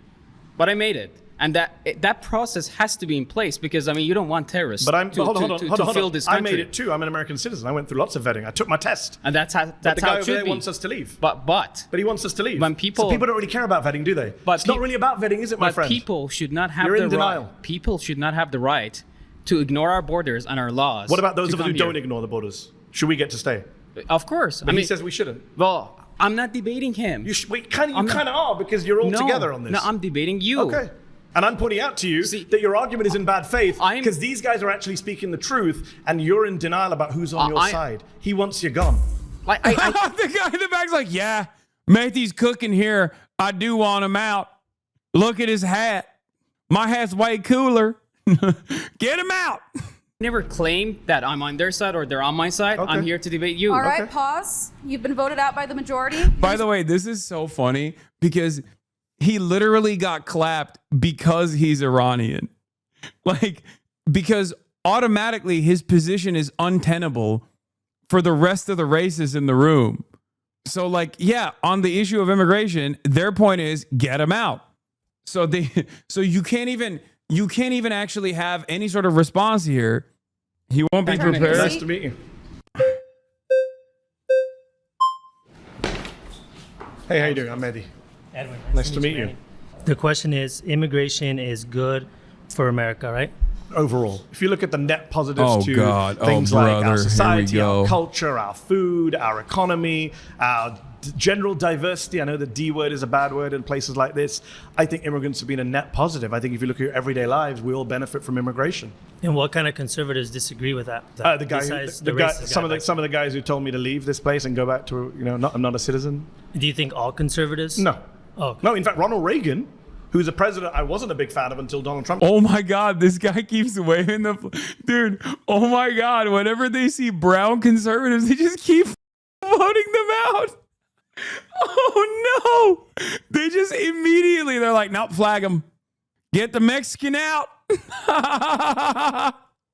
But I made it. And that process has to be in place because, you don't want terrorists But I'm to hold on. fill this I country. made it too. I'm an American citizen. I went through lots of vetting. I took my test. And that's But how the guy it over should there be. wants us to leave. But he wants us to leave. when people So people don't really care about vetting, do they? But It's not really about vetting, is it, my but friend? people should not have You're the in denial. right. People should not have the right to ignore our borders and our laws. What about those to of us who come don't here. ignore the borders? Should we get to stay? Of course. But he says we shouldn't. Well, I'm not debating him. You kind of are because you're all together on this. No, I'm debating you. Okay. And I'm pointing out to you that your argument is in bad faith because these guys are actually speaking the truth and you're in denial about who's on your side. He wants you gone. The guy in the back's like, yeah, Mehdi's cooking here. I do want him out. Look at his hat. My hat's way cooler. Get him out. Never claimed that I'm on their side or they're on my side. I'm here to debate you. All right, pause. You've been voted out by the majority. By the way, this is so funny because he literally got clapped because he's Iranian. Because automatically his position is untenable for the rest of the races in the room. So on the issue of immigration, their point is get him out. So you can't even actually have any sort of response here. He won't be prepared. Nice to meet you. Hey, how you doing? I'm Mehdi. Edwin. Nice to meet you. The question is, immigration is good for America, right? overall. If you look at the net positives to God. things Oh, like brother. our Here we society, go. our culture, our food, our economy, our general diversity. I know the D word is a bad word in places like this. I think immigrants have been a net positive. I think if you look at your everyday lives, we all benefit from immigration. And what kind of conservatives disagree with that? The guy, Besides the guy, racist some guy of the guys who told me to leave this place and go back to, I'm not a citizen. Do you think all conservatives? No. Oh, okay. No, in fact, Ronald Reagan, who's a president I wasn't a big fan of until Donald Trump. Oh my God, this guy keeps waving dude. Oh my God, whenever they see brown conservatives, they just keep voting them out. Oh no, they just immediately, they're like, nope, flag them. Get the Mexican out.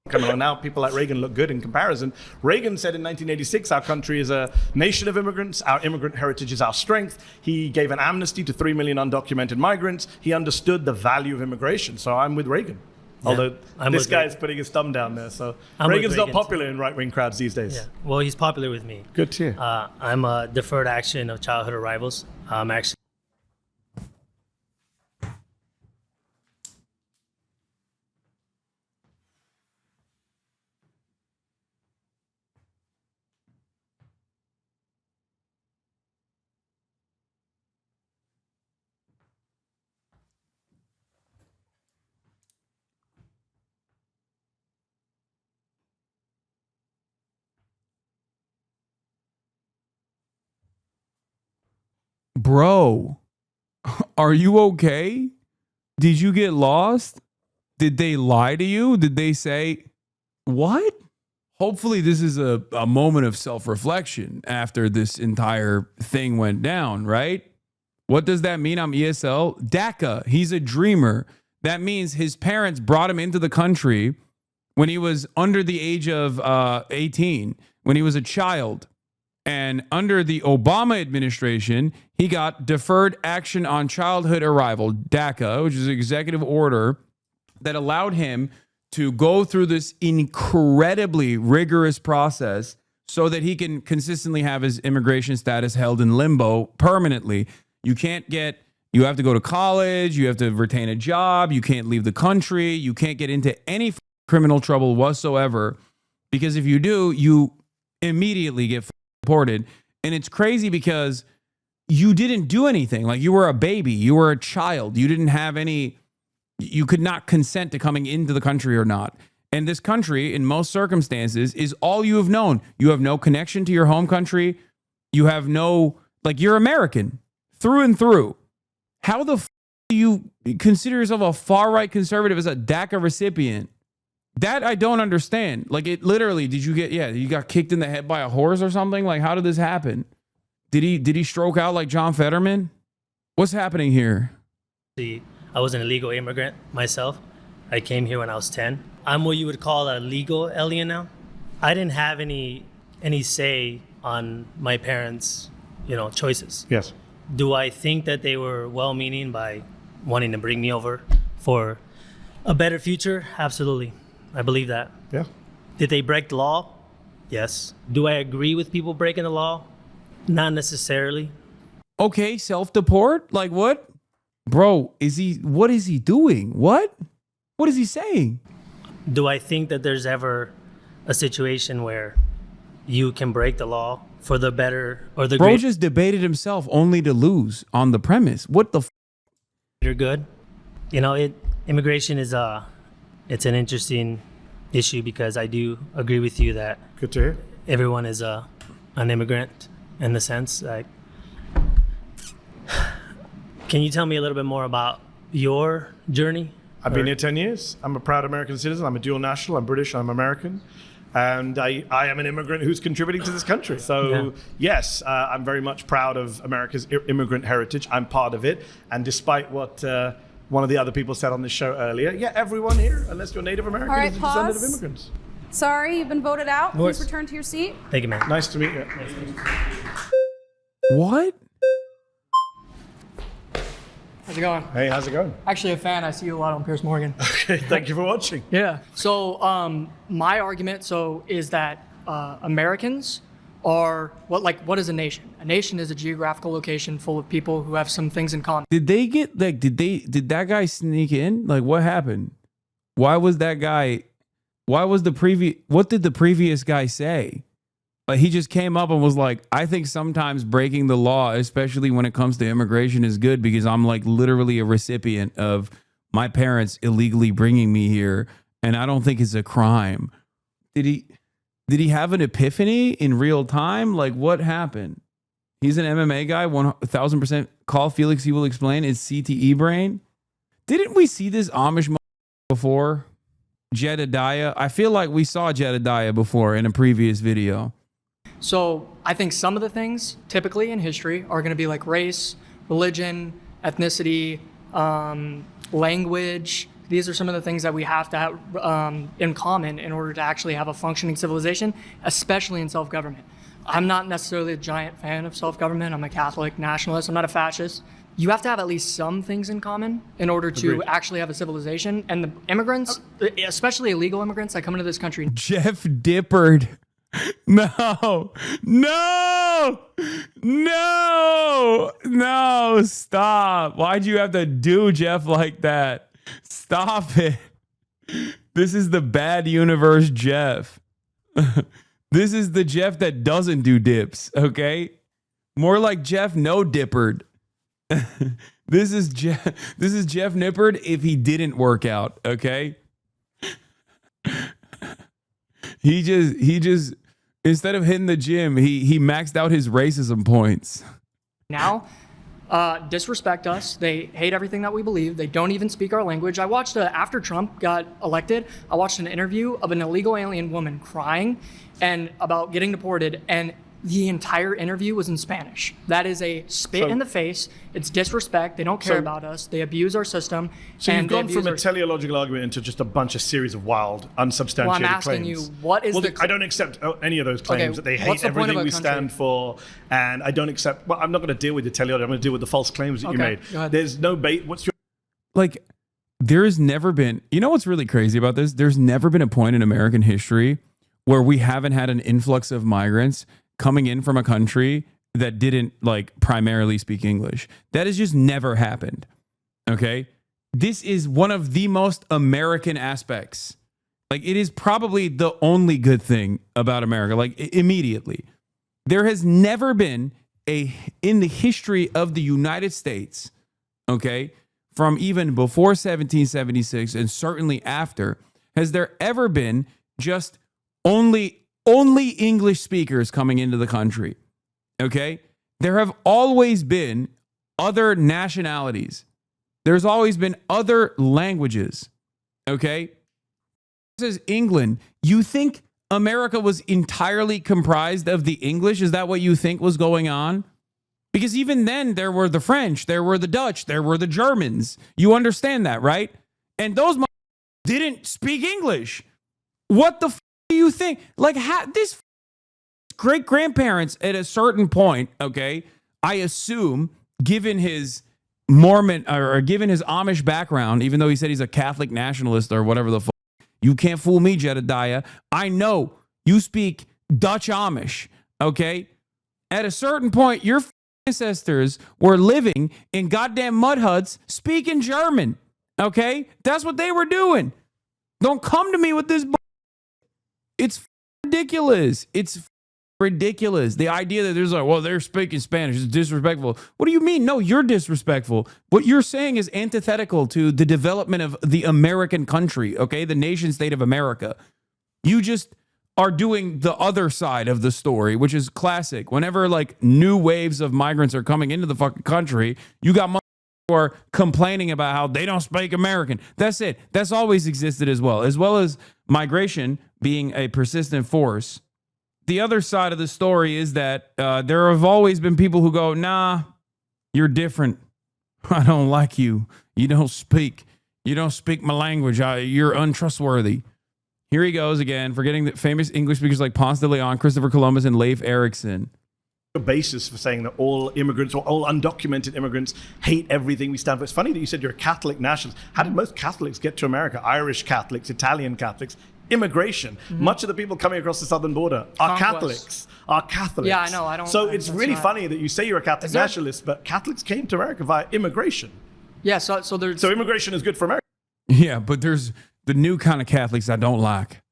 Coming on now, people like Reagan look good in comparison. Reagan said in 1986, our country is a nation of immigrants. Our immigrant heritage is our strength. He gave an amnesty to 3 million undocumented migrants. He understood the value of immigration. So I'm with Reagan. Yeah, Although I'm this with guy's Reagan. putting his thumb down there. So I'm with Reagan's not Reagan, popular in right-wing crowds these days. Yeah. Well, he's popular with me. Good to hear. I'm a deferred action of childhood arrivals. I'm actually. Bro, are you okay? Did you get lost? Did they lie to you? Did they say, what? Hopefully this is a moment of self-reflection after this entire thing went down, right? What does that mean? I'm ESL. DACA, he's a dreamer. That means his parents brought him into the country when he was under the age of 18, when he was a child. And under the Obama administration, he got Deferred Action on Childhood Arrival, DACA, which is an executive order that allowed him to go through this incredibly rigorous process so that he can consistently have his immigration status held in limbo permanently. You have to go to college, you have to retain a job, you can't leave the country, you can't get into any criminal trouble whatsoever, because if you do, you immediately get deported. And it's crazy because you didn't do anything. Like, you were a baby, you were a child, you could not consent to coming into the country or not. And this country, in most circumstances, is all you have known. You have no connection to your home country. You have you're American through and through. How the do you consider yourself a far-right conservative as a DACA recipient? That I don't understand. Like, it literally, you got kicked in the head by a horse or something? Like, how did this happen? Did he stroke out like John Fetterman? What's happening here? See, I was an illegal immigrant myself. I came here when I was 10. I'm what you would call a legal alien now. I didn't have any say on my parents' choices. Yes. Do I think that they were well-meaning by wanting to bring me over for a better future? Absolutely. I believe that. Yeah. Did they break the law? Yes. Do I agree with people breaking the law? Not necessarily. Okay, self-deport? Like what? Bro, what is he doing? What? What is he saying? Do I think that there's ever a situation where you can break the law for the better or the Bro just debated himself only to lose on the premise. What the You're good. Immigration is it's an interesting issue because I do agree with you that good to hear. Everyone is an immigrant in the sense like. Can you tell me a little bit more about your journey? I've been here 10 years. I'm a proud American citizen. I'm a dual national. I'm British. I'm American. And I am an immigrant who's contributing to this country. So, yes, I'm very much proud of America's immigrant heritage. I'm part of it. And despite what one of the other people said on this show earlier, everyone here, unless you're Native American, All right, is a descendant of pause. immigrants. Sorry, you've been voted out. Please Noise. return to your seat. Thank you, man. Nice to meet you. What? How's it going? Hey, how's it going? Actually a fan. I see you a lot on Piers Morgan. Okay, thank you for watching. Yeah. So my argument is that Americans are what is a nation? A nation is a geographical location full of people who have some things in common. Did they get did that guy sneak in? Like, what happened? Why was that guy? What did the previous guy say? Like, he just came up and was like, I think sometimes breaking the law, especially when it comes to immigration, is good because I'm like literally a recipient of my parents illegally bringing me here, and I don't think it's a crime. Did he have an epiphany in real time? Like, what happened? He's an MMA guy, 1,000%. Call Felix, he will explain. It's CTE brain. Didn't we see this Amish before? Jedediah. I feel like we saw Jedediah before in a previous video. So I think some of the things typically in history are going to be like race, religion, ethnicity, language. These are some of the things that we have to have in common in order to actually have a functioning civilization, especially in self-government. I'm not necessarily a giant fan of self-government. I'm a Catholic nationalist. I'm not a fascist. You have to have at least some things in common in order to Agreed. actually have a civilization. And the immigrants, especially illegal immigrants that come into this country. Jeff Dippard. No, stop. Why'd you have to do Jeff like that? Stop it. This is the bad universe Jeff. This is the Jeff that doesn't do dips, okay? More like Jeff no Dippard. This is Jeff Nippard if he didn't work out, okay? He just instead of hitting the gym, he maxed out his racism points. Now, disrespect us. They hate everything that we believe. They don't even speak our language. I watched, after Trump got elected, I watched an interview of an illegal alien woman crying and about getting deported, and the entire interview was in Spanish. That is a spit in the face. It's disrespect. They don't care about us. They abuse our system. So you've gone from a teleological argument into just a bunch of series of wild, unsubstantiated well, I'm asking claims. you, what is the... I don't accept any of those claims that they hate everything we stand for, and I don't accept... Well, I'm not going to deal with the teleology. I'm going to deal with the false claims that you made. Go ahead. There's no bait. What's your... Like, there's never been... You know what's really crazy about this? There's never been a point in American history where we haven't had an influx of migrants coming in from a country that didn't like primarily speak English. That has just never happened. Okay. This is one of the most American aspects. Like, it is probably the only good thing about America. Like, immediately, there has never been in the history of the United States, okay, from even before 1776 and certainly after, has there ever been just only English speakers coming into the country. Okay? There have always been other nationalities. There's always been other languages. Okay? This is England. You think America was entirely comprised of the English? Is that what you think was going on? Because even then, there were the French, there were the Dutch, there were the Germans. You understand that, right? And those didn't speak English. What the do you think? Like, this great-grandparents at a certain point, okay, I assume, given his Mormon or given his Amish background, even though he said he's a Catholic nationalist or whatever the fuck, you can't fool me, Jedediah. I know you speak Dutch Amish, okay? At a certain point, your ancestors were living in goddamn mud huts speaking German, okay? That's what they were doing. Don't come to me with this. It's ridiculous. It's ridiculous. The idea that there's like, well, they're speaking Spanish is disrespectful. What do you mean? No, you're disrespectful. What you're saying is antithetical to the development of the American country, okay? The nation state of America. You just are doing the other side of the story, which is classic. Whenever like new waves of migrants are coming into the fucking country, you got who are complaining about how they don't speak American. That's it. That's always existed as well as migration being a persistent force. The other side of the story is that there have always been people who go, nah, you're different. I don't like you. You don't speak my language. You're untrustworthy. Here he goes again, forgetting that famous English speakers like Ponce de Leon, Christopher Columbus, and Leif Erikson. Basis for saying that all immigrants or all undocumented immigrants hate everything we stand for. It's funny that you said you're a Catholic nationalist. How did most Catholics get to America? Irish Catholics, Italian Catholics, immigration. Mm-hmm. Much of the people coming across the southern border are Catholics. Yeah, I know. I don't. So it's really funny that you say you're a Catholic nationalist, but Catholics came to America via immigration. Yeah. So immigration is good for America. Yeah, but there's The new kind of Catholics I don't like.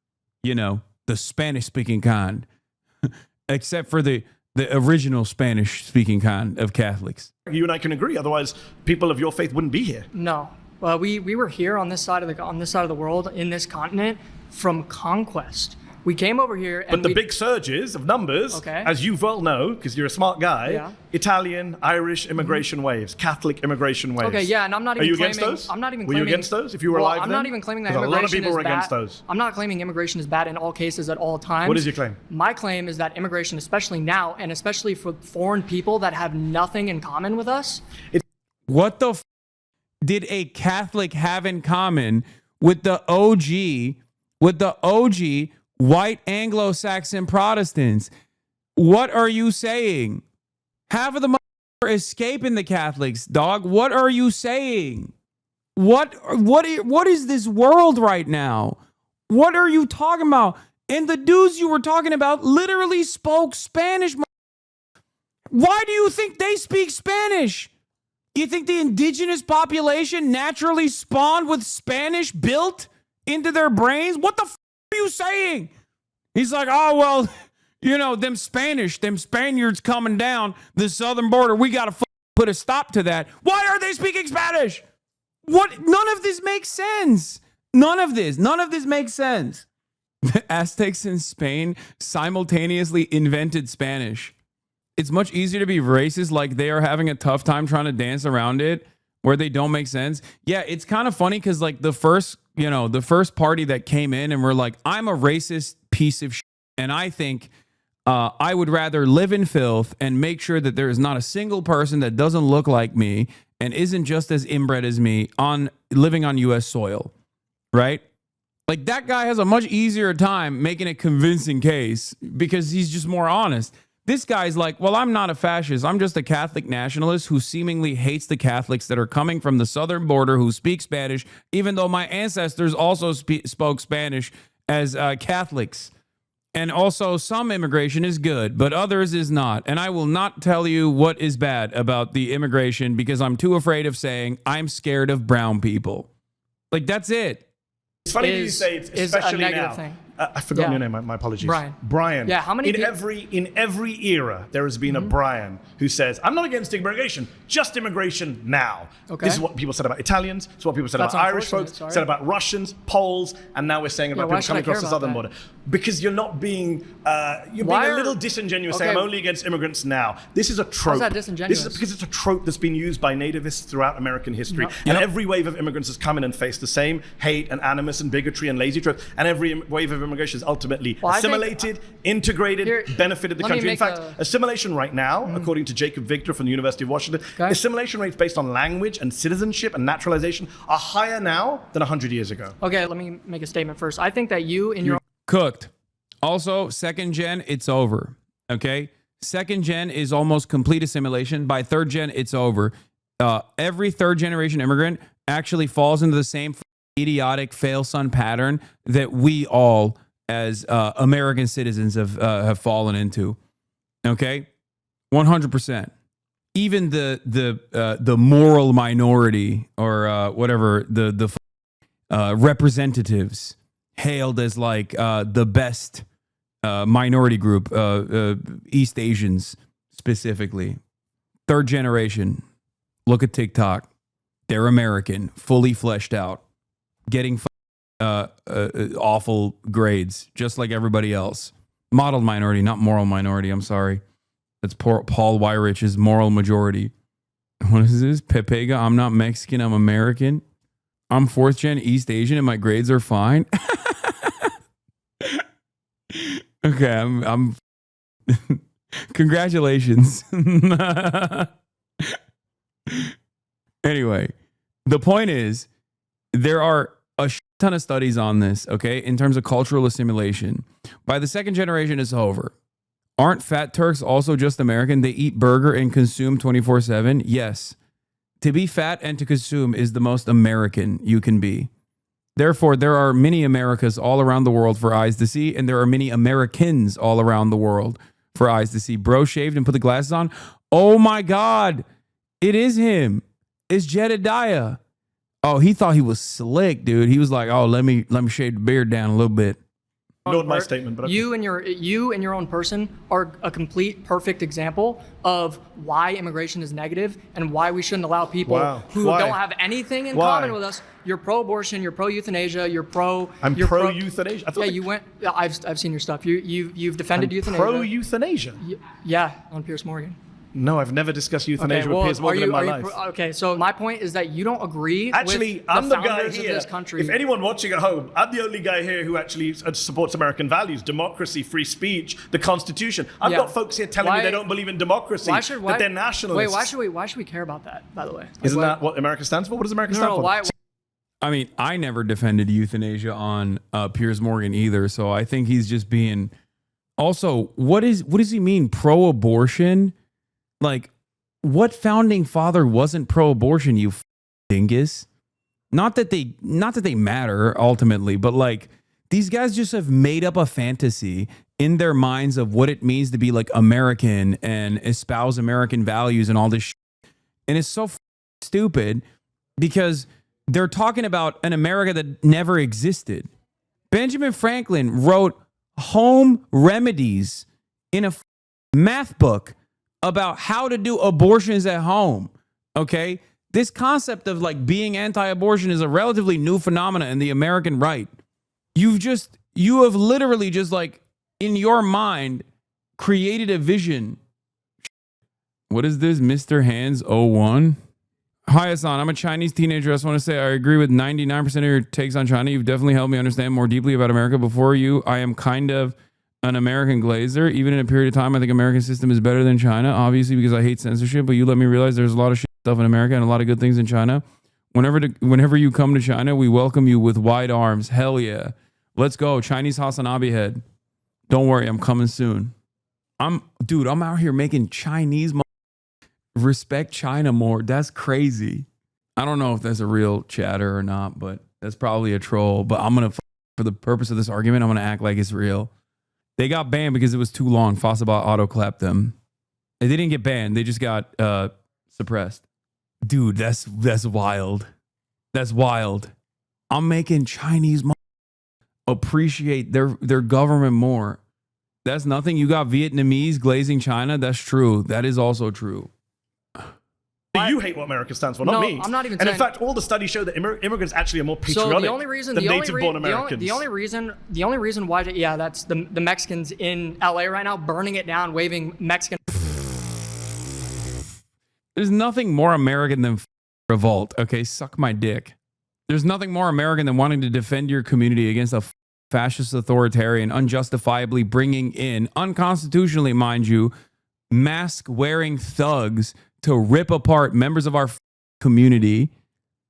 You know, the Spanish-speaking kind. Except for the original Spanish-speaking kind of Catholics. You and I can agree. Otherwise, people of your faith wouldn't be here. No. We were here on this side of the world, in this continent, from conquest. We came over here, and but the big surges of numbers, as you well know, because you're a smart guy, Italian, Irish immigration waves, Catholic immigration waves. Okay, yeah, and I'm not even Are you claiming. against those? I'm not even Were claiming. you against those if you were alive I'm then? not even claiming that 'Cause immigration a lot of people is were bad. against those. I'm not claiming immigration is bad in all cases at all times. What is your claim? My claim is that immigration, especially now, and especially for foreign people that have nothing in common with us. What the did a Catholic have in common with the OG white Anglo-Saxon Protestants? What are you saying? Half of them are escaping the Catholics, dog. What are you saying? What is this world right now? What are you talking about? And the dudes you were talking about literally spoke Spanish. Why do you think they speak Spanish? You think the indigenous population naturally spawned with Spanish built into their brains? What the are you saying? He's like, oh, well, you know, them Spaniards coming down the southern border. We got to put a stop to that. Why are they speaking Spanish? What? None of this makes sense. None of this makes sense. The Aztecs in Spain simultaneously invented Spanish. It's much easier to be racist, like they are having a tough time trying to dance around it, where they don't make sense. Yeah, it's kind of funny because like the first party that came in and were like, I'm a racist piece of shit, and I think I would rather live in filth and make sure that there is not a single person that doesn't look like me and isn't just as inbred as me living on U.S. soil, right? Like that guy has a much easier time making a convincing case because he's just more honest. This guy's like, well, I'm not a fascist. I'm just a Catholic nationalist who seemingly hates the Catholics that are coming from the southern border who speak Spanish, even though my ancestors also spoke Spanish as Catholics. And also some immigration is good, but others is not. And I will not tell you what is bad about the immigration because I'm too afraid of saying I'm scared of brown people. Like, that's it. It's funny that you say it's especially a negative now. thing. I've forgotten your name. My apologies. Brian. Yeah, how many in every era there has been a Brian who says, I'm not against immigration, just immigration now. Okay. This is what people said about Italians, it's what people said That's about Irish folks, unfortunate, sorry. said about Russians, Poles, and now we're saying about why people should coming I care across the about southern that? border. Because you're not being you're being a little disingenuous saying I'm only against immigrants now. This is a trope. How's that disingenuous? This is because it's a trope that's been used by nativists throughout American history. And every wave of immigrants has come in and faced the same hate and animus and bigotry and lazy truth. And every wave of immigration is ultimately assimilated, integrated, benefited the country. In fact, assimilation right now, according to Jacob Victor from the University of Washington, assimilation rates based on language and citizenship and naturalization are higher now than 100 years ago. Okay, let me make a statement first. I think that you in your Cooked. Also, second gen, it's over. Okay? Second gen is almost complete assimilation. By third gen, it's over. Every third generation immigrant actually falls into the same idiotic fail son pattern that we all as American citizens have fallen into. Okay? 100%. Even the moral minority or whatever, the representatives hailed as like the best minority group, East Asians specifically. Third generation. Look at TikTok. They're American, fully fleshed out, getting awful grades, just like everybody else. Modeled minority, not moral minority. I'm sorry. That's Paul Weirich's moral majority. What is this? Pepega, I'm not Mexican, I'm American. I'm fourth gen East Asian and my grades are fine. Okay, I'm congratulations. Anyway, the point is there are a ton of studies on this, okay, in terms of cultural assimilation. By the second generation, it's over. Aren't fat Turks also just American? They eat burger and consume 24/7? Yes. To be fat and to consume is the most American you can be. Therefore, there are many Americas all around the world for eyes to see, and there are many Americans all around the world for eyes to see. Bro shaved and put the glasses on. Oh my God. It is him. It's Jedediah. Oh, he thought he was slick, dude. He was like, "Oh, let me shave the beard down a little bit." Ignored my statement, but okay. You and your own person are a complete perfect example of why immigration is negative and why we shouldn't allow people who Why? don't have anything in Why? common with us. You're pro-abortion. You're pro-euthanasia. You're pro. I'm you're pro-euthanasia. I thought Yeah, that- you went. I've seen your stuff. You've defended I'm euthanasia. pro-euthanasia? Yeah, on Piers Morgan. No, I've never discussed euthanasia with Piers Morgan in my life. Okay, so my point is that you don't agree Actually, with I'm the the guy founders here. of this country. If anyone watching at home, I'm the only guy here who actually supports American values, democracy, free speech, the Constitution. I've Yeah. got folks here telling me they don't believe in democracy, that they're nationalists. Wait, why should we care about that, by the way? Isn't that what America stands for? What does America stand for? Why? I mean, I never defended euthanasia on Piers Morgan either, so I think he's just being. Also, what does he mean pro-abortion? Like, what founding father wasn't pro-abortion? You dingus. Not that they matter ultimately, but like these guys just have made up a fantasy in their minds of what it means to be like American and espouse American values and all this shit. And it's so stupid because they're talking about an America that never existed. Benjamin Franklin wrote home remedies in a math book about how to do abortions at home. Okay? This concept of like being anti-abortion is a relatively new phenomena in the American right. You have literally just like in your mind created a vision. What is this, Mr. Hands 01? Hi, Hasan. I'm a Chinese teenager. I just want to say I agree with 99% of your takes on China. You've definitely helped me understand more deeply about America. Before you, I am kind of an American glazer. Even in a period of time, I think American system is better than China, obviously, because I hate censorship. But you let me realize there's a lot of shit stuff in America and a lot of good things in China. Whenever you come to China, we welcome you with wide arms. Hell yeah. Let's go. Chinese Hasanabi head. Don't worry, I'm coming soon. I'm out here making Chinese respect China more. That's crazy. I don't know if that's a real chatter or not, but that's probably a troll. But I'm going to, for the purpose of this argument, I'm going to act like it's real. They got banned because it was too long. Fossabot auto-clapped them. They didn't get banned. They just got suppressed. Dude, that's wild. That's wild. I'm making Chinese appreciate their government more. That's nothing. You got Vietnamese glazing China. That's true. That is also true. You hate what America stands for, not me. I'm not even and saying. In fact, all the studies show that immigrants actually are more patriotic than native-born Americans. The only reason why, that's the Mexicans in LA right now burning it down, waving Mexican. There's nothing more American than revolt. Okay, suck my dick. There's nothing more American than wanting to defend your community against a fascist authoritarian, unjustifiably bringing in, unconstitutionally, mind you, mask-wearing thugs to rip apart members of our community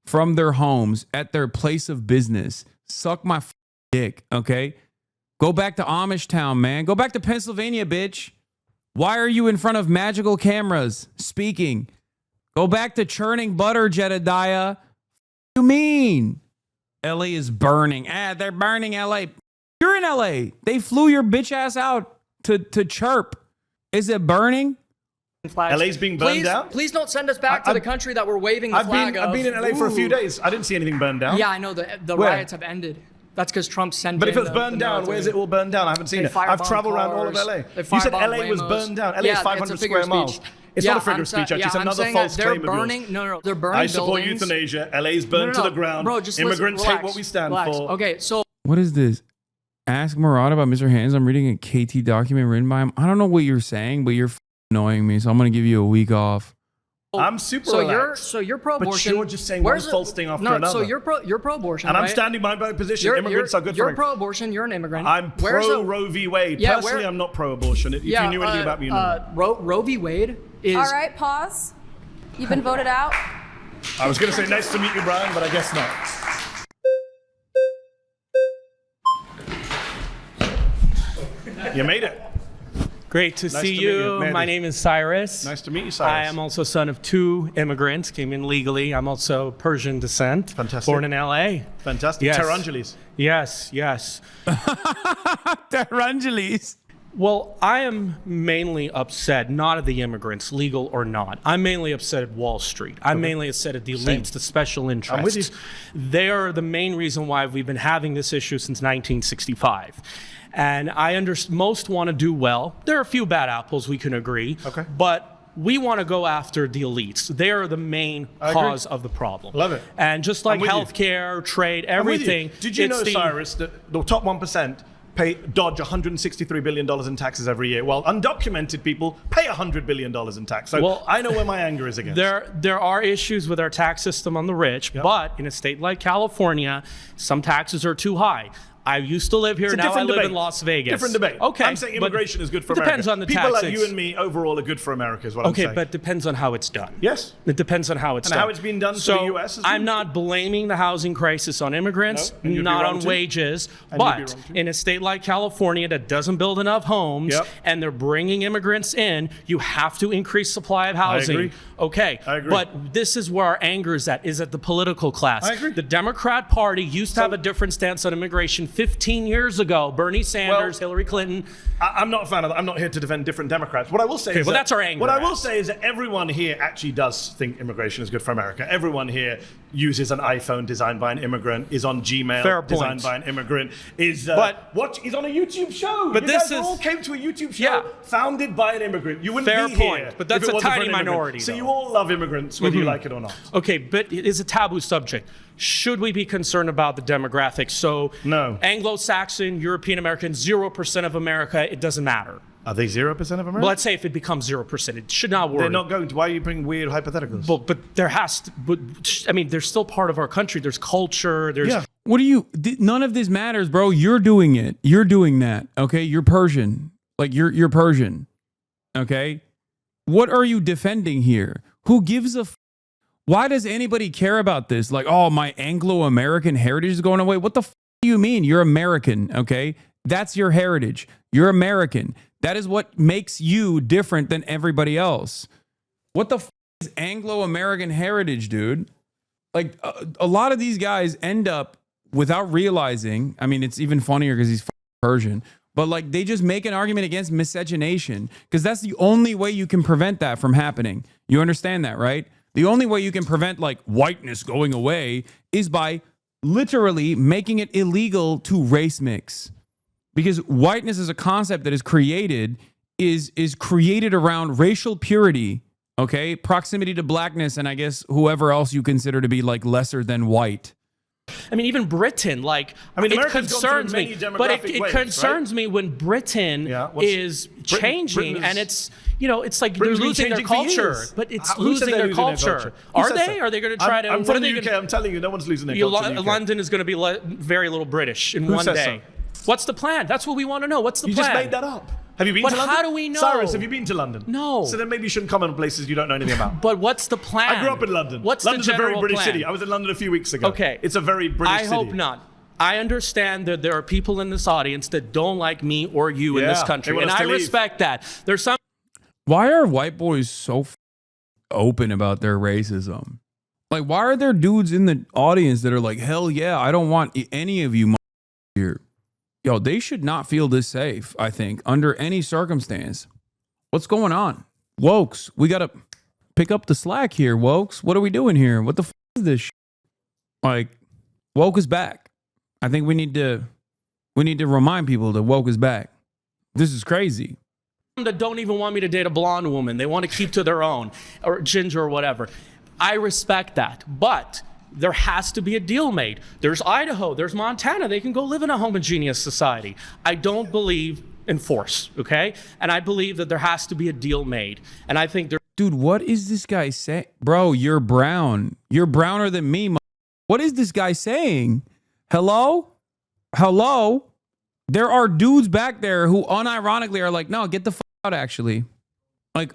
from their homes at their place of business. Suck my dick, okay? Go back to Amish Town, man. Go back to Pennsylvania, bitch. Why are you in front of magical cameras speaking? Go back to churning butter, Jedediah. What do you mean? LA is burning. They're burning LA. You're in LA. They flew your bitch ass out to chirp. Is it burning? LA's being burned down? Please don't send us back to the country that we're waving the flag of. I've been in LA for a few days. I didn't see anything burned down. Yeah, I know the riots have ended. That's because Trump sent. But if it's burned down, where's it all burned down? I haven't seen it. I've traveled around all of LA. You said LA was burned down. LA is 500 square miles. It's not a figure of speech, actually. It's another false claim of yours. No, they're burning. I support euthanasia. LA's burned to the ground. Bro, just immigrants listen, hate what we stand for. Okay, so. What is this? Ask Murad about Mr. Hands. I'm reading a KT document written by him. I don't know what you're saying, but you're annoying me, so I'm going to give you a week off. I'm super relaxed. So you're pro-abortion. But you're just saying one false thing after another. So you're pro-abortion, and I'm right? standing by my position. Immigrants are good for me. You're pro-abortion. You're an immigrant. I'm pro Roe v. Wade. Yeah, personally, I'm not pro-abortion. If you knew anything about me, you know. Roe v. Wade is. All right, pause. You've been voted out. I was going to say nice to meet you, Brian, but I guess not. You made it. Great to see you. My name is Cyrus. Nice to meet you, Cyrus. I am also son of 2 immigrants, came in legally. I'm also Persian descent. Fantastic. Born in LA. Fantastic. Yes. Tehrangelis. Yes. Tehrangelis. Well, I am mainly upset not at the immigrants, legal or not. I'm mainly upset at Wall Street. I'm mainly upset at the elites, the special interests. I'm with you. They are the main reason why we've been having this issue since 1965. And most want to do well. There are a few bad apples, we can agree. Okay. But we want to go after the elites. They are the main cause of the problem. Love it. And just like I'm with you. healthcare, trade, I'm with you. everything. Did you it's know, Cyrus, that the top 1% dodge $163 billion in taxes every year, while undocumented people pay $100 billion in tax? So I know where my anger is against. There are issues with our tax system on the rich, but in a state like California, some taxes are too high. I used to live here, It's a now I different live debate. in Las Vegas. Different debate. Okay. I'm saying immigration is good for it America. depends on the People tax. like you and me overall are good for America is what I'm Okay, saying. but it depends on how it's done. Yes. It depends on how it's And done. how it's been done so for the US is I'm not blaming the housing crisis on immigrants, No, and you'd be not wrong on too. wages, And you'd be but wrong too. in a state like California that doesn't build enough homes Yep. and they're bringing immigrants in, you have to increase supply of housing. agree. Okay. I agree. But this is where our anger is at the political class. I agree. The Democrat Party used to have a different stance on immigration 15 years ago. Bernie Sanders, Hillary Clinton. I'm not a fan of that. I'm not here to defend different Democrats. What I will say Okay, is well, that, that's our anger What I will at. say is that everyone here actually does think immigration is good for America. Everyone here uses an iPhone designed by an immigrant, is on Gmail Fair point. designed by an immigrant, is is on a YouTube show. But you this guys is- all came to a YouTube show founded by an immigrant. You wouldn't Fair be point, here. but that's if it a wasn't for tiny an immigrant. minority, So though. you all love immigrants, whether you Mhm. like it or not. Okay, but it is a taboo subject. Should we be concerned about the demographics? So no. Anglo-Saxon, European American, 0% of America, it doesn't matter. Are they 0% of America? Well, let's say if it becomes 0%, it should not worry. They're not going to. Why are you bringing weird hypotheticals? But there has to, I mean, they're still part of our country. There's culture. There's What do you? None of this matters, bro. You're doing it. You're doing that. Okay. You're Persian. Like you're Persian. Okay. What are you defending here? Who gives a? Why does anybody care about this? Like, oh, my Anglo-American heritage is going away. What the do you mean? You're American. Okay. That's your heritage. You're American. That is what makes you different than everybody else. What the is Anglo-American heritage, dude? Like a lot of these guys end up without realizing. I mean, it's even funnier because he's Persian. But like they just make an argument against miscegenation because that's the only way you can prevent that from happening. You understand that, right? The only way you can prevent like whiteness going away is by literally making it illegal to race mix. Because whiteness as a concept that is created is created around racial purity, okay? Proximity to blackness and I guess whoever else you consider to be like lesser than white. I mean, even Britain, like, I mean, it America's gone through concerns many me. demographic But it waves, concerns me when Britain is changing Britain and is- it's like Britain's they're been losing their changing for culture. years. But it's Who said losing they're their losing culture. Who Are says they? that? Are they going to try to? I'm what from are the they UK. gonna- I'm telling you, no one's losing their culture in the UK. London is going to be very little British in Who one says day. so? What's the plan? That's what we want to know. What's the You plan? just made that up. Have you been But to London? how do we know? Cyrus, have you been to London? No. So then maybe you shouldn't comment on places you don't know anything about. But what's the plan? I grew up in London. What's London's the a very general British plan? city. I was in London a few weeks ago. Okay. It's a very British I city. hope not. I understand that there are people in this audience that don't like me or you in this Yeah, country, they want and us I to leave. respect that. There's some. Why are white boys so open about their racism? Like, why are there dudes in the audience that are like, hell yeah, I don't want any of you here? Yo, they should not feel this safe, I think, under any circumstance. What's going on? Wokes, we got to pick up the slack here, Wokes. What are we doing here? What the is this shit? Like, woke is back. I think we need to remind people that woke is back. This is crazy. That don't even want me to date a blonde woman. They want to keep to their own, or ginger or whatever. I respect that, but there has to be a deal made. There's Idaho, there's Montana. They can go live in a homogeneous society. I don't believe in force, okay? And I believe that there has to be a deal made. And I think there. Dude, what is this guy saying? Bro, you're brown. You're browner than me. What is this guy saying? Hello? Hello? There are dudes back there who unironically are like, no, get the out, actually. Like,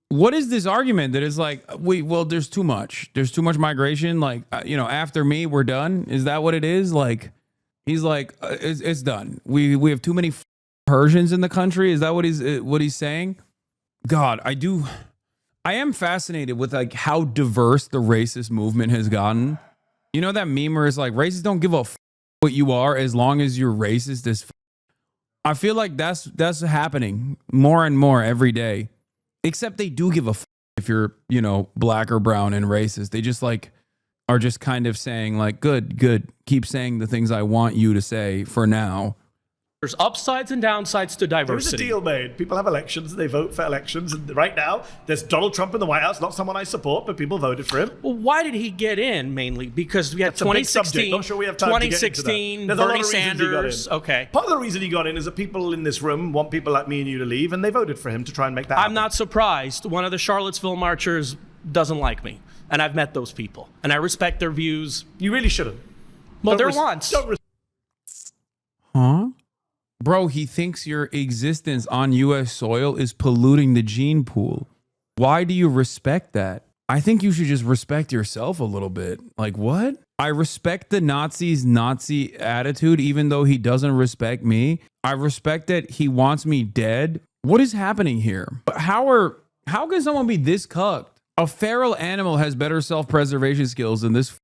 what is this argument that is like, well, there's too much. There's too much migration. Like, after me, we're done. Is that what it is? Like, he's like, it's done. We have too many Persians in the country. Is that what he's saying? God, I am fascinated with like how diverse the racist movement has gotten. You know that meme where it's like, racists don't give a what you are as long as you're racist as I feel like that's happening more and more every day. Except they do give a if you're, black or brown and racist. They just are just kind of saying like, good, keep saying the things I want you to say for now. There's upsides and downsides to diversity. There was a deal made. People have elections. They vote for elections. And right now, there's Donald Trump in the White House. Not someone I support, but people voted for him. Well, why did he get in mainly? Because we had 2016. Not sure we have time to get into that. 2016, There's a lot Bernie of reasons he got in. Sanders. Okay. Part of the reason he got in is that people in this room want people like me and you to leave, and they voted for him to try and make that happen. I'm not surprised. One of the Charlottesville marchers doesn't like me. And I've met those people. And I respect their views. You really shouldn't. Well, they're once. Huh? Bro, he thinks your existence on U.S. soil is polluting the gene pool. Why do you respect that? I think you should just respect yourself a little bit. Like, what? I respect the Nazi's Nazi attitude, even though he doesn't respect me. I respect that he wants me dead. What is happening here? How can someone be this cucked? A feral animal has better self-preservation skills than this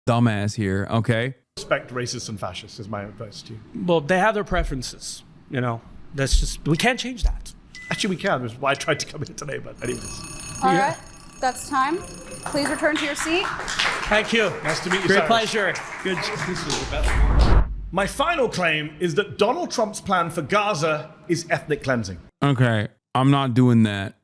dumbass here, okay? Respect racists and fascists is my advice to you. Well, they have their preferences. That's just, we can't change that. Actually, we can. That's why I tried to come in today, but anyways. All right, that's time. Please return to your seat. Thank you. Nice to meet you, Great Cyrus. pleasure. Good. This is the best. My final claim is that Donald Trump's plan for Gaza is ethnic cleansing. Okay, I'm not doing that.